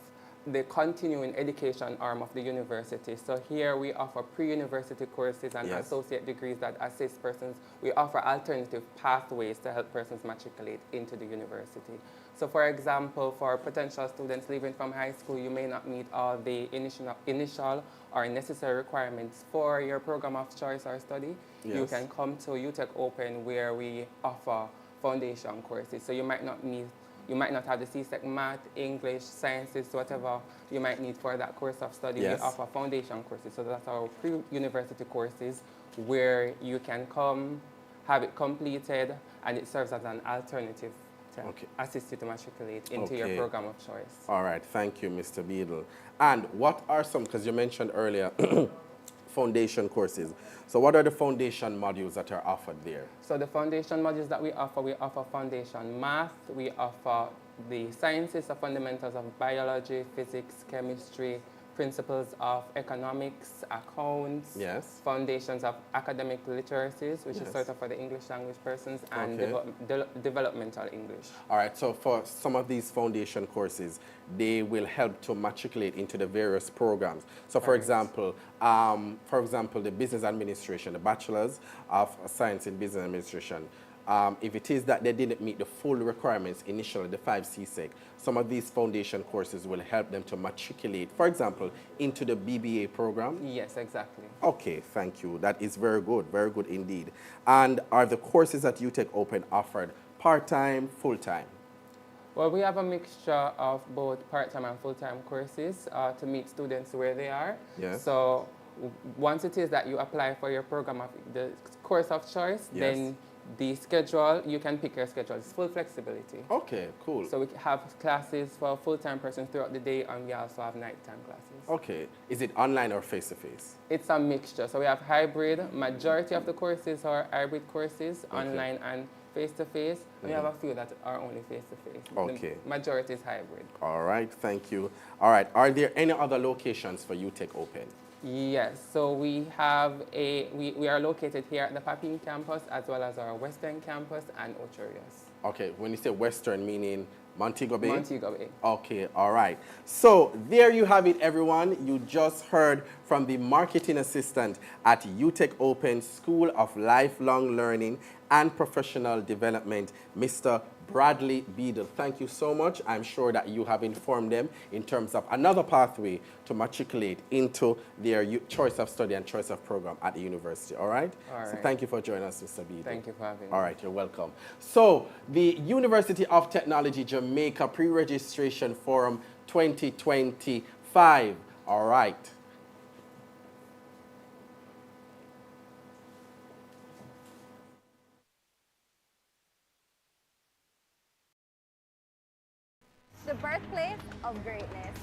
the continuing education arm of the university. So here we offer pre-university courses and associate degrees that assist persons. We offer alternative pathways to help persons matriculate into the university. So for example, for potential students leaving from high school, you may not meet all the initial or necessary requirements for your program of choice or study. You can come to UTech Open where we offer foundation courses. So you might not have the CSEC math, English, sciences, whatever you might need for that course of study. We offer foundation courses. So that's our pre-university courses where you can come, have it completed, and it serves as an alternative to assist you to matriculate into your program of choice.
All right, thank you, Mr. Beadle. And what are some, because you mentioned earlier, foundation courses. So what are the foundation modules that are offered there?
So the foundation modules that we offer foundation math, we offer the sciences, the fundamentals of biology, physics, chemistry, principles of economics, accounts, foundations of academic literacies, which is sort of for the English language persons, and developmental English.
All right, so for some of these foundation courses, they will help to matriculate into the various programs. So for example, the business administration, the bachelor's of science in business administration, if it is that they didn't meet the full requirements initially, the 5 CSEC, some of these foundation courses will help them to matriculate, for example, into the BBA program?
Yes, exactly.
Okay, thank you. That is very good indeed. And are the courses at UTech Open offered part-time, full-time?
Well, we have a mixture of both part-time and full-time courses to meet students where they are.
Yes.
So once it is that you apply for your program of the course of choice, then the schedule, you can pick your schedule. It's full flexibility.
Okay, cool.
So we have classes for full-time persons throughout the day, and we also have nighttime classes.
Okay. Is it online or face-to-face?
It's a mixture. So we have hybrid. Majority of the courses are hybrid courses, online and face-to-face. We have a few that are only face-to-face.
Okay.
The majority is hybrid.
All right, thank you. All right, are there any other locations for UTech Open?
Yes, so we are located here at the Papine campus, as well as our Western campus and Ocho Rios.
Okay, when you say Western, meaning Montego Bay?
Montego Bay.
Okay, all right. So there you have it, everyone. You just heard from the marketing assistant at UTech Open School of Lifelong Learning and Professional Development, Mr. Bradley Beadle. Thank you so much. I'm sure that you have informed them in terms of another pathway to matriculate into their choice of study and choice of program at the university, all right?
All right.
So thank you for joining us, Mr. Beadle.
Thank you for having me.
All right, you're welcome. So the University of Technology Jamaica Pre-Registration Forum 2025, all right.
The birthplace of greatness.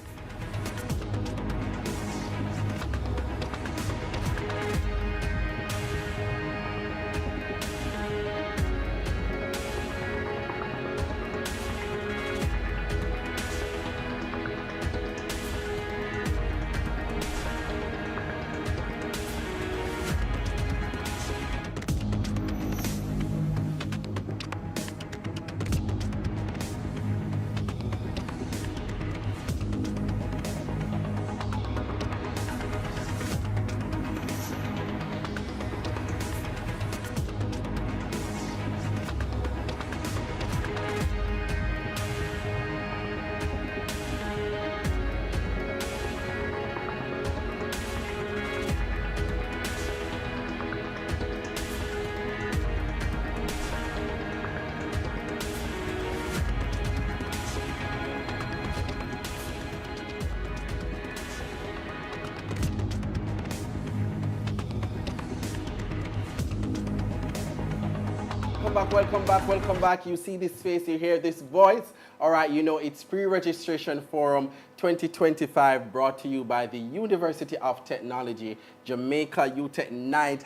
Welcome back. You see this face, you hear this voice. All right, you know it's Pre-Registration Forum 2025 brought to you by the University of Technology, Jamaica UTech Night,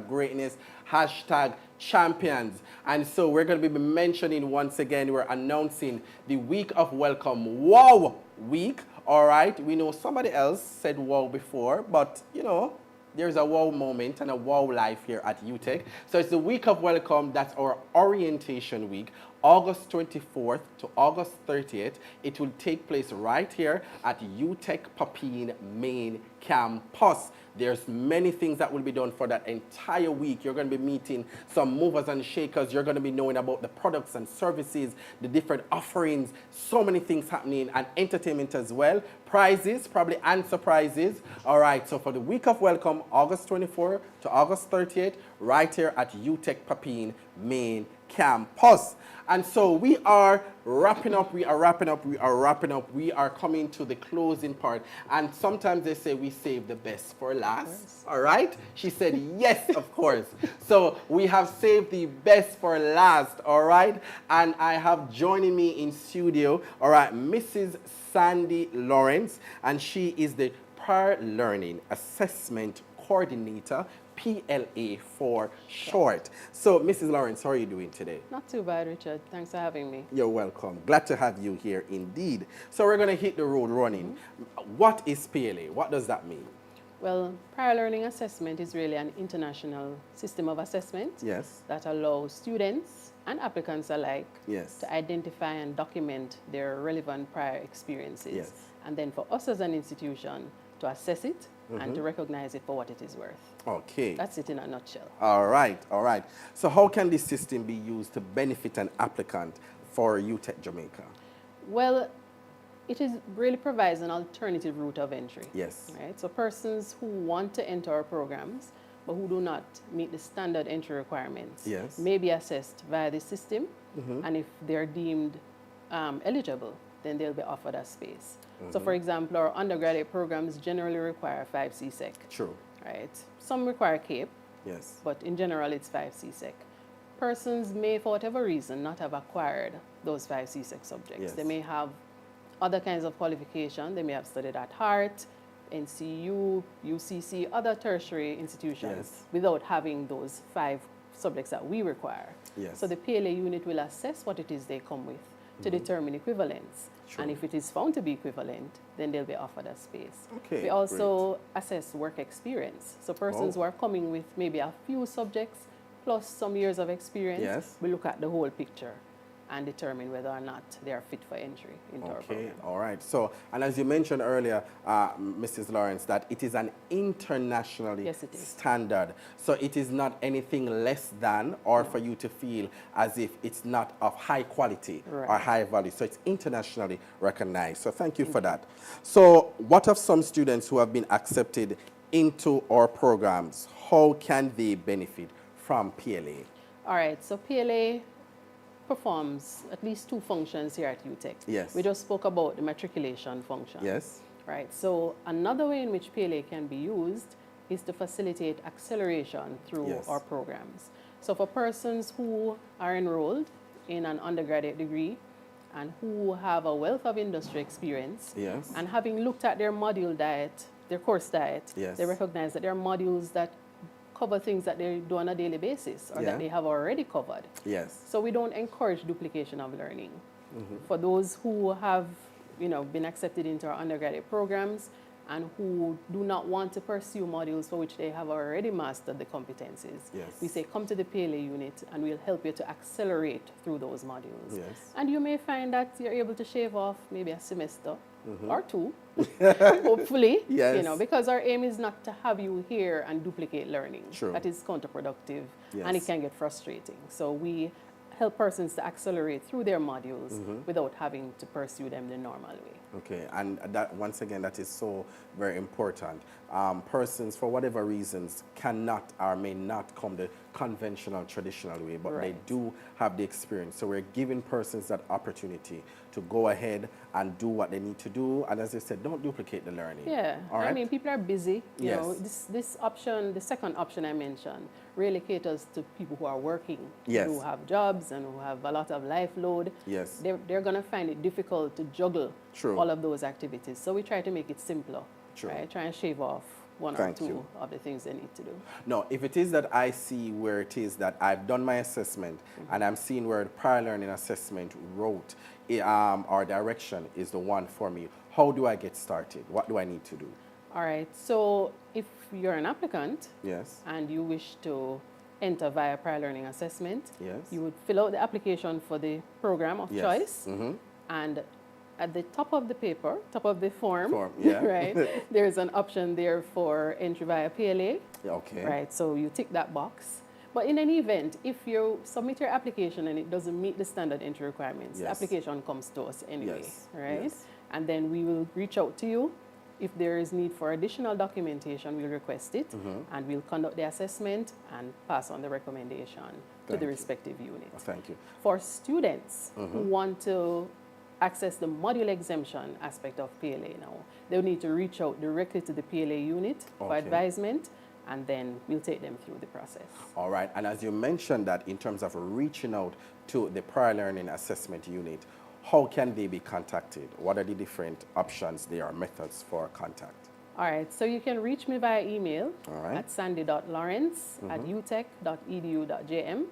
#greatness, #champions. And so we're going to be mentioning once again, we're announcing the week of welcome, Wow Week. All right, we know somebody else said wow before, but you know, there's a wow moment and a wow life here at UTech. So it's the week of welcome. That's our orientation week, August 24th to August 30th. It will take place right here at UTech Papine main campus. There's many things that will be done for that entire week. You're going to be meeting some movers and shakers. You're going to be knowing about the products and services, the different offerings, so many things happening, and entertainment as well. Prizes, probably, and surprises. All right, so for the week of welcome, August 24th to August 30th, right here at UTech Papine main campus. And so we are wrapping up, we are coming to the closing part. And sometimes they say we save the best for last, all right? She said yes, of course. So we have saved the best for last, all right? And I have joining me in studio, all right, Mrs. Sandy Lawrence, and she is the Prior Learning Assessment Coordinator, PLA for short. So, Mrs. Lawrence, how are you doing today?
Not too bad, Richard. Thanks for having me.
You're welcome. Glad to have you here indeed. So we're going to hit the road running. What is PLA? What does that mean?
Well, prior learning assessment is really an international system of assessment that allows students and applicants alike to identify and document their relevant prior experiences. And then for us as an institution to assess it and to recognize it for what it is worth.
Okay.
That's it in a nutshell.
All right, all right. So how can this system be used to benefit an applicant for UTech Jamaica?
Well, it really provides an alternative route of entry.
Yes.
Right? So persons who want to enter our programs but who do not meet the standard entry requirements may be assessed via the system, and if they're deemed eligible, then they'll be offered a space. So for example, our undergraduate programs generally require 5 CSEC.
True.
Right? Some require CAPE, but in general it's 5 CSEC. Persons may, for whatever reason, not have acquired those 5 CSEC subjects. They may have other kinds of qualification. They may have studied at Hart, NCU, UCC, other tertiary institutions without having those 5 subjects that we require. So the PLA unit will assess what it is they come with to determine equivalence. And if it is found to be equivalent, then they'll be offered a space. We also assess work experience. So persons who are coming with maybe a few subjects plus some years of experience, we look at the whole picture and determine whether or not they are fit for entry into our program.
All right. So, and as you mentioned earlier, Mrs. Lawrence, that it is an internationally standard. So it is not anything less than or for you to feel as if it's not of high quality or high value. So it's internationally recognized. So thank you for that. So what of some students who have been accepted into our programs? How can they benefit from PLA?
All right. So PLA performs at least 2 functions here at UTech. We just spoke about the matriculation function. Right. So another way in which PLA can be used is to facilitate acceleration through our programs. So for persons who are enrolled in an undergraduate degree and who have a wealth of industry experience, and having looked at their module diet, their course diet, they recognize that there are modules that cover things that they do on a daily basis or that they have already covered. So we don't encourage duplication of learning. For those who have been accepted into our undergraduate programs and who do not want to pursue modules for which they have already mastered the competencies, we say come to the PLA unit and we'll help you to accelerate through those modules. And you may find that you're able to shave off maybe a semester or 2, hopefully, because our aim is not to have you here and duplicate learning. That is counterproductive and it can get frustrating. So we help persons to accelerate through their modules without having to pursue them the normal way.
Okay, and that once again, that is so very important. Persons, for whatever reasons, cannot or may not come the conventional, traditional way, but they do have the experience. So we're giving persons that opportunity to go ahead and do what they need to do. And as I said, don't duplicate the learning.
I mean, people are busy. You know, this option, the second option I mentioned, really caters to people who are working, who have jobs and who have a lot of life load. They're going to find it difficult to juggle all of those activities. So we try to make it simpler. Right? Try and shave off 1 or 2 of the things they need to do.
No, if it is that I see where it is that I've done my assessment and I'm seeing where the prior learning assessment route or direction is the one for me, how do I get started? What do I need to do?
All right. So if you're an applicant and you wish to enter via prior learning assessment, you would fill out the application for the program of choice. And at the top of the paper, top of the form, right, there's an option there for entry via PLA. Right, so you tick that box. But in any event, if you submit your application and it doesn't meet the standard entry requirements, the application comes to us anyway, right? And then we will reach out to you. If there is need for additional documentation, we'll request it, and we'll conduct the assessment and pass on the recommendation to the respective unit.
Thank you.
For students who want to access the module exemption aspect of PLA now, they'll need to reach out directly to the PLA unit for advisement, and then we'll take them through the process.
All right, and as you mentioned that in terms of reaching out to the prior learning assessment unit, how can they be contacted? What are the different options there, methods for contact?
All right, so you can reach me via email at sandy.lawrence@utech.edu.jm.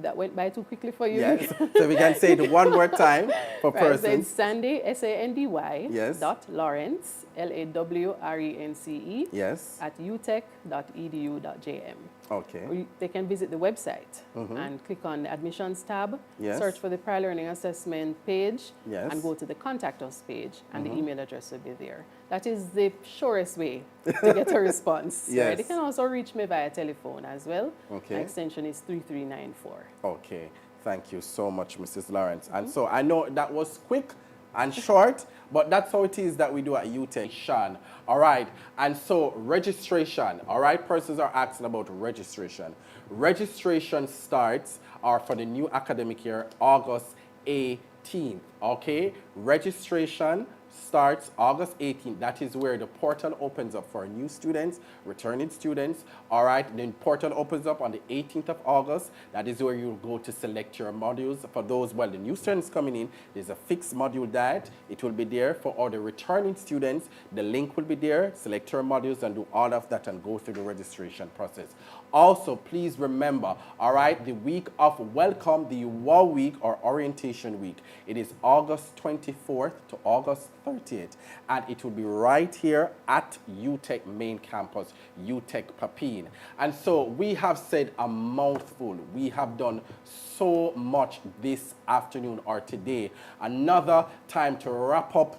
That went by too quickly for you.
Yes, so we can say it one more time for persons.
So it's Sandy, Sandy,
yes.
.Lawrence, LAWRENCE,
yes.
@utech.edu.jm.
Okay.
They can visit the website and click on the admissions tab, search for the prior learning assessment page, and go to the contact us page, and the email address will be there. That is the surest way to get a response.
Yes.
Right? They can also reach me via telephone as well.
Okay.
My extension is 3394.
Okay. Thank you so much, Mrs. Lawrence. And so I know that was quick and short, but that's how it is that we do at UTech. All right. And so registration, all right, persons are asking about registration. Registration starts for the new academic year, August 18th, okay? Registration starts August 18th. That is where the portal opens up for new students, returning students. All right, then portal opens up on the 18th of August. That is where you go to select your modules. For those, well, the new students coming in, there's a fixed module diet. It will be there. For all the returning students, the link will be there. Select your modules and do all of that and go through the registration process. Also, please remember, all right, the week of welcome, the WOW week or orientation week. It is August 24th to August 30th, and it will be right here at UTech main campus, UTech Papine. And so we have said a mouthful. We have done so much this afternoon or today. Another time to wrap up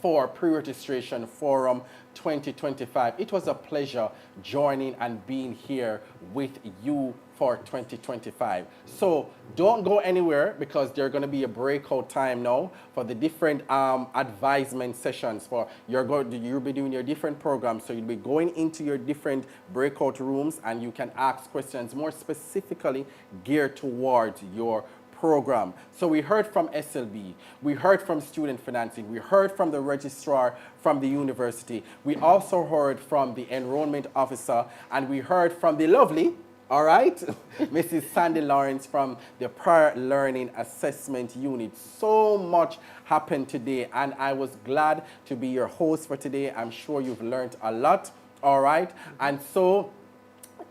for pre-registration forum 2025. It was a pleasure joining and being here with you for 2025. So don't go anywhere, because there's going to be a breakout time now for the different advisement sessions. You'll be doing your different programs, so you'll be going into your different breakout rooms, and you can ask questions more specifically geared towards your program. So we heard from SLB, we heard from student financing, we heard from the registrar from the university, we also heard from the enrollment officer, and we heard from the lovely, all right, Mrs. Sandy Lawrence from the prior learning assessment unit. So much happened today, and I was glad to be your host for today. I'm sure you've learned a lot, all right? And so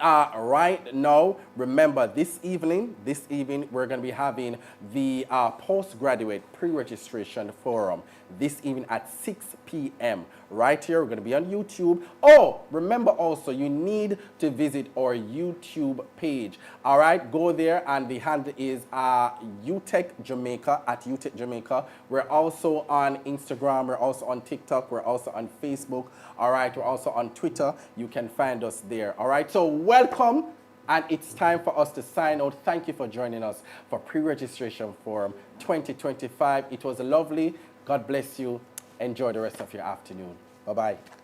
right now, remember, this evening, we're going to be having the postgraduate pre-registration forum this evening at 6 p.m. right here. We're going to be on YouTube. Oh, remember also, you need to visit our YouTube page. All right, go there, and the handle is UTech Jamaica, at UTech Jamaica. We're also on Instagram. We're also on TikTok. We're also on Facebook. All right, we're also on Twitter. You can find us there. All right, so welcome, and it's time for us to sign out. Thank you for joining us for Pre-Registration Forum 2025. It was lovely. God bless you. Enjoy the rest of your afternoon. Bye-bye.